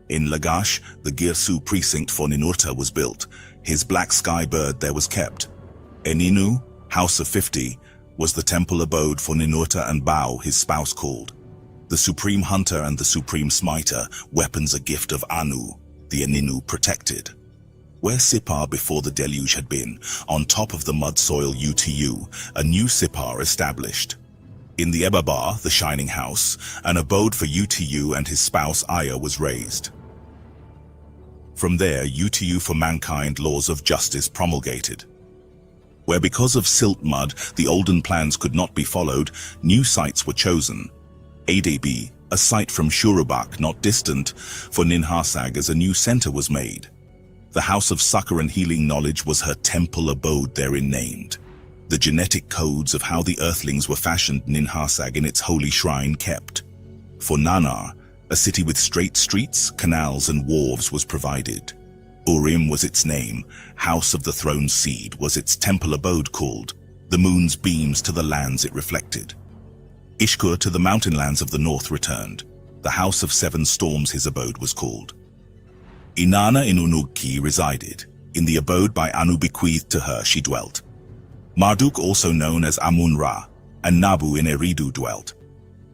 In Lagash, the Girsu precinct for Ninurta was built. His black sky bird there was kept. Eninu, House of 50, was the temple abode for Ninurta and Bau, his spouse called. The Supreme Hunter and the Supreme Smiter, weapons a gift of Anu, the Eninu protected. Where Sipar before the deluge had been, on top of the mud soil Utu, a new Sipar established. In the Ebabar, the shining house, an abode for Utu and his spouse Aya was raised. From there, Utu for mankind laws of justice promulgated. Where because of silt mud, the olden plans could not be followed, new sites were chosen. ADB, a site from Shurubak not distant, for Ninharsag as a new center was made. The House of Succor and Healing Knowledge was her temple abode therein named. The genetic codes of how the earthlings were fashioned Ninharsag in its holy shrine kept. For Nanar, a city with straight streets, canals and wharves was provided. Urim was its name, House of the Throne's Seed was its temple abode called, the moon's beams to the lands it reflected. Ishkur to the mountain lands of the north returned, the House of Seven Storms his abode was called. Inanna in Unuki resided, in the abode by Anu bequeathed to her she dwelt. Marduk also known as Amun-Ra, and Nabu in Eridu dwelt.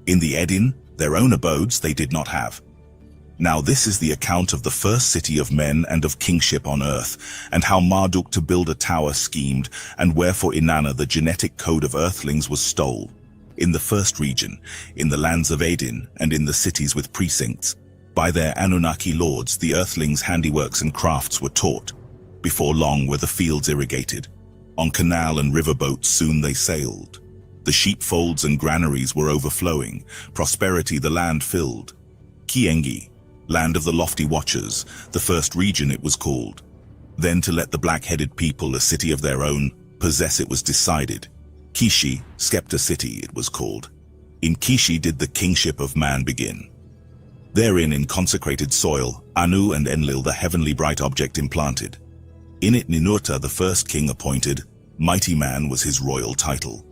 In the Edin, their own abodes they did not have. Now this is the account of the first city of men and of kingship on earth, and how Marduk to build a tower schemed, and wherefore Inanna the genetic code of earthlings was stole. In the first region, in the lands of Aden and in the cities with precincts, by their Anunnaki lords the earthlings' handiworks and crafts were taught. Before long were the fields irrigated. On canal and river boats soon they sailed. The sheepfolds and granaries were overflowing, prosperity the land filled. Kiengi, land of the lofty watchers, the first region it was called. Then to let the black-headed people a city of their own possess it was decided. Kishi, Skepta City it was called. In Kishi did the kingship of man begin. Therein in consecrated soil, Anu and Enlil the heavenly bright object implanted. In it Ninurta the first king appointed, mighty man was his royal title.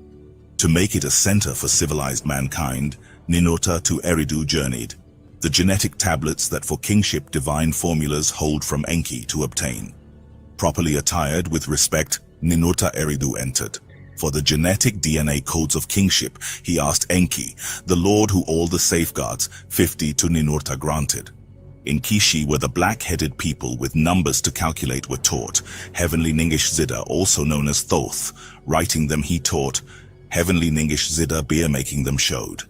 To make it a center for civilized mankind, Ninurta to Eridu journeyed. The genetic tablets that for kingship divine formulas hold from Enki to obtain. Properly attired with respect, Ninurta Eridu entered. For the genetic DNA codes of kingship, he asked Enki, the lord who all the safeguards, 50 to Ninurta granted. In Kishi where the black-headed people with numbers to calculate were taught, heavenly Ningish Zida, also known as Thoth, writing them he taught, heavenly Ningish Zida beer-making them showed.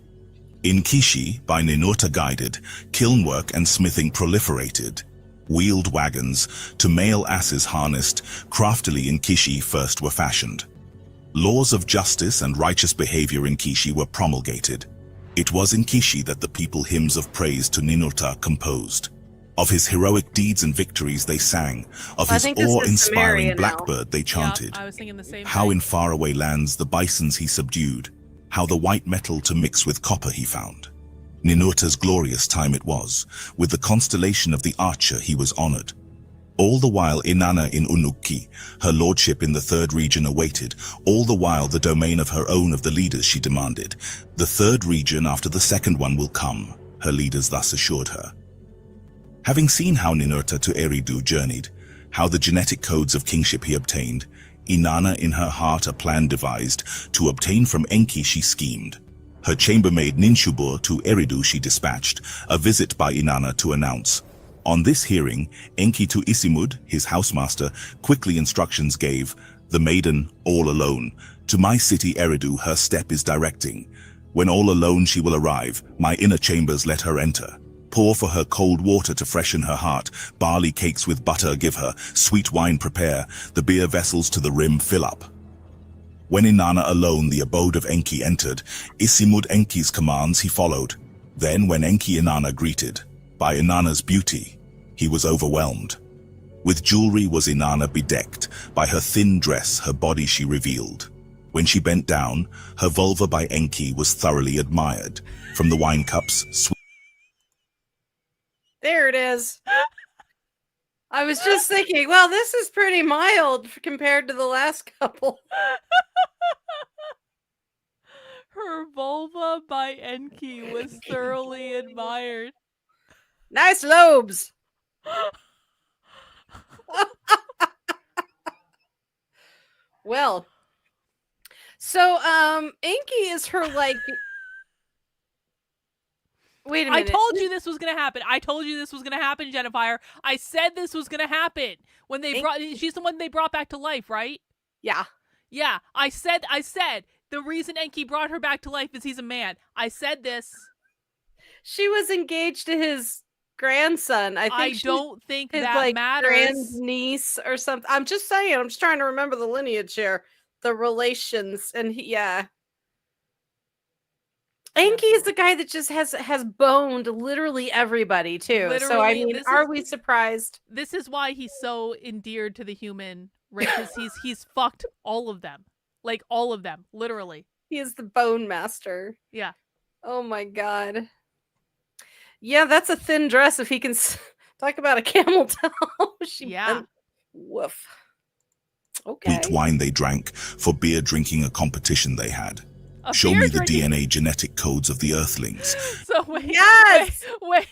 In Kishi, by Ninurta guided, kiln work and smithing proliferated. Wheeled wagons, to male asses harnessed, craftily in Kishi first were fashioned. Laws of justice and righteous behavior in Kishi were promulgated. It was in Kishi that the people hymns of praise to Ninurta composed. Of his heroic deeds and victories they sang, of his awe-inspiring blackbird they chanted. I was thinking the same how thing. in faraway lands the bisons he subdued, how the white metal to mix with copper he found. Ninurta's glorious time it was, with the constellation of the archer he was honored. All the while Inanna in Unuki, her lordship in the third region awaited, all the while the domain of her own of the leaders she demanded. The third region after the second one will come, her leaders thus assured her. Having seen how Ninurta to Eridu journeyed, how the genetic codes of kingship he obtained, Inanna in her heart a plan devised, to obtain from Enki she schemed. Her chambermaid Ninshubur to Eridu she dispatched, a visit by Inanna to announce. On this hearing, Enki to Isimud, his housemaster, quickly instructions gave, the maiden, all alone, to my city Eridu her step is directing. When all alone she will arrive, my inner chambers let her enter. Pour for her cold water to freshen her heart, barley cakes with butter give her, sweet wine prepare, the beer vessels to the rim fill up. When Inanna alone the abode of Enki entered, Isimud Enki's commands he followed. Then when Enki Inanna greeted, by Inanna's beauty, he was overwhelmed. With jewelry was Inanna bedecked, by her thin dress her body she revealed. When she bent down, her vulva by Enki was thoroughly admired. From the wine cups, sweet. There it is. I was just thinking, well, this is pretty mild compared to the last couple. Her vulva by Enki was thoroughly admired. Nice lobes. Well, so Enki is her like. Wait a minute. I told you this was gonna happen. I told you this was gonna happen, Jennifer. I said this was gonna happen when they brought. She's the one they brought back to life, right? Yeah. Yeah. I said. The reason Enki brought her back to life is he's a man. I said this. She was engaged to his grandson. I don't think his, that like, matters. Grandniece or something. I'm just saying. I'm just trying to remember the lineage here, the relations, and yeah. Enki is the guy that just has boned literally everybody too. Literally, so I mean, are we surprised? This is why he's so endeared to the human race. He's fucked all of them. Like all of them, literally. He is the bone master. Yeah. Oh my god. Yeah, that's a thin dress. If he can talk about a camel toe. Yeah. Woof. Okay. Sweet wine they drank, for beer drinking a competition they had. Show me the DNA genetic codes of the earthlings. So wait. Yes. Wait.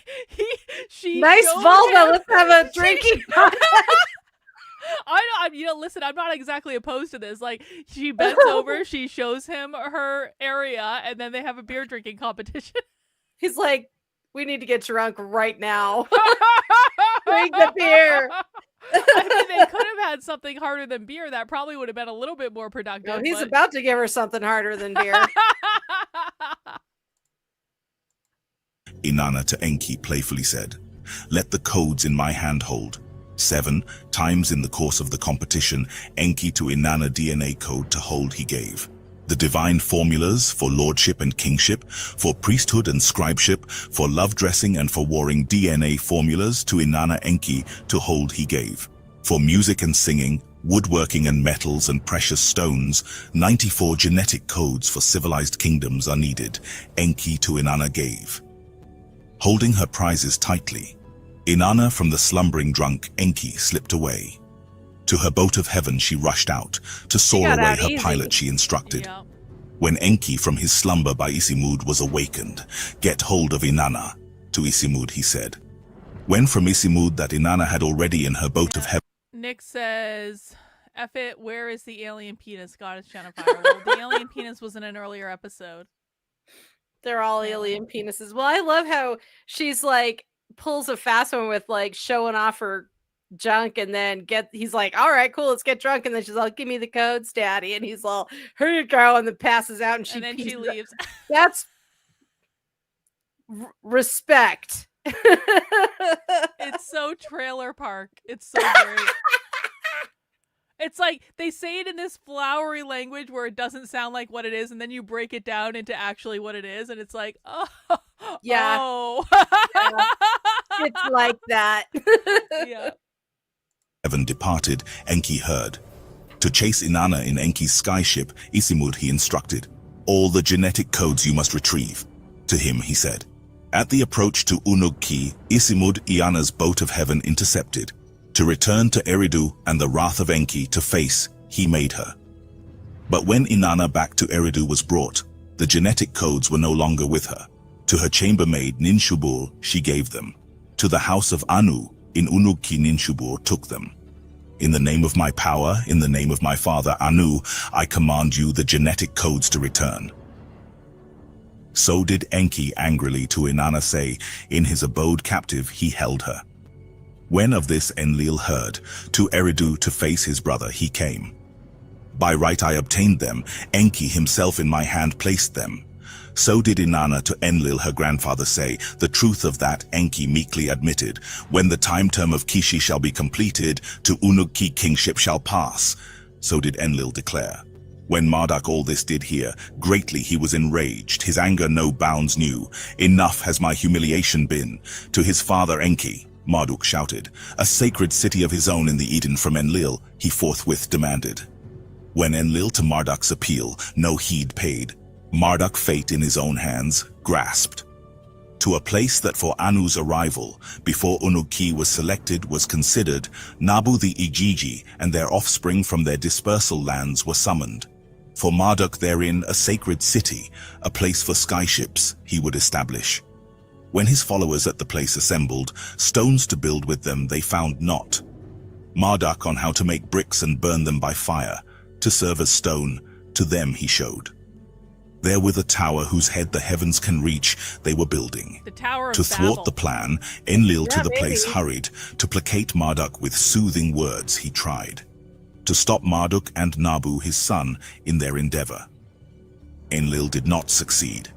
She nice vulva. Let's have a drinking. Listen, I'm not exactly opposed to this. Like, she bends over, she shows him her area, and then they have a beer drinking competition. He's like, we need to get drunk right now. Drink the beer. I mean, they could have had something harder than beer. That probably would have been a little bit more productive. No, he's about to give her something harder than beer. Inanna to Enki playfully said. Let the codes in my hand hold. 7 times in the course of the competition, Enki to Inanna DNA code to hold he gave. The divine formulas for lordship and kingship, for priesthood and scribeship, for love dressing and for warring DNA formulas to Inanna Enki to hold he gave. For music and singing, woodworking and metals and precious stones, 94 genetic codes for civilized kingdoms are needed, Enki to Inanna gave. Holding her prizes tightly, Inanna from the slumbering drunk Enki slipped away. To her boat of heaven she rushed out, to soar away her pilot she instructed. Yeah. When Enki from his slumber by Isimud was awakened, get hold of Inanna. To Isimud he said. When from Isimud that Inanna had already in her boat of heaven. Nick says, F it, where is the alien penis, Goddess Jennifer? Well, the alien penis was in an earlier episode. They're all alien penises. Well, I love how she's like, pulls a fast one with like showing off her junk, and then he's like, all right, cool, let's get drunk, and then she's like, give me the codes, daddy, and he's all, here you go, and then passes out, and then she leaves. That's respect. It's so trailer park. It's so great. It's like they say it in this flowery language where it doesn't sound like what it is, and then you break it down into actually what it is, and it's like, oh, yeah, oh. Yeah. It's like that. Yeah. Heaven departed, Enki heard. To chase Inanna in Enki's skyship, Isimud he instructed. All the genetic codes you must retrieve. To him he said. At the approach to Anunnaki, Isimud Inanna's boat of heaven intercepted. To return to Eridu and the wrath of Enki to face, he made her. But when Inanna back to Eridu was brought, the genetic codes were no longer with her. To her chambermaid Ninshubur she gave them. To the house of Anu, in Anunnaki Ninshubur took them. In the name of my power, in the name of my father Anu, I command you the genetic codes to return. So did Enki angrily to Inanna say, in his abode captive he held her. When of this Enlil heard, to Eridu to face his brother he came. By right I obtained them, Enki himself in my hand placed them. So did Inanna to Enlil her grandfather say, the truth of that Enki meekly admitted. When the time term of Kishi shall be completed, to Anunnaki kingship shall pass. So did Enlil declare. When Marduk all this did hear, greatly he was enraged, his anger no bounds knew. Enough has my humiliation been. To his father Enki, Marduk shouted, a sacred city of his own in the Eden from Enlil, he forthwith demanded. When Enlil to Marduk's appeal no heed paid, Marduk fate in his own hands grasped. To a place that for Anu's arrival, before Anunnaki was selected, was considered, Nabu the Igigi and their offspring from their dispersal lands were summoned. For Marduk therein a sacred city, a place for skyships, he would establish. When his followers at the place assembled, stones to build with them they found not. Marduk on how to make bricks and burn them by fire, to serve as stone, to them he showed. There with a tower whose head the heavens can reach, they were building. The Tower of To thwart Babel. the plan, Enlil to the maybe. place hurried. To placate Marduk with soothing words he tried. To stop Marduk and Nabu his son in their endeavor. Enlil did not succeed.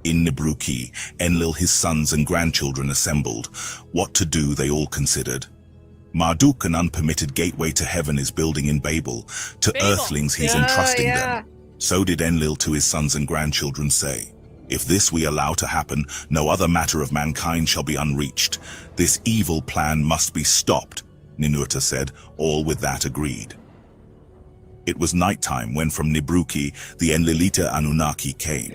In Nibruki, Enlil his sons and grandchildren assembled. What to do they all considered. Marduk an unpermitted gateway to heaven is building in Babel. To Babel. earthlings he's Yeah, entrusting yeah. them. So did Enlil to his sons and grandchildren say, if this we allow to happen, no other matter of mankind shall be unreached. This evil plan must be stopped, Ninurta said, all with that agreed. It was nighttime when from Nibruki the Enlilita Anunnaki came.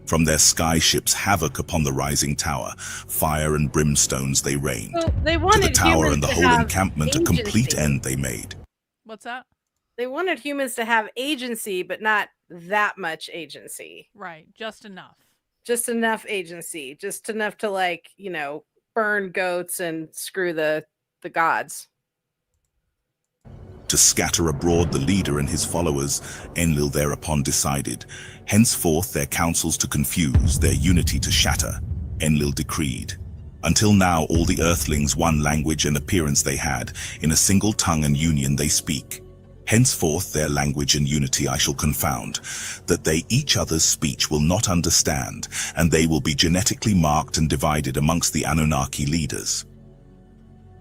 From their sky ships havoc upon the rising tower, fire and brimstones they rained. So they To wanted the tower humans and the to whole have encampment a complete agency. end they made. What's that? They wanted humans to have agency, but not that much agency. Right. Just enough. Just enough agency. Just enough to, like, you know, burn goats and screw the gods. To scatter abroad the leader and his followers, Enlil thereupon decided. Henceforth their counsels to confuse, their unity to shatter, Enlil decreed. Until now all the earthlings one language and appearance they had, in a single tongue and union they speak. Henceforth their language and unity I shall confound, that they each other's speech will not understand, and they will be genetically marked and divided amongst the Anunnaki leaders.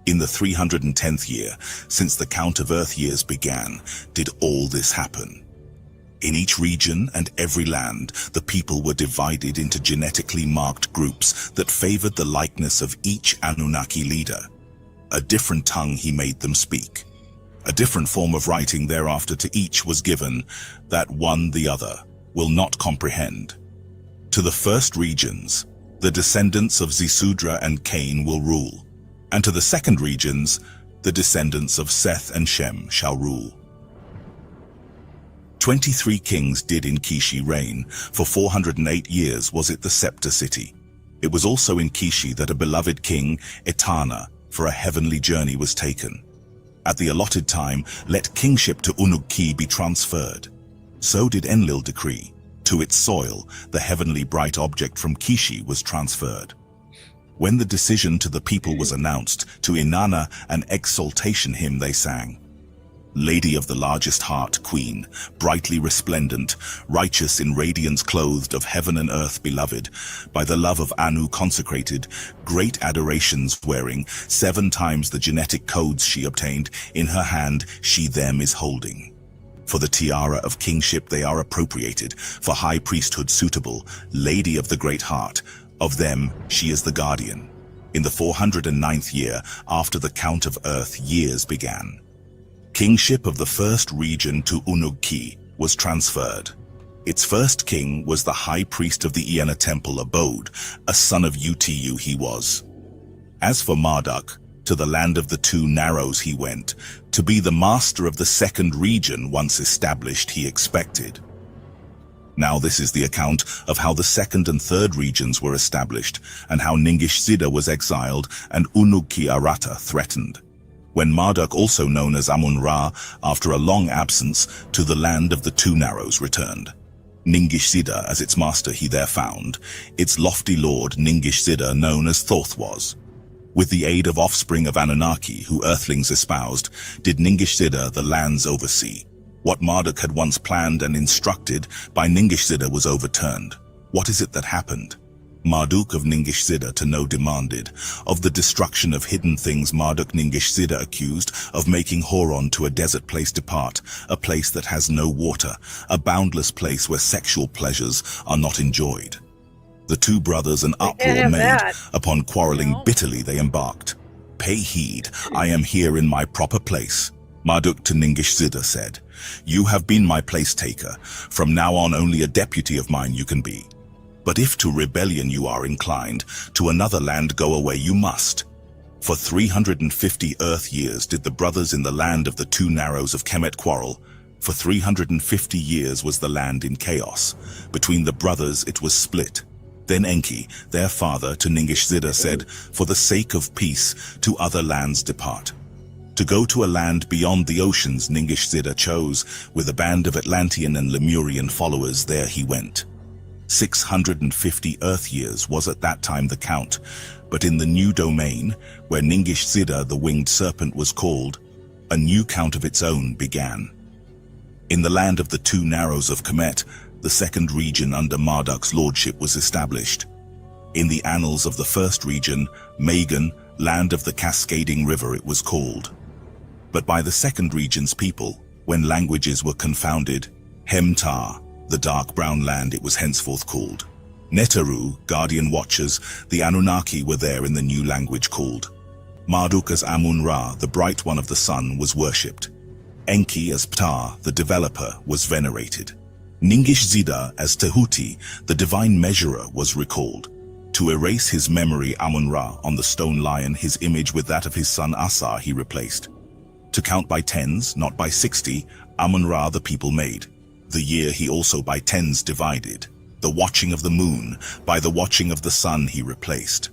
In the 310th year, since the count of Earth years began, did all this happen. In each region and every land, the people were divided into genetically marked groups that favored the likeness of each Anunnaki leader. A different tongue he made them speak. A different form of writing thereafter to each was given, that one the other will not comprehend. To the first regions, the descendants of Zisudra and Cain will rule, and to the second regions, the descendants of Seth and Shem shall rule. 23 kings did in Kishi reign. For 408 years was it the scepter city. It was also in Kishi that a beloved king, Etana, for a heavenly journey was taken. At the allotted time, let kingship to Anunnaki be transferred. So did Enlil decree. To its soil, the heavenly bright object from Kishi was transferred. When the decision to the people was announced, to Inanna an exaltation hymn they sang. Lady of the largest heart, queen, brightly resplendent, righteous in radiance clothed of heaven and earth beloved, by the love of Anu consecrated, great adorations wearing, 7 times the genetic codes she obtained, in her hand she them is holding. For the tiara of kingship they are appropriated, for high priesthood suitable, lady of the great heart, of them she is the guardian. In the 409th year, after the count of earth years began, kingship of the first region to Anunnaki was transferred. Its first king was the high priest of the Iena temple abode, a son of Utu he was. As for Marduk, to the land of the 2 narrows he went, to be the master of the second region once established he expected. Now this is the account of how the second and third regions were established, and how Ningishzida was exiled and Anunnaki Arata threatened. When Marduk, also known as Amun-Ra, after a long absence, to the land of the 2 narrows returned. Ningishzida as its master he there found, its lofty lord Ningishzida known as Thoth was. With the aid of offspring of Anunnaki, who earthlings espoused, did Ningishzida the lands oversee. What Marduk had once planned and instructed by Ningishzida was overturned. What is it that happened? Marduk of Ningishzida to know demanded. Of the destruction of hidden things Marduk Ningishzida accused, of making Horon to a desert place depart, a place that has no water, a boundless place where sexual pleasures are not enjoyed. The 2 brothers an uproar made, upon quarreling bitterly they embarked. Pay heed, I am here in my proper place. Marduk to Ningishzida said, you have been my place taker, from now on only a deputy of mine you can be. But if to rebellion you are inclined, to another land go away you must. For 350 earth years did the brothers in the land of the 2 narrows of Kemet quarrel. For 350 years was the land in chaos. Between the brothers it was split. Then Enki, their father, to Ningishzida said, for the sake of peace, to other lands depart. To go to a land beyond the oceans Ningishzida chose, with a band of Atlantean and Lemurian followers there he went. 650 earth years was at that time the count, but in the new domain, where Ningishzida the winged serpent was called, a new count of its own began. In the land of the 2 narrows of Kemet, the second region under Marduk's lordship was established. In the annals of the first region, Magan, land of the cascading river it was called. But by the second region's people, when languages were confounded, Hemtar, the dark brown land it was henceforth called. Neteru, guardian watchers, the Anunnaki were there in the new language called. Marduk as Amun-Ra, the bright one of the sun, was worshipped. Enki as Ptah, the developer, was venerated. Ningishzida as Tehuti, the divine measurer, was recalled. To erase his memory, Amun-Ra, on the stone lion, his image with that of his son Asa he replaced. To count by 10s, not by 60, Amun-Ra the people made. The year he also by 10s divided. The watching of the moon, by the watching of the sun he replaced.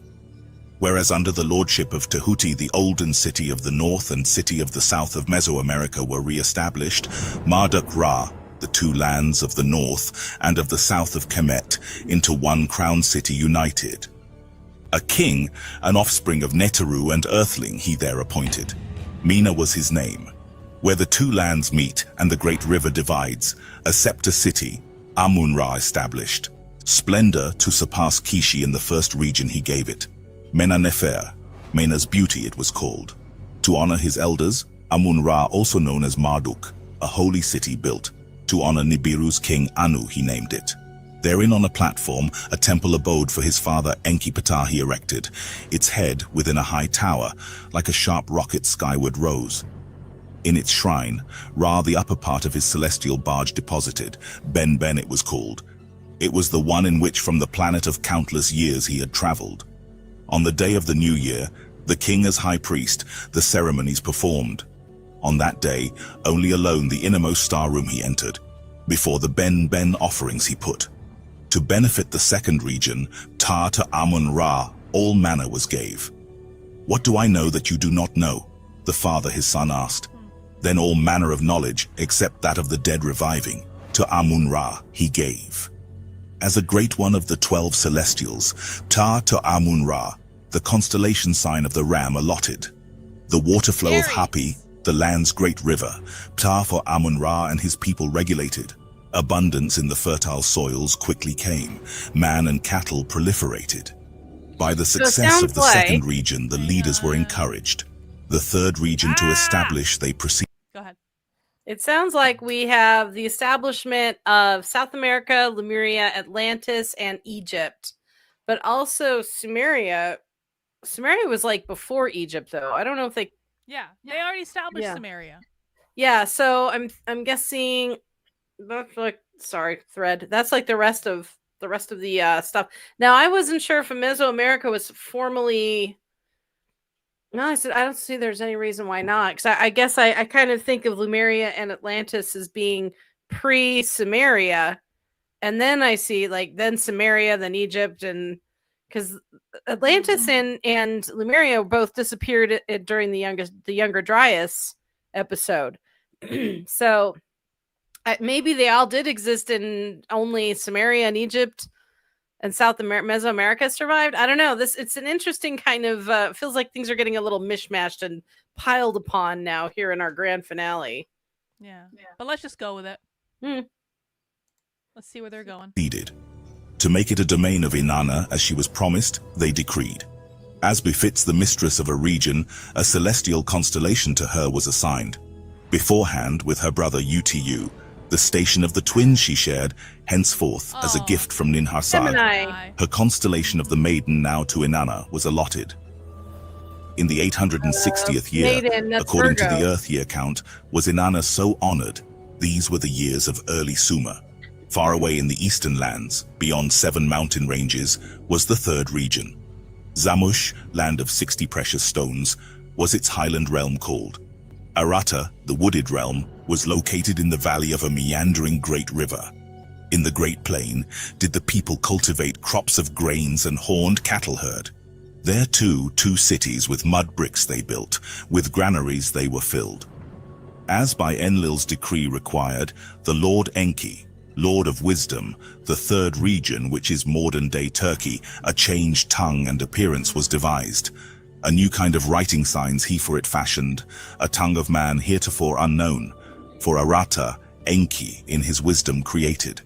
Whereas under the lordship of Tehuti the olden city of the north and city of the south of Mesoamerica were re-established, Marduk-Ra, the 2 lands of the north and of the south of Kemet, into one crown city united. A king, an offspring of Neteru and earthling, he there appointed. Mina was his name. Where the two lands meet and the great river divides, a scepter city, Amun-Ra established. Splendor to surpass Kishi in the first region he gave it. Mena Nefer, Mena's beauty it was called. To honor his elders, Amun-Ra, also known as Marduk, a holy city built. To honor Nibiru's king Anu, he named it. Therein on a platform, a temple abode for his father Enki-Ptah he erected, its head within a high tower, like a sharp rocket skyward rose. In its shrine, Ra the upper part of his celestial barge deposited, Ben it was called. It was the one in which from the planet of countless years he had traveled. On the day of the new year, the king as high priest, the ceremonies performed. On that day, only alone the innermost star room he entered. Before the Ben offerings he put. To benefit the second region, Ta to Amun-Ra, all manner was gave. What do I know that you do not know? The father his son asked. Then all manner of knowledge, except that of the dead reviving, to Amun-Ra he gave. As a great one of the 12 celestials, Ta to Amun-Ra, the constellation sign of the ram allotted. The water flow of Hapi, the land's great river, Ptah for Amun-Ra and his people regulated. Abundance in the fertile soils quickly came. Man and cattle proliferated. By the success of the second region, the leaders were encouraged. The third region to establish, they proceeded. Go ahead. It sounds like we have the establishment of South America, Lemuria, Atlantis, and Egypt. But also Sumeria. Sumeria was like before Egypt, though. I don't know if they... Yeah, they already established Sumeria. Yeah, so I'm guessing... That's like, sorry, thread. That's like the rest of the stuff. Now, I wasn't sure if Mesoamerica was formally... No, I said I don't see there's any reason why not. Because I guess I kind of think of Lemuria and Atlantis as being pre-Sumeria, and then I see like then Sumeria, then Egypt, and because Atlantis and Lemuria both disappeared during the Younger Dryas episode. So maybe they all did exist in only Sumeria and Egypt. And South Mesoamerica survived. I don't know. It's an interesting kind of feels like things are getting a little mishmashed and piled upon now here in our grand finale. Yeah. But let's just go with it. Let's see where they're going. To make it a domain of Inanna as she was promised, they decreed. As befits the mistress of a region, a celestial constellation to her was assigned. Beforehand, with her brother Utu, the station of the twins she shared, henceforth as a gift from Ninhursag. Her constellation of the maiden now to Inanna was allotted. In the 860th year, according to the Earth year count, was Inanna so honored. These were the years of early Sumer. Far away in the eastern lands, beyond 7 mountain ranges, was the third region. Zamush, land of 60 precious stones, was its highland realm called. Aratta, the wooded realm, was located in the valley of a meandering great river. In the Great Plain, did the people cultivate crops of grains and horned cattle herd. There too, 2 cities with mud bricks they built, with granaries they were filled. As by Enlil's decree required, the Lord Enki, Lord of Wisdom, the third region, which is modern-day Turkey, a changed tongue and appearance was devised. A new kind of writing signs he for it fashioned, a tongue of man heretofore unknown. For Aratta, Enki in his wisdom created.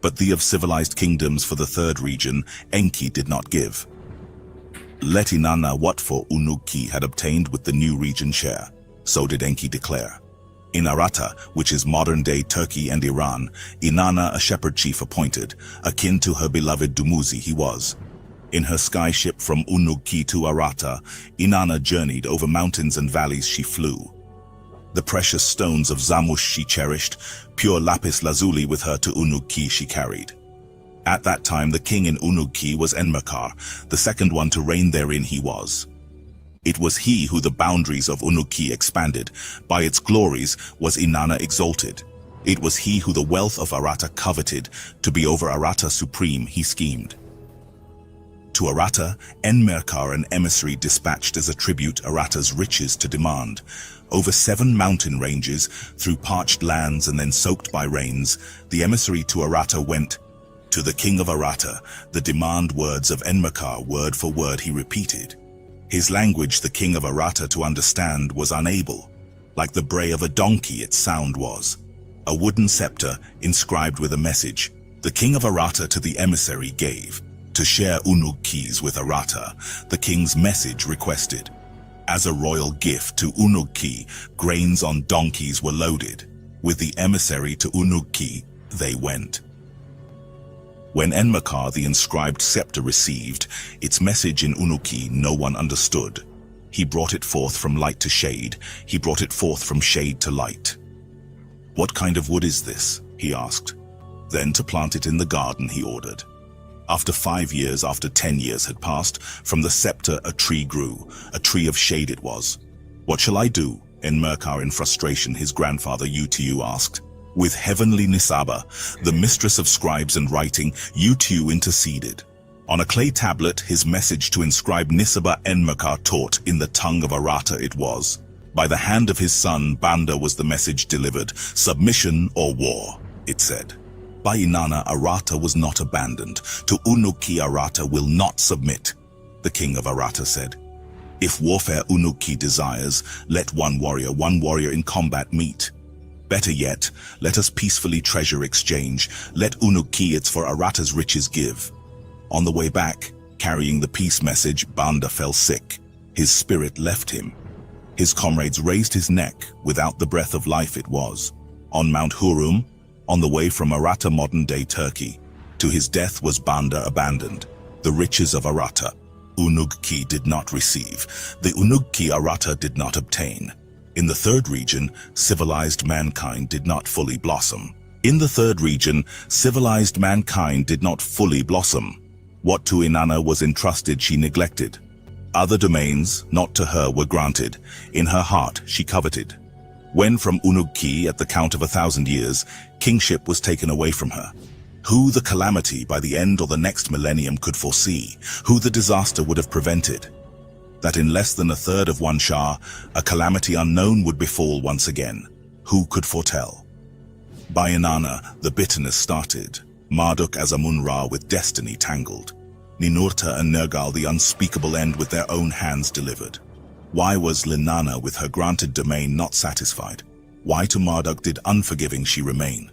But the of civilized kingdoms for the third region, Enki did not give. Let Inanna what for Anunnaki had obtained with the new region share, so did Enki declare. In Aratta, which is modern-day Turkey and Iran, Inanna a shepherd chief appointed, akin to her beloved Dumuzi he was. In her skyship from Anunnaki to Aratta, Inanna journeyed over mountains and valleys she flew. The precious stones of Zamush she cherished, pure lapis lazuli with her to Anunnaki she carried. At that time the king in Anunnaki was Enmerkar, the second one to reign therein he was. It was he who the boundaries of Anunnaki expanded, by its glories was Inanna exalted. It was he who the wealth of Aratta coveted, to be over Aratta supreme he schemed. To Aratta, Enmerkar an emissary dispatched as a tribute Aratta's riches to demand. Over 7 mountain ranges, through parched lands and then soaked by rains, the emissary to Aratta went. To the king of Aratta, the demand words of Enmerkar word for word he repeated. His language the king of Aratta to understand was unable. Like the bray of a donkey its sound was. A wooden scepter inscribed with a message the king of Arata to the emissary gave. To share Unug keys with Arata, the king's message requested. As a royal gift to Unug Key, grains on donkeys were loaded. With the emissary to Unug Key, they went. When Enmerkar the inscribed scepter received its message in Unuki, no one understood. He brought it forth from light to shade. He brought it forth from shade to light. What kind of wood is this? He asked. Then to plant it in the garden, he ordered. After 5 years, after 10 years had passed, from the scepter a tree grew. A tree of shade it was. What shall I do? Enmerkar in frustration his grandfather Utu asked. With heavenly Nisaba, the mistress of scribes and writing, Utu interceded. On a clay tablet, his message to inscribe Nisaba Enmerkar taught in the tongue of Arata it was. By the hand of his son, Banda was the message delivered. Submission or war, it said. By Inanna, Arata was not abandoned. To Unuki, Arata will not submit. The king of Arata said, if warfare Unuki desires, let one warrior in combat meet. Better yet, let us peacefully treasure exchange. Let Unuki its for Arata's riches give. On the way back, carrying the peace message, Banda fell sick. His spirit left him. His comrades raised his neck, without the breath of life it was. On Mount Hurum, on the way from Arata modern-day Turkey, to his death was Banda abandoned. The riches of Arata, Unug-Ki did not receive. The Unug-Ki Arata did not obtain. In the third region, civilized mankind did not fully blossom. What to Inanna was entrusted she neglected. Other domains, not to her, were granted. In her heart she coveted. When from Unug-Ki, at the count of 1,000 years, kingship was taken away from her. Who the calamity by the end or the next millennium could foresee? Who the disaster would have prevented? That in less than a third of one Shah, a calamity unknown would befall once again. Who could foretell? By Inanna, the bitterness started. Marduk as Amun-Ra with destiny tangled. Ninurta and Nergal the unspeakable end with their own hands delivered. Why was Linana with her granted domain not satisfied? Why to Marduk did unforgiving she remain?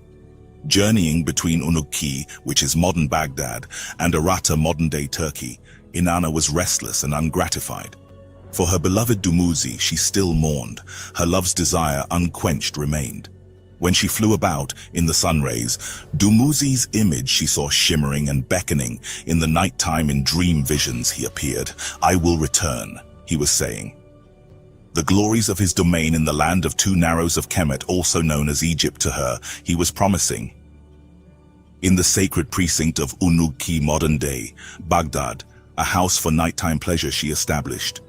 Journeying between Unug-Ki, which is modern Baghdad, and Arata modern-day Turkey, Inanna was restless and ungratified. For her beloved Dumuzi she still mourned. Her love's desire unquenched remained. When she flew about in the sun rays, Dumuzi's image she saw shimmering and beckoning. In the night time in dream visions he appeared. I will return, he was saying. The glories of his domain in the land of two narrows of Kemet, also known as Egypt to her, he was promising. In the sacred precinct of Unug-Ki modern day, Baghdad, a house for nighttime pleasure she established.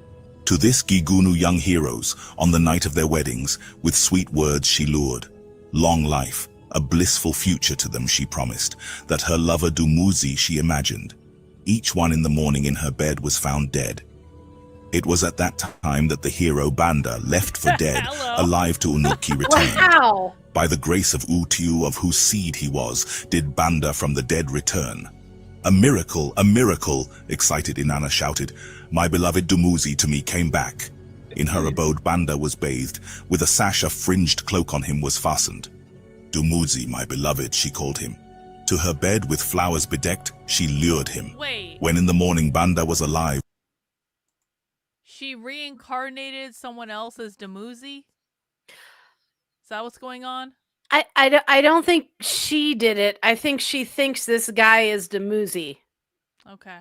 To this Gigunu young heroes, on the night of their weddings, with sweet words she lured. Long life, a blissful future to them she promised, that her lover Dumuzi she imagined. Each one in the morning in her bed was found dead. It was at that time that the hero Banda, left for dead, alive to Unug-Ki returned. Wow. By the grace of Utu, of whose seed he was, did Banda from the dead return. A miracle, excited Inanna shouted. My beloved Dumuzi to me came back. In her abode Banda was bathed, with a sash a fringed cloak on him was fastened. Dumuzi, my beloved, she called him. To her bed with flowers bedecked, she lured him. Wait. When in the morning Banda was alive, she reincarnated someone else as Dumuzi? Is that what's going on? I don't think she did it. I think she thinks this guy is Dumuzi. Okay.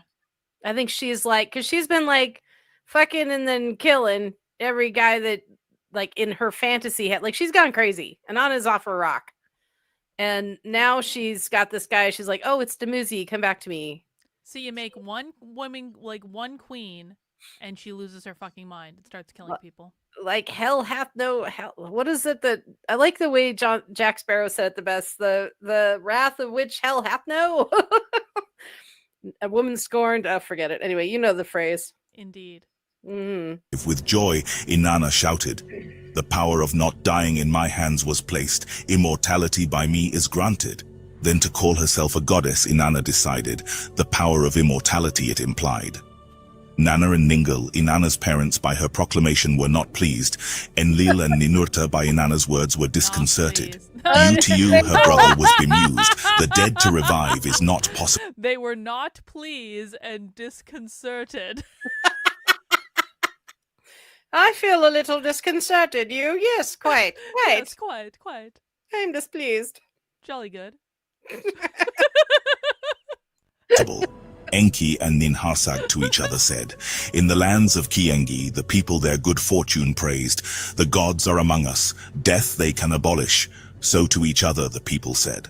I think she's like, because she's been like fucking and then killing every guy that like in her fantasy had, like she's gone crazy. Anana's off her rock. And now she's got this guy. She's like, oh, it's Dumuzi. Come back to me. So you make one woman, like one queen, and she loses her fucking mind and starts killing people. Like hell hath no hell. What is it that I like the way Jack Sparrow said it the best? The wrath of which hell hath no. A woman scorned. Oh, forget it. Anyway, you know the phrase. Indeed. If with joy Inanna shouted, the power of not dying in my hands was placed. Immortality by me is granted. Then to call herself a goddess, Inanna decided. The power of immortality it implied. Nana and Ningal, Inanna's parents, by her proclamation were not pleased. Enlil and Ninurta, by Inanna's words, were disconcerted. Utu, her brother, was bemused. The dead to revive is not possible. They were not pleased and disconcerted. I feel a little disconcerted. You? Yes, quite. Yes, quite. I'm displeased. Jolly good. Enki and Ninharsag to each other said, "In the lands of Kiengi, the people their good fortune praised. The gods are among us. Death they can abolish." So to each other the people said.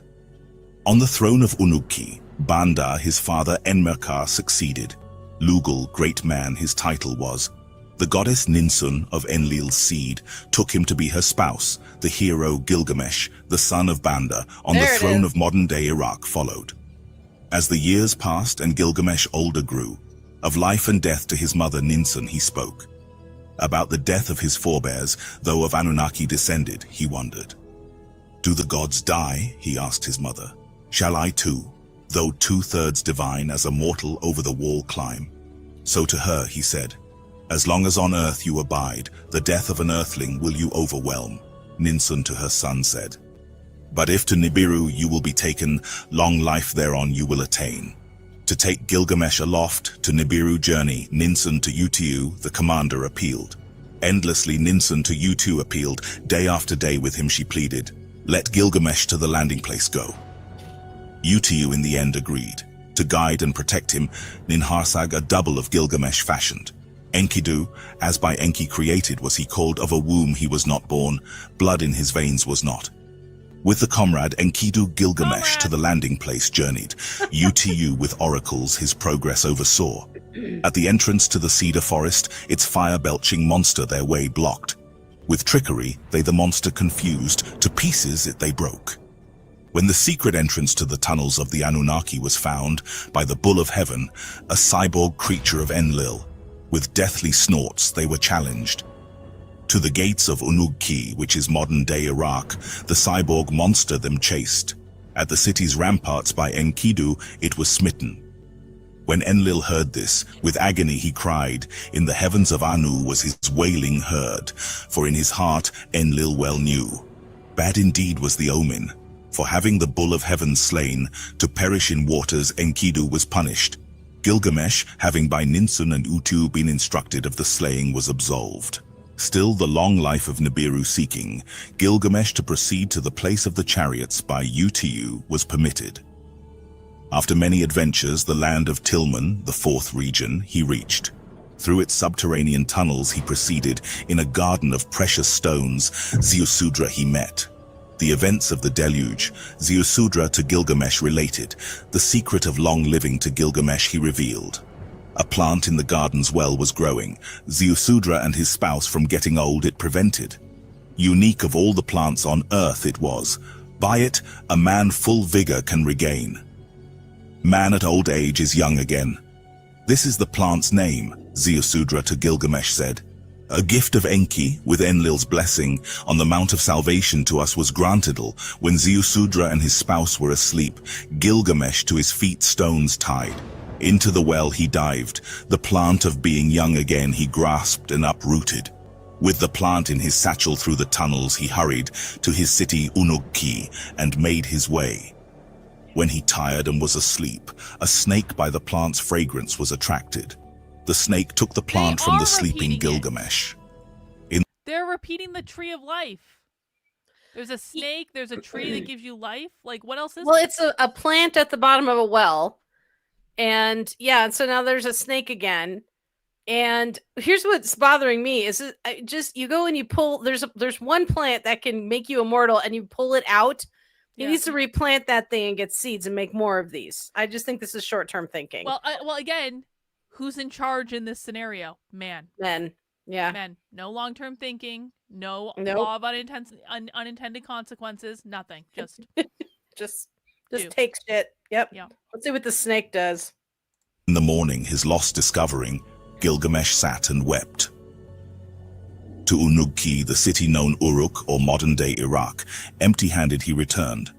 On the throne of Unuki, Banda, his father Enmerkar, succeeded. Lugal, great man, his title was. The goddess Ninsun of Enlil's seed took him to be her spouse. The hero Gilgamesh, the son of Banda, on the throne of modern-day Iraq followed. As the years passed and Gilgamesh older grew, of life and death to his mother Ninsun he spoke. About the death of his forebears, though of Anunnaki descended, he wondered. "Do the gods die?" he asked his mother. "Shall I too, though 2/3 divine, as a mortal over the wall climb?" So to her he said, "As long as on earth you abide, the death of an earthling will you overwhelm." Ninsun to her son said, "But if to Nibiru you will be taken, long life thereon you will attain." To take Gilgamesh aloft, to Nibiru journey, Ninsun to Utu, the commander, appealed. Endlessly Ninsun to Utu appealed, day after day with him she pleaded, "Let Gilgamesh to the landing place go." Utu in the end agreed. To guide and protect him, Ninharsag a double of Gilgamesh fashioned. Enkidu, as by Enki created was he called, of a womb he was not born, blood in his veins was not. With the comrade Enkidu Gilgamesh to the landing place journeyed. Utu with oracles his progress oversaw. At the entrance to the cedar forest, its fire-belching monster their way blocked. With trickery they the monster confused, to pieces it they broke. When the secret entrance to the tunnels of the Anunnaki was found by the Bull of Heaven, a cyborg creature of Enlil, with deathly snorts they were challenged. To the gates of Unuki, which is modern-day Iraq, the cyborg monster them chased. At the city's ramparts by Enkidu, it was smitten. When Enlil heard this, with agony he cried, in the heavens of Anu was his wailing heard, for in his heart Enlil well knew. Bad indeed was the omen, for having the Bull of Heaven slain, to perish in waters Enkidu was punished. Gilgamesh, having by Ninsun and Utu been instructed of the slaying, was absolved. Still the long life of Nibiru seeking, Gilgamesh to proceed to the place of the chariots by Utu was permitted. After many adventures, the land of Tilman, the fourth region, he reached. Through its subterranean tunnels he proceeded, in a garden of precious stones, Ziusudra he met. The events of the deluge, Ziusudra to Gilgamesh related. The secret of long living to Gilgamesh he revealed. A plant in the garden's well was growing. Ziusudra and his spouse from getting old it prevented. Unique of all the plants on earth it was. By it, a man full vigor can regain. Man at old age is young again. This is the plant's name, Ziusudra to Gilgamesh said. A gift of Enki, with Enlil's blessing, on the Mount of Salvation to us was grantedal. When Ziusudra and his spouse were asleep, Gilgamesh to his feet stones tied. Into the well he dived. The plant of being young again he grasped and uprooted. With the plant in his satchel through the tunnels he hurried to his city Unuki and made his way. When he tired and was asleep, a snake by the plant's fragrance was attracted. The snake took the plant from the sleeping Gilgamesh. They're repeating the tree of life. There's a snake, there's a tree that gives you life. Like, what else is Well, there? it's a plant at the bottom of a well. And yeah, so now there's a snake again. And here's what's bothering me is just you go and you pull, there's one plant that can make you immortal and you pull it out. He needs to replant that thing and get seeds and make more of these. I just think this is short-term thinking. Well, again, who's in charge in this scenario? Man. Men. Yeah. Men. No long-term thinking. No law of unintended consequences. Nothing. Just take shit. Yep. Yeah. Let's see what the snake does. In the morning, his loss discovering, Gilgamesh sat and wept. To Unuki, the city known Uruk or modern-day Iraq, empty-handed he returned.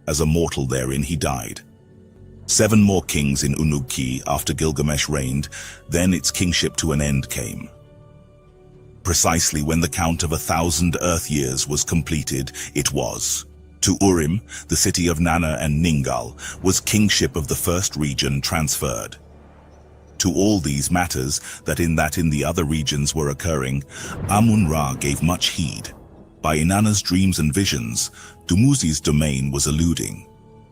As a mortal therein he died. 7 more kings in Unuki after Gilgamesh reigned, then its kingship to an end came. Precisely when the count of 1,000 Earth years was completed, it was. To Urim, the city of Nana and Ningal, was kingship of the first region transferred. To all these matters that in the other regions were occurring, Amun-Ra gave much heed. By Inanna's dreams and visions, Dumuzi's domain was eluding.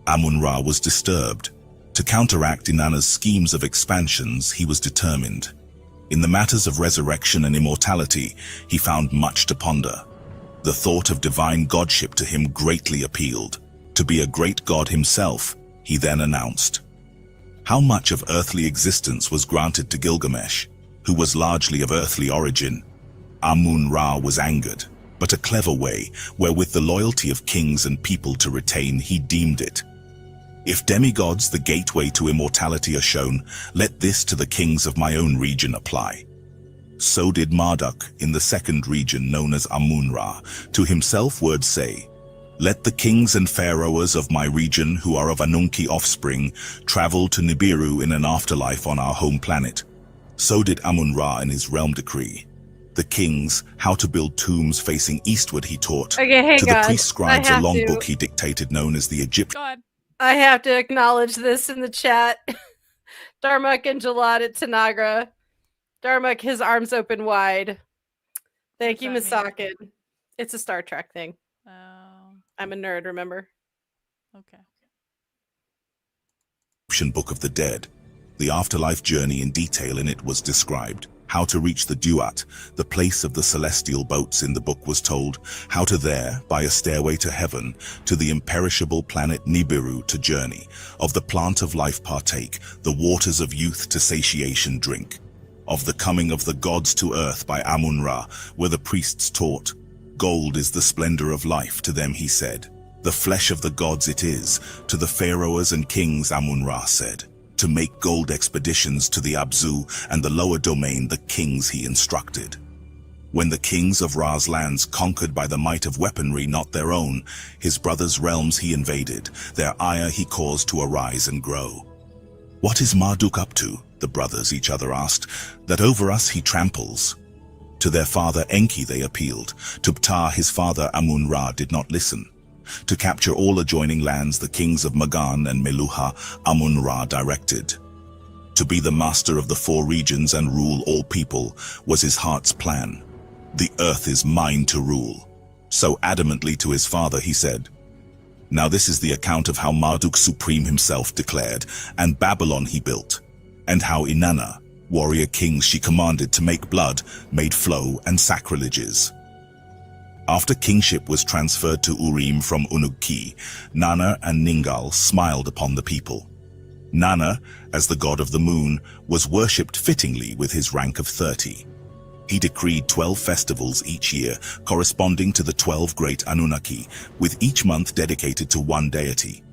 Amun-Ra was disturbed. To counteract Inanna's schemes of expansions, he was determined. In the matters of resurrection and immortality, he found much to ponder. The thought of divine godship to him greatly appealed. To be a great god himself, he then announced. How much of earthly existence was granted to Gilgamesh, who was largely of earthly origin? Amun-Ra was angered, but a clever way, wherewith the loyalty of kings and people to retain, he deemed it. If demigods the gateway to immortality are shown, let this to the kings of my own region apply. So did Marduk in the second region known as Amun-Ra, to himself would say, let the kings and pharaohs of my region who are of Anunnaki offspring travel to Nibiru in an afterlife on our home planet. So did Amun-Ra in his realm decree. The kings, how to build tombs facing eastward he taught. Okay, to the priest scribes a long book he dictated known as the Egyptian. I have to acknowledge this in the chat. Darmuk and Jalad at Tanagra. Darmuk, his arms open wide. Thank you, Misakin. It's a Star Trek thing. I'm a nerd, remember? Okay. Book of the Dead. The afterlife journey in detail in it was described. How to reach the Duat, the place of the celestial boats in the book was told. How to there, by a stairway to heaven, to the imperishable planet Nibiru to journey. Of the plant of life partake, the waters of youth to satiation drink. Of the coming of the gods to earth by Amun-Ra, where the priests taught. Gold is the splendor of life, to them he said. The flesh of the gods it is, to the pharaohs and kings Amun-Ra said. To make gold expeditions to the Abzu and the lower domain the kings he instructed. When the kings of Ra's lands conquered by the might of weaponry not their own, his brothers' realms he invaded, their ire he caused to arise and grow. What is Marduk up to? The brothers each other asked, that over us he tramples. To their father Enki they appealed. To Ptah his father Amun-Ra did not listen. To capture all adjoining lands the kings of Magan and Meluha Amun-Ra directed. To be the master of the 4 regions and rule all people was his heart's plan. The earth is mine to rule. So adamantly to his father he said. Now this is the account of how Marduk Supreme himself declared, and Babylon he built, and how Inanna, warrior kings she commanded to make blood, made flow and sacrileges. After kingship was transferred to Urim from Unuki, Nana and Ningal smiled upon the people. Nana, as the god of the moon, was worshipped fittingly with his rank of 30. He decreed 12 festivals each year, corresponding to the 12 great Anunnaki, with each month dedicated to one deity.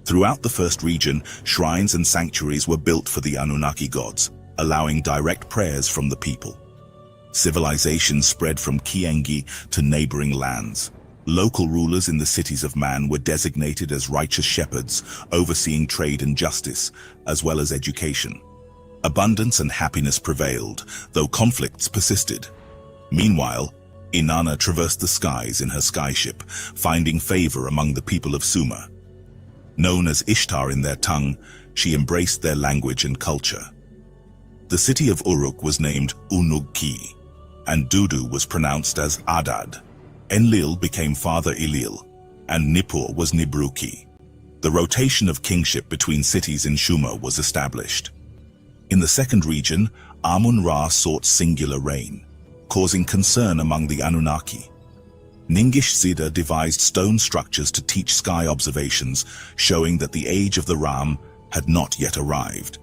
Throughout the first region, shrines and sanctuaries were built for the Anunnaki gods, allowing direct prayers from the people. Civilization spread from Kiengi to neighboring lands. Local rulers in the cities of man were designated as righteous shepherds, overseeing trade and justice, as well as education. Abundance and happiness prevailed, though conflicts persisted. Meanwhile, Inanna traversed the skies in her skyship, finding favor among the people of Sumer. Known as Ishtar in their tongue, she embraced their language and culture. The city of Uruk was named Unuki, and Dudu was pronounced as Adad. Enlil became Father Ilil, and Nippur was Nibruki. The rotation of kingship between cities in Shumer was established. In the second region, Amun-Ra sought singular reign, causing concern among the Anunnaki. Ningish-Zida devised stone structures to teach sky observations, showing that the age of the Ram had not yet arrived.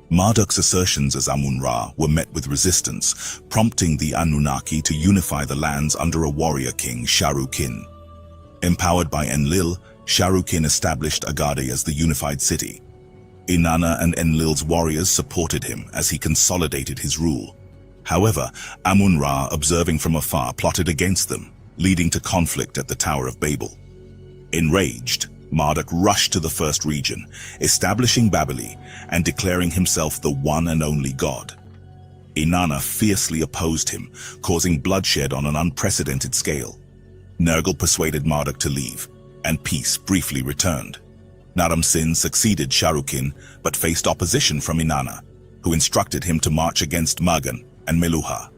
Marduk's assertions as Amun-Ra were met with resistance, prompting the Anunnaki to unify the lands under a warrior king, Sharukin. Empowered by Enlil, Sharukin established Agade as the unified city. Inanna and Enlil's warriors supported him as he consolidated his rule. However, Amun-Ra, observing from afar, plotted against them, leading to conflict at the Tower of Babel. Enraged, Marduk rushed to the first region, establishing Babili and declaring himself the one and only god. Inanna fiercely opposed him, causing bloodshed on an unprecedented scale. Nergal persuaded Marduk to leave, and peace briefly returned. Naram Sin succeeded Sharukin, but faced opposition from Inanna, who instructed him to march against Magan and Meluha.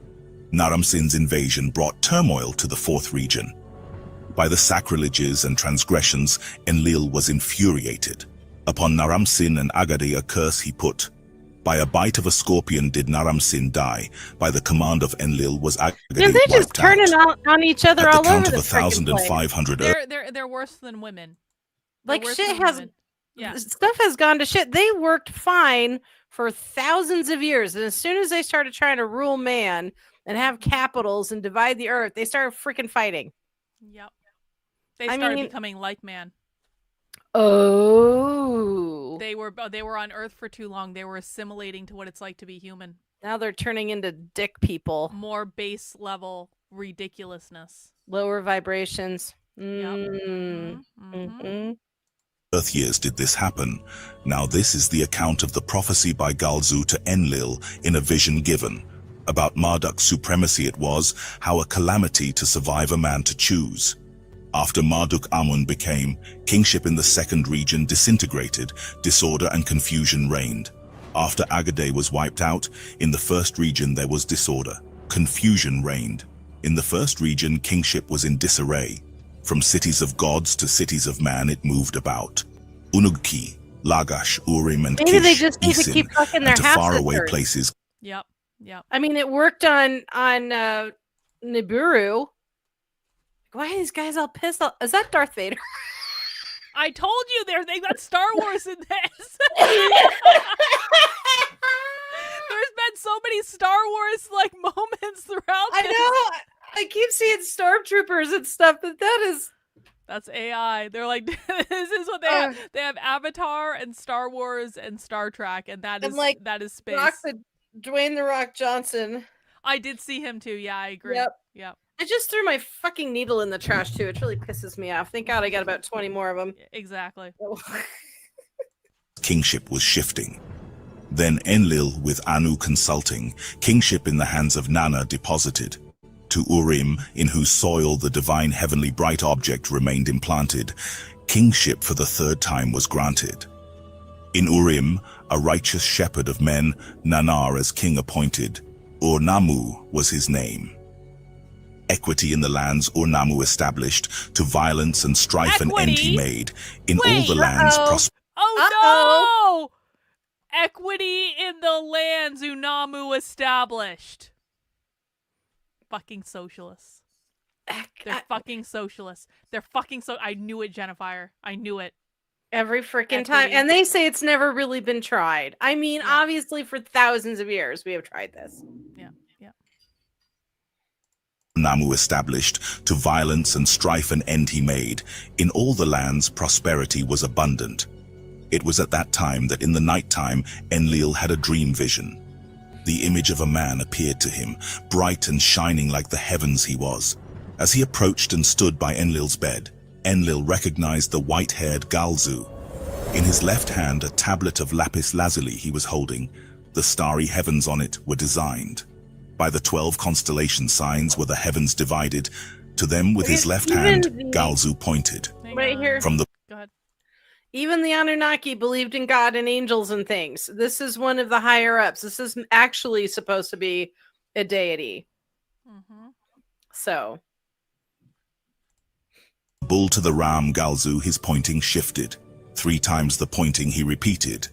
Naram Sin's invasion brought turmoil to the fourth region. By the sacrileges and transgressions, Enlil was infuriated. Upon Naram Sin and Agade a curse he put. By a bite of a scorpion did Naram Sin die. By the command of Enlil was Agade wiped out. They're just turning on each other all over the freaking place. 1,500. They're worse than women. Like shit has, stuff has gone to shit. They worked fine for thousands of years, and as soon as they started trying to rule man and have capitals and divide the earth, they started freaking fighting. Yep. They started becoming like man. Oh. They were on Earth for too long. They were assimilating to what it's like to be human. Now they're turning into dick people. More base level ridiculousness. Lower vibrations. Yep. Earth years did this happen. Now this is the account of the prophecy by Galzu to Enlil in a vision given. About Marduk's supremacy it was, how a calamity to survive a man to choose. After Marduk Amun became, kingship in the second region disintegrated, disorder and confusion reigned. After Agade was wiped out, in the first region there was disorder. Confusion reigned. In the first region, kingship was in disarray. From cities of gods to cities of man it moved about. Unugki, Lagash, Urim and Maybe Kish, they just need to Isin, keep fucking their and to faraway places. Yep. I mean, it worked on Nibiru. Why are these guys all pissed off? Is that Darth Vader? I told you they got Star Wars in this. There's been so many Star Wars like moments throughout I this. know. I keep seeing stormtroopers and stuff, but that's AI. They're like, this is what they have. They have Avatar and Star Wars and Star Trek, and that is space. Dwayne "The Rock" Johnson. I did see him too. Yeah, I agree. Yep. I just threw my fucking needle in the trash too. It really pisses me off. Thank God I got about 20 more of them. Exactly. Kingship was shifting. Then Enlil with Anu consulting, kingship in the hands of Nana deposited. To Urim, in whose soil the divine heavenly bright object remained implanted, kingship for the third time was granted. In Urim, a righteous shepherd of men, Nanar as king appointed, Ur-Nammu was his name. Equity in the lands Ur-Nammu established, to violence and strife an end he made. In all the lands Oh no! Equity in the lands Ur-Nammu established. Fucking socialists. They're fucking socialists. They're fucking I knew it, Jennifer. I knew it. Every freaking time. And they say it's never really been tried. I mean, obviously for thousands of years we have tried this. Yeah. Nammu established, to violence and strife an end he made. In all the lands prosperity was abundant. It was at that time that in the night time Enlil had a dream vision. The image of a man appeared to him, bright and shining like the heavens he was. As he approached and stood by Enlil's bed, Enlil recognized the white-haired Galzu. In his left hand a tablet of lapis lazuli he was holding. The starry heavens on it were designed. By the 12 constellation signs were the heavens divided. To them with his left hand, Galzu pointed. Right here. From the Go ahead. Even the Anunnaki believed in God and angels and things. This is one of the higher ups. This is actually supposed to be a deity. So. Bull to the ram Galzu his pointing shifted. 3 times the pointing he repeated.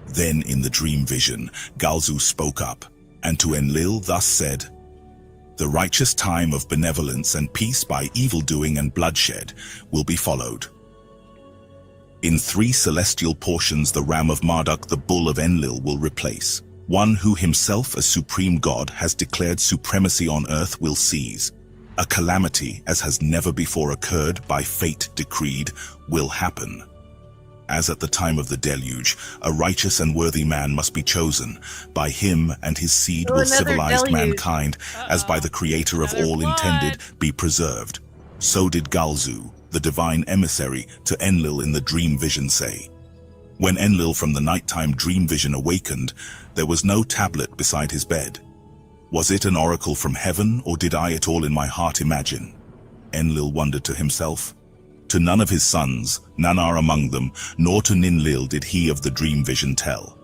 Then in the dream vision, Galzu spoke up, and to Enlil thus said, "The righteous time of benevolence and peace by evildoing and bloodshed will be followed. In 3 celestial portions the ram of Marduk the bull of Enlil will replace. One who himself as supreme god has declared supremacy on earth will seize. A calamity as has never before occurred by fate decreed will happen. As at the time of the deluge, a righteous and worthy man must be chosen. By him and his seed will civilized mankind, as by the creator of all intended, be preserved. So did Galzu, the divine emissary to Enlil in the dream vision, say. When Enlil from the nighttime dream vision awakened, there was no tablet beside his bed. Was it an oracle from heaven, or did I it all in my heart imagine? Enlil wondered to himself. To none of his sons, none are among them, nor to Ninlil did he of the dream vision tell.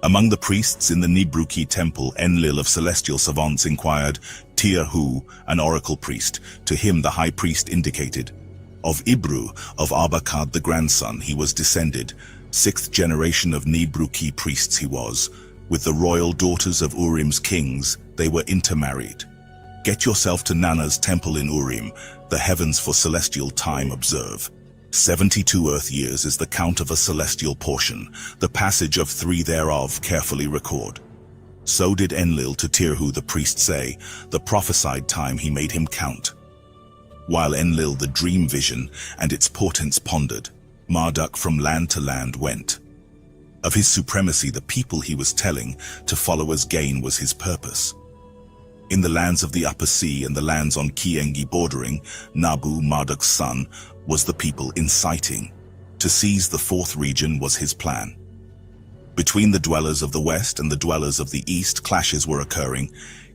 Among the priests in the Nibruki temple, Enlil of celestial savants inquired, Tirhu, an oracle priest, to him the high priest indicated. Of Ibru, of Arbakad the grandson, he was descended. 6th generation of Nibruki priests he was. With the royal daughters of Urim's kings, they were intermarried. Get yourself to Nana's temple in Urim, the heavens for celestial time observe. 72 earth years is the count of a celestial portion, the passage of 3 thereof carefully record. So did Enlil to Tirhu the priest say, the prophesied time he made him count. While Enlil the dream vision and its portents pondered, Marduk from land to land went. Of his supremacy the people he was telling, to followers' gain was his purpose. In the lands of the upper sea and the lands on Kiengi bordering, Nabu, Marduk's son, was the people inciting. To seize the 4th region was his plan. Between the dwellers of the west and the dwellers of the east, clashes were occurring.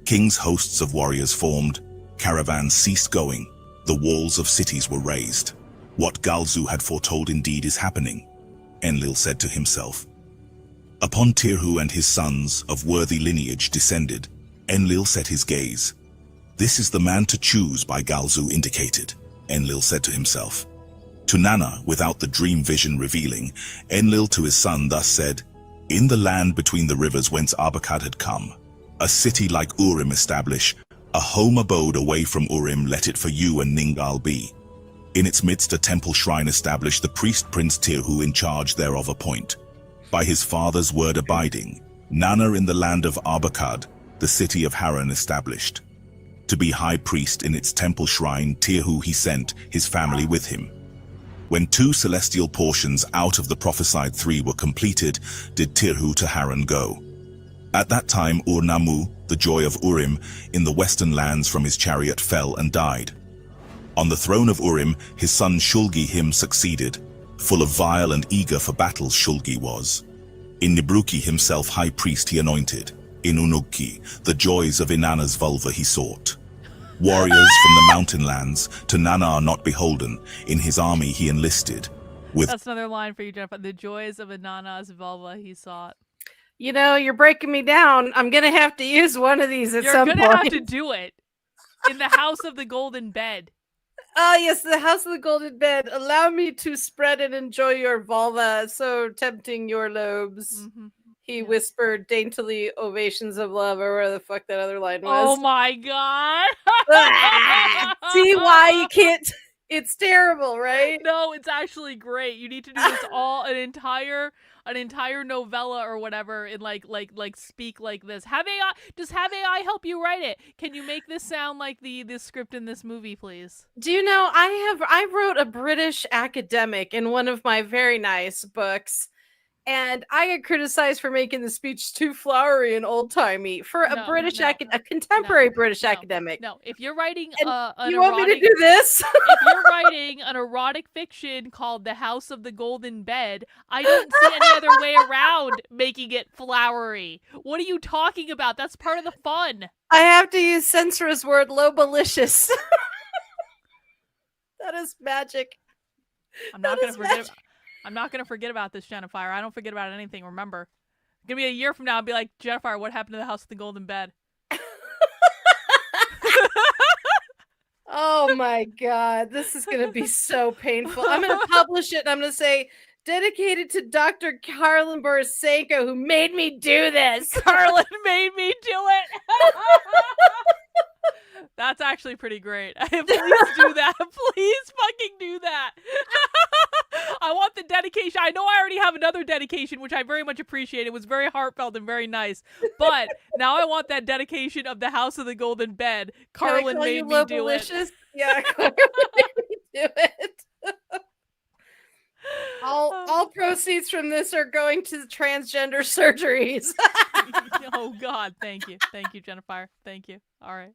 Kings' hosts of warriors formed. Caravans ceased going. The walls of cities were raised. What Galzu had foretold indeed is happening, Enlil said to himself. Upon Tirhu and his sons, of worthy lineage descended, Enlil set his gaze. This is the man to choose, by Galzu indicated, Enlil said to himself. To Nana, without the dream vision revealing, Enlil to his son thus said, In the land between the rivers whence Arbakad had come, a city like Urim establish, a home abode away from Urim let it for you and Ningal be. In its midst a temple shrine establish, the priest Prince Tirhu in charge thereof appoint. By his father's word abiding, Nana in the land of Arbakad, the city of Haran established. To be high priest in its temple shrine, Tirhu he sent, his family with him. When 2 celestial portions out of the prophesied 3 were completed, did Tirhu to Haran go. At that time Ur-Nammu, the joy of Urim, in the western lands from his chariot fell and died. On the throne of Urim, his son Shulgi him succeeded. Full of vile and eager for battles Shulgi was. In Nibruki himself high priest he anointed. In Unuki, the joys of Inanna's vulva he sought. Warriors from the mountain lands to Nana are not beholden. In his army he enlisted. That's another line for you, Jennifer. The joys of Inanna's vulva he sought. You know, you're breaking me down. I'm going to have to use one of these at some point. You're going to have to do it. In the house of the golden bed. Oh, yes, the house of the golden bed. Allow me to spread and enjoy your vulva, so tempting your lobes. Mm-hmm. He whispered daintily, ovations of love, or where the fuck that other line was. Oh my god. See why you can't... It's terrible, right? No, it's actually great. You need to do this all an entire novella or whatever in like speak like this. Have AI help you write it. Can you make this sound like the script in this movie, please? Do you know I wrote a British academic in one of my very nice books, and I get criticized for making the speech too flowery and old-timey for a contemporary British academic. No, if you're writing you want me to do this? If you're writing an erotic fiction called The House of the Golden Bed, I don't see any other way around making it flowery. What are you talking about? That's part of the fun. I have to use censorious word lobalicious. That is magic. I'm not going to forget about this, Jennifer. I don't forget about anything, remember. It's going to be a year from now, I'll be like, Jennifer, what happened to the House of the Golden Bed? Oh my god, this is going to be so painful. I'm going to publish it and I'm going to say, dedicated to Dr. Carlin Borisenko, who made me do this. Carlin made me do it. That's actually pretty great. Please do that. Please fucking do that. I want the dedication. I know I already have another dedication, which I very much appreciate. It was very heartfelt and very nice. But now I want that dedication of the House of the Golden Bed. Carlin made me do it. Yeah, Carlin made me do it. All proceeds from this are going to transgender surgeries. Oh God, thank you, Jennifer. Thank you. All right,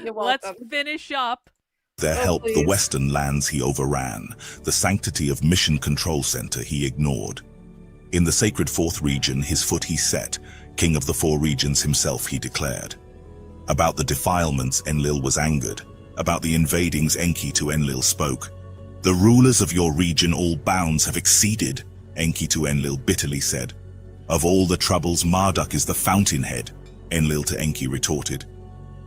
you're welcome. Let's finish up their help, the western lands he overran, the sanctity of Mission Control Center he ignored. In the sacred fourth region his foot he set, king of the four regions himself he declared. About the defilements Enlil was angered, about the invadings Enki to Enlil spoke. The rulers of your region all bounds have exceeded, Enki to Enlil bitterly said. Of all the troubles Marduk is the fountainhead, Enlil to Enki retorted.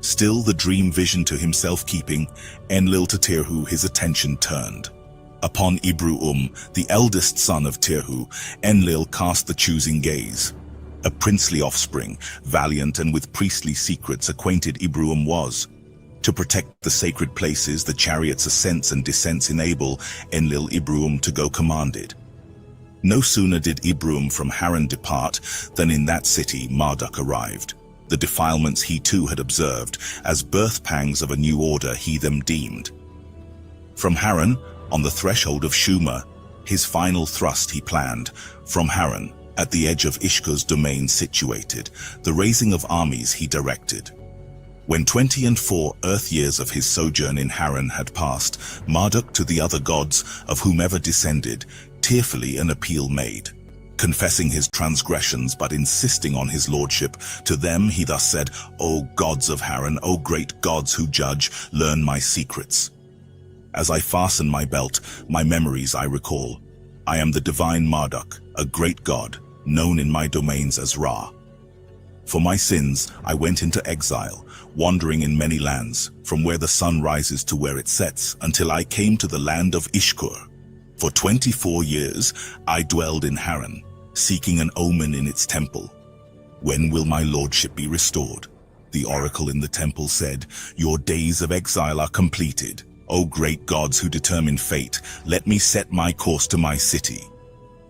Still the dream vision to himself keeping, Enlil to Tirhu his attention turned. Upon Ibru the eldest son of Tirhu, Enlil cast the choosing gaze. A princely offspring, valiant and with priestly secrets acquainted Ibru was. To protect the sacred places the chariot's ascents and descents enable, Enlil Ibru to go commanded. No sooner did Ibru from Haran depart than in that city Marduk arrived. The defilements he too had observed, as birth pangs of a new order he them deemed. From Haran, on the threshold of Shuma, his final thrust he planned. From Haran, at the edge of Ishkur's domain situated, the raising of armies he directed. When 24 earth years of his sojourn in Haran had passed, Marduk to the other gods, of whomever descended, tearfully an appeal made. Confessing his transgressions but insisting on his lordship, to them he thus said, O gods of Haran, O great gods who judge, learn my secrets. As I fasten my belt, my memories I recall. I am the divine Marduk, a great god, known in my domains as Ra. For my sins I went into exile, wandering in many lands, from where the sun rises to where it sets, until I came to the land of Ishkur. For 24 years I dwelled in Haran, seeking an omen in its temple. When will my lordship be restored? The oracle in the temple said, Your days of exile are completed. O great gods who determine fate, let me set my course to my city.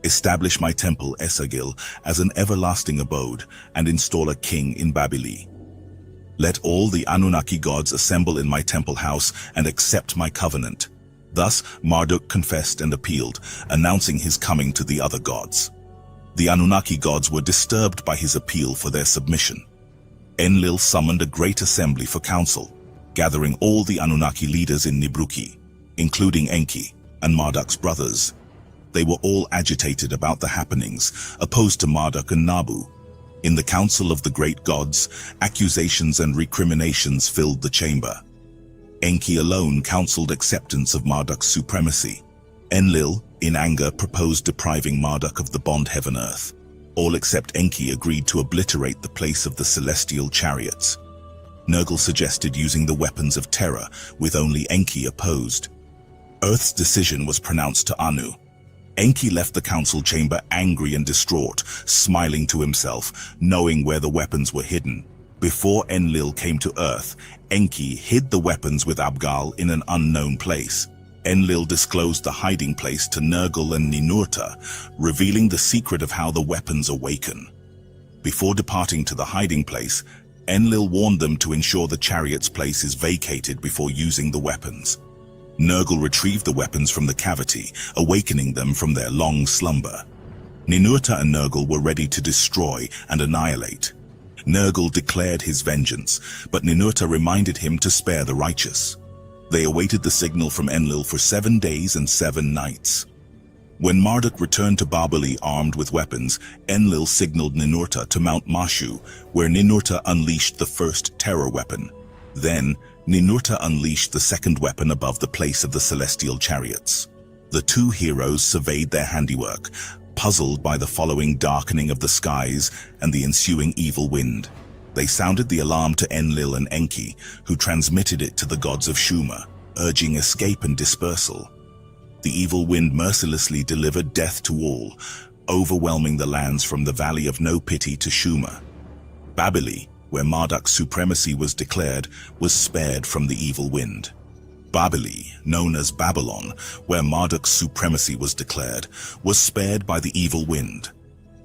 Establish my temple Esagil as an everlasting abode, and install a king in Babylon. Let all the Anunnaki gods assemble in my temple house and accept my covenant. Thus Marduk confessed and appealed, announcing his coming to the other gods. The Anunnaki gods were disturbed by his appeal for their submission. Enlil summoned a great assembly for council, gathering all the Anunnaki leaders in Nibruki, including Enki and Marduk's brothers. They were all agitated about the happenings, opposed to Marduk and Nabu. In the council of the great gods, accusations and recriminations filled the chamber. Enki alone counseled acceptance of Marduk's supremacy. Enlil, in anger, proposed depriving Marduk of the bond heaven-earth. All except Enki agreed to obliterate the place of the celestial chariots. Nergal suggested using the weapons of terror, with only Enki opposed. Earth's decision was pronounced to Anu. Enki left the council chamber angry and distraught, smiling to himself, knowing where the weapons were hidden. Before Enlil came to Earth, Enki hid the weapons with Abgal in an unknown place. Enlil disclosed the hiding place to Nergal and Ninurta, revealing the secret of how the weapons awaken. Before departing to the hiding place, Enlil warned them to ensure the chariot's place is vacated before using the weapons. Nergal retrieved the weapons from the cavity, awakening them from their long slumber. Ninurta and Nergal were ready to destroy and annihilate. Nergal declared his vengeance, but Ninurta reminded him to spare the righteous. They awaited the signal from Enlil for 7 days and 7 nights. When Marduk returned to Babali armed with weapons, Enlil signaled Ninurta to Mount Mashu, where Ninurta unleashed the first terror weapon. Then, Ninurta unleashed the second weapon above the place of the celestial chariots. The two heroes surveyed their handiwork, puzzled by the following darkening of the skies and the ensuing evil wind. They sounded the alarm to Enlil and Enki, who transmitted it to the gods of Shuma, urging escape and dispersal. The evil wind mercilessly delivered death to all, overwhelming the lands from the Valley of No Pity to Shuma. Babylon, where Marduk's supremacy was declared, was spared from the evil wind. Babylon, known as Babylon, where Marduk's supremacy was declared, was spared by the evil wind.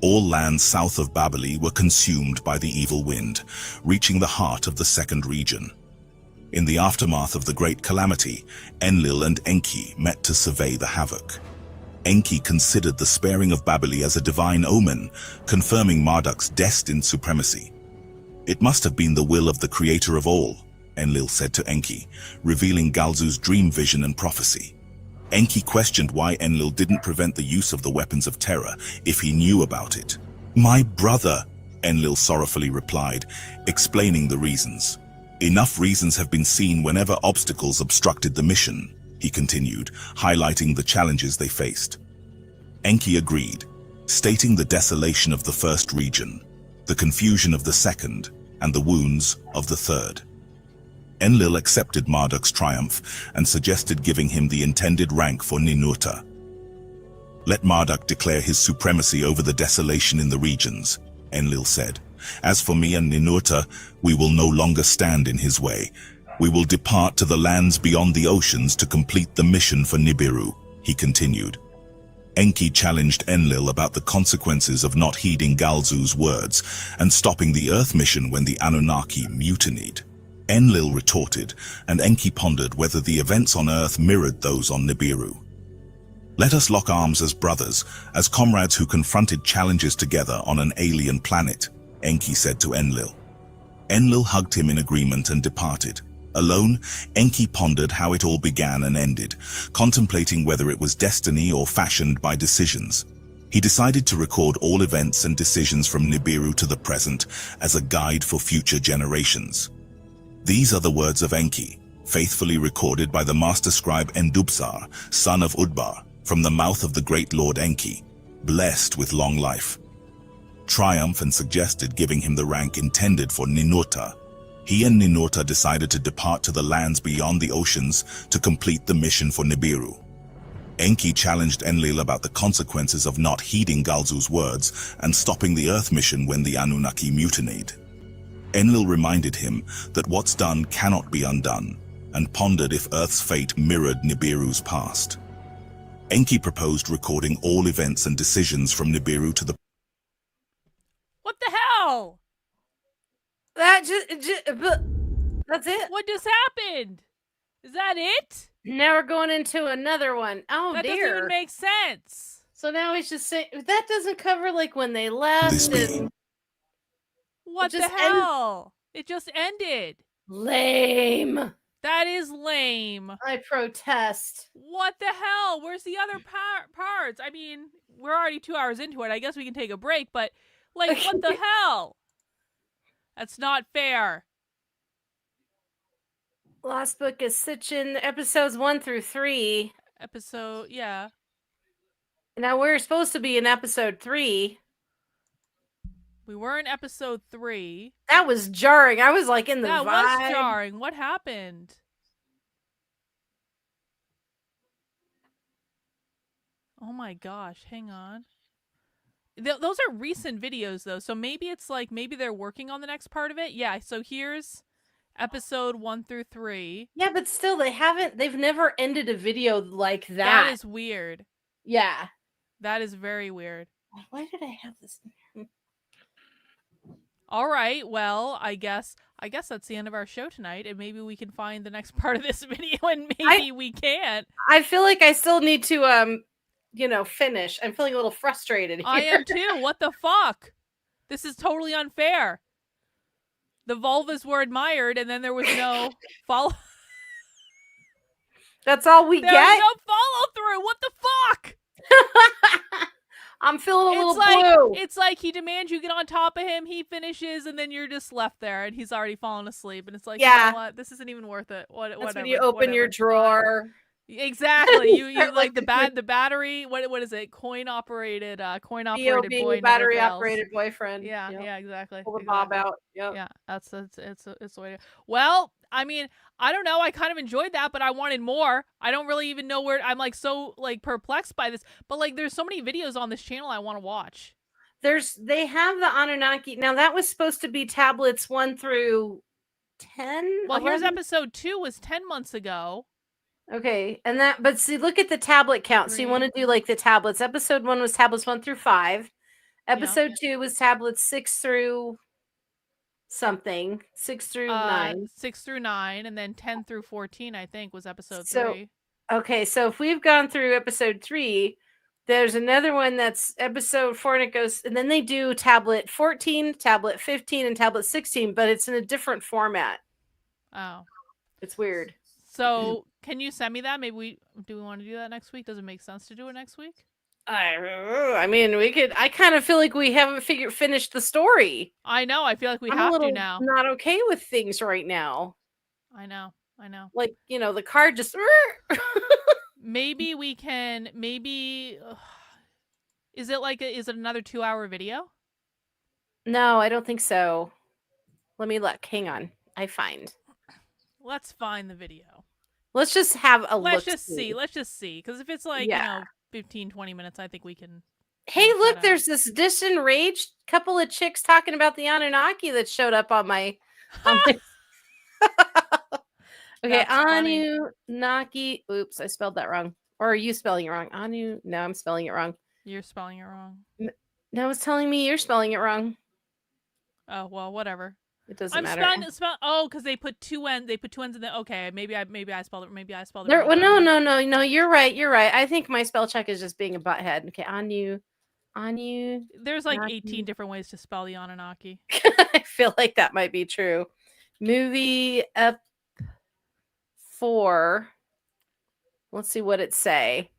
All lands south of Babylon were consumed by the evil wind, reaching the heart of the second region. In the aftermath of the great calamity, Enlil and Enki met to survey the havoc. Enki considered the sparing of Babylon as a divine omen, confirming Marduk's destined supremacy. It must have been the will of the creator of all, Enlil said to Enki, revealing Galzu's dream vision and prophecy. Enki questioned why Enlil didn't prevent the use of the weapons of terror if he knew about it. "My brother," Enlil sorrowfully replied, explaining the reasons. "Enough reasons have been seen whenever obstacles obstructed the mission," he continued, highlighting the challenges they faced. Enki agreed, stating the desolation of the first region, the confusion of the second, and the wounds of the third. Enlil accepted Marduk's triumph and suggested giving him the intended rank for Ninurta. "Let Marduk declare his supremacy over the desolation in the regions," Enlil said. "As for me and Ninurta, we will no longer stand in his way. We will depart to the lands beyond the oceans to complete the mission for Nibiru," he continued. Enki challenged Enlil about the consequences of not heeding Galzu's words and stopping the Earth mission when the Anunnaki mutinied. Enlil retorted, and Enki pondered whether the events on Earth mirrored those on Nibiru. "Let us lock arms as brothers, as comrades who confronted challenges together on an alien planet," Enki said to Enlil. Enlil hugged him in agreement and departed. Alone, Enki pondered how it all began and ended, contemplating whether it was destiny or fashioned by decisions. He decided to record all events and decisions from Nibiru to the present as a guide for future generations. These are the words of Enki, faithfully recorded by the master scribe Endubsar, son of Udbar, from the mouth of the great Lord Enki, blessed with long life. Triumph and suggested giving him the rank intended for Ninurta. He and Ninurta decided to depart to the lands beyond the oceans to complete the mission for Nibiru. Enki challenged Enlil about the consequences of not heeding Galzu's words and stopping the Earth mission when the Anunnaki mutinied. Enlil reminded him that what's done cannot be undone, and pondered if Earth's fate mirrored Nibiru's past. Enki proposed recording all events and decisions from Nibiru to the... What the hell? That's it. What just happened? Is that it? Now we're going into another one. Oh, that dear. That doesn't even make sense. So now he's just saying, that doesn't cover like when they left. What the hell? It just ended. Lame. That is lame. I protest. What the hell? Where's the other parts? I mean, we're already 2 hours into it. I guess we can take a break, but like, what the hell? That's not fair. Last book is Sitchin, episodes 1 through 3. Yeah. Now we're supposed to be in episode 3. We were in episode 3. That was jarring. I was like in the vibe. That was jarring. What happened? Oh my gosh, hang on. Those are recent videos though, so maybe it's like, maybe they're working on the next part of it. Yeah, so here's episode 1 through 3. Yeah, but still, they've never ended a video like that. That is weird. Yeah. That is very weird. Why did I have this? All right, well, I guess that's the end of our show tonight, and maybe we can find the next part of this video, and maybe we can't. I feel like I still need to, finish. I'm feeling a little frustrated here. I am too. What the fuck? This is totally unfair. The vulvas were admired, and then there was no follow. That's all we get? There's no follow through. What the fuck? I'm feeling a little blue. It's like he demands you get on top of him, he finishes, and then you're just left there, and he's already fallen asleep. And it's like, yeah, you know what? This isn't even worth it. Whatever. When you open your drawer. Exactly. You like the battery. What is it? Coin operated boy. Battery operated boyfriend. Yeah, yeah, exactly. Pull the bob out. Yep. Yeah, it's the way. Well, I mean, I don't know. I kind of enjoyed that, but I wanted more. I don't really even know where. I'm like so like perplexed by this. But like, there's so many videos on this channel I want to watch. They have the Anunnaki. Now that was supposed to be tablets 1 through 10. Well, here's episode 2 was 10 months ago. Okay, but see, look at the tablet count. 3. So you want to do like the tablets. Episode 1 was tablets 1 through 5. Episode 2 was tablets 6 through something. 6 through 9. 6 through 9, and then 10 through 14, I think, was episode 3. Okay, so if we've gone through episode 3, there's another one that's episode 4, and it goes, and then they do tablet 14, tablet 15, and tablet 16, but it's in a different format. Oh. It's weird. So, can you send me that? Maybe we want to do that next week? Does it make sense to do it next week? I mean, we could. I kind of feel like we haven't finished the story. I know. I feel like we I'm have a little to now. not okay with things right now. I know. Like, the card just. Maybe we can. Is it another 2-hour video? No, I don't think so. Let me look. Hang on. Let's find the video. Let's just have a look. Let's just see. Because if it's 15, 20 minutes, I think we can. Hey, look, there's this DISENRAGE couple of chicks talking about the Anunnaki that showed up on my. Okay, Anunnaki. Oops, I spelled that wrong. Or are you spelling it wrong? No, I'm spelling it wrong. You're spelling it wrong. No, it's telling me you're spelling it wrong. Oh, well, whatever. It doesn't I'm matter. Because they put two ends in the. Okay, maybe I spelled it. Maybe I spelled it There, wrong. well, no. You're right. I think my spell check is just being a butthead. Okay, Anu. There's like 18 different ways to spell the Anunnaki. I feel like that might be true. Movie up 4. Let's see what it say.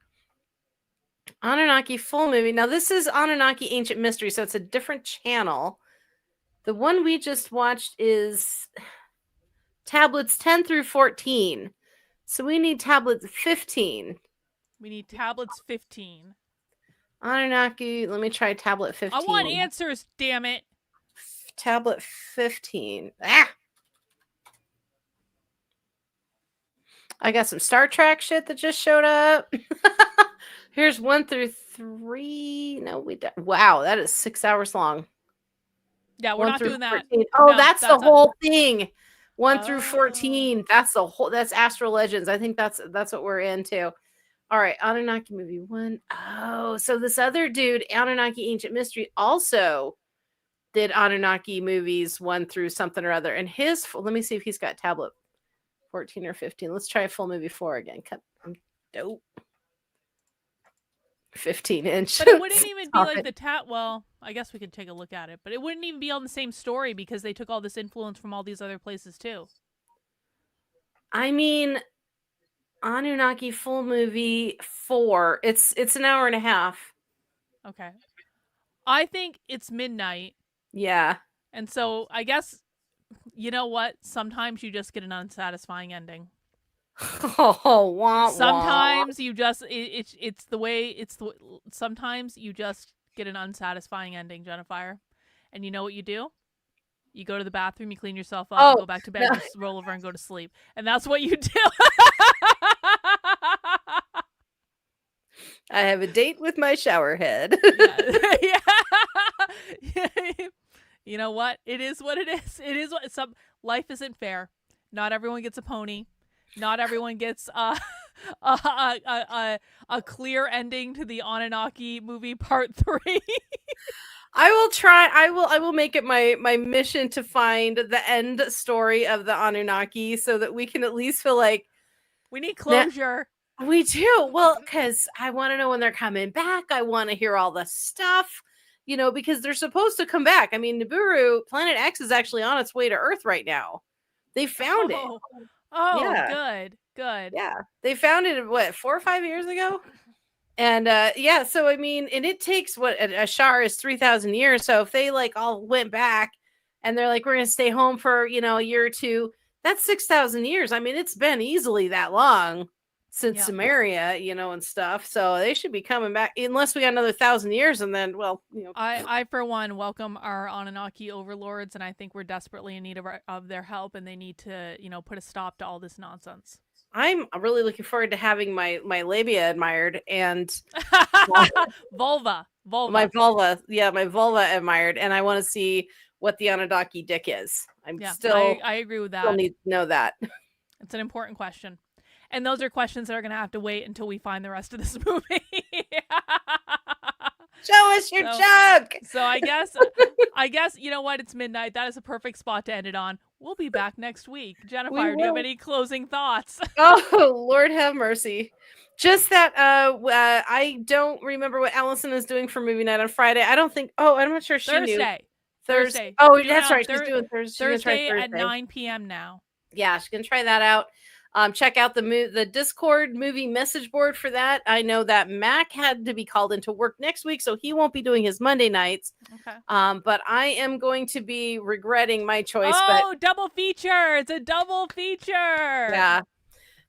Anunnaki full movie. Now this is Anunnaki Ancient Mystery, so it's a different channel. The one we just watched is tablets 10 through 14. So we need tablets 15. We need tablets 15. Anunnaki, let me try tablet 15. I want answers, damn it. Tablet 15. I got some Star Trek shit that just showed up. Here's 1 through 3. No, we don't. Wow, that is 6 hours long. Yeah, we're not doing 14. that. Oh, no, that's the whole thing. 1 through 14. That's the whole. That's Astro Legends. I think that's what we're into. All right, Anunnaki movie 1. Oh, so this other dude, Anunnaki Ancient Mystery, also did Anunnaki movies 1 through something or other. And let me see if he's got tablet 14 or 15. Let's try full movie 4 again. I'm dope. 15 inch. But it wouldn't even be like the well, I guess we could take a look at it, but it wouldn't even be on the same story because they took all this influence from all these other places too. I mean, Anunnaki full movie 4. It's an hour and a half. Okay. I think it's midnight. Yeah. And so I guess, you know what? Sometimes you just get an unsatisfying ending. Oh, wah, sometimes you just sometimes you just get an unsatisfying ending, Jennifer. And you know what you do? You go to the bathroom, you clean yourself up, and go back to bed, and just roll over and go to sleep. And that's what you do. I have a date with my shower head. Yeah. You know what? It is what it is. It is what life isn't fair. Not everyone gets a pony. Not everyone gets a clear ending to the Anunnaki movie part 3. I will try. I will make it my mission to find the end story of the Anunnaki so that we can at least feel like we need closure. We do. Well, because I want to know when they're coming back. I want to hear all the stuff, because they're supposed to come back. I mean, Nibiru, Planet X is actually on its way to Earth right now. They found it. Oh, yeah. Good. Yeah. They found it, 4 or 5 years ago? And so I mean, and it takes a Shar is 3,000 years. So if they all went back and they're like, we're going to stay home for, a year or two, that's 6,000 years. I mean, it's been easily that long since Samaria, and stuff. So they should be coming back unless we got another 1,000 years. And then, I for one welcome our Anunnaki overlords. And I think we're desperately in need of their help. And they need to, put a stop to all this nonsense. I'm really looking forward to having my labia admired and vulva. My vulva. Yeah, my vulva admired. And I want to see what the Anunnaki dick is. I agree with that. Still need to know that. It's an important question. And those are questions that are going to have to wait until we find the rest of this movie. Show us your junk. So I guess, you know what? It's midnight. That is a perfect spot to end it on. We'll be back next week. Jennifer, do you have any closing thoughts? Oh, Lord have mercy. Just that I don't remember what Allison is doing for movie night on Friday. I don't think, I'm not sure she knew. Thursday. Oh, that's right. She's doing Thursday. Thursday at 9 p.m. now. yeah, she's gonna try that out. Check out the Discord movie message board for that. I know that Mac had to be called into work next week, so he won't be doing his Monday nights. Okay. But I am going to be regretting my choice. Oh, double feature! It's a double feature. Yeah.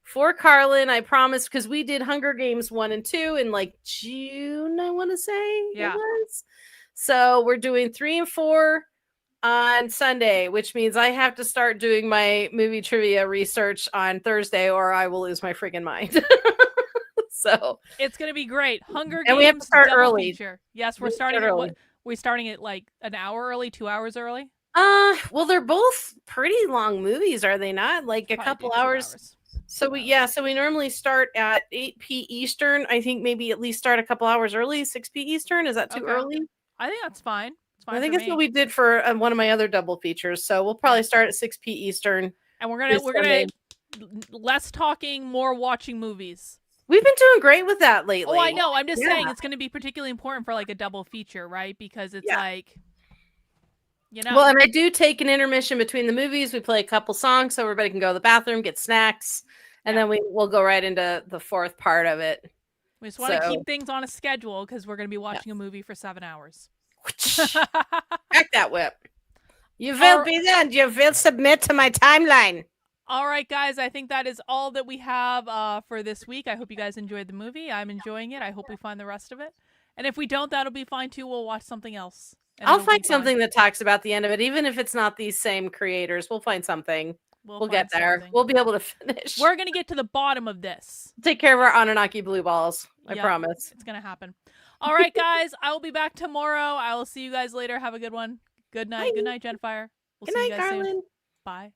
For Carlin, I promised, because we did Hunger Games 1 and 2 in like June, I want to say it was. So we're doing 3 and 4 on Sunday, which means I have to start doing my movie trivia research on Thursday, or I will lose my freaking mind. So it's gonna be great. Hunger Games, and we have to start early. Feature. Yes, we're starting at what? We're starting at like an hour early, 2 hours early. Well, they're both pretty long movies, are they not? Like a couple hours. So we normally start at 8 p. Eastern. I think maybe at least start a couple hours early, 6 p. Eastern. Is that too early? I think that's fine. I think that's what we did for one of my other double features. So we'll probably start at 6 p. Eastern. And we're gonna less talking, more watching movies. We've been doing great with that lately. Oh, I know. I'm just saying it's going to be particularly important for like a double feature, right? Because it's like, you know. Well, and I do take an intermission between the movies. We play a couple songs so everybody can go to the bathroom, get snacks, and then we'll go right into the fourth part of it. We just want to keep things on a schedule because we're going to be watching a movie for 7 hours. Crack that whip. You will be there. You will submit to my timeline. All right, guys, I think that is all that we have for this week. I hope you guys enjoyed the movie. I'm enjoying it. I hope we find the rest of it. And if we don't, that'll be fine, too. We'll watch something else. I'll find something that talks about the end of it, even if it's not these same creators. We'll find something. We'll get there. Something. We'll be able to finish. We're going to get to the bottom of this. Take care of our Anunnaki blue balls. I promise. It's going to happen. All right, guys. I will be back tomorrow. I will see you guys later. Have a good one. Good night. Bye. Good night, Genfire. Good night, Garland. Bye.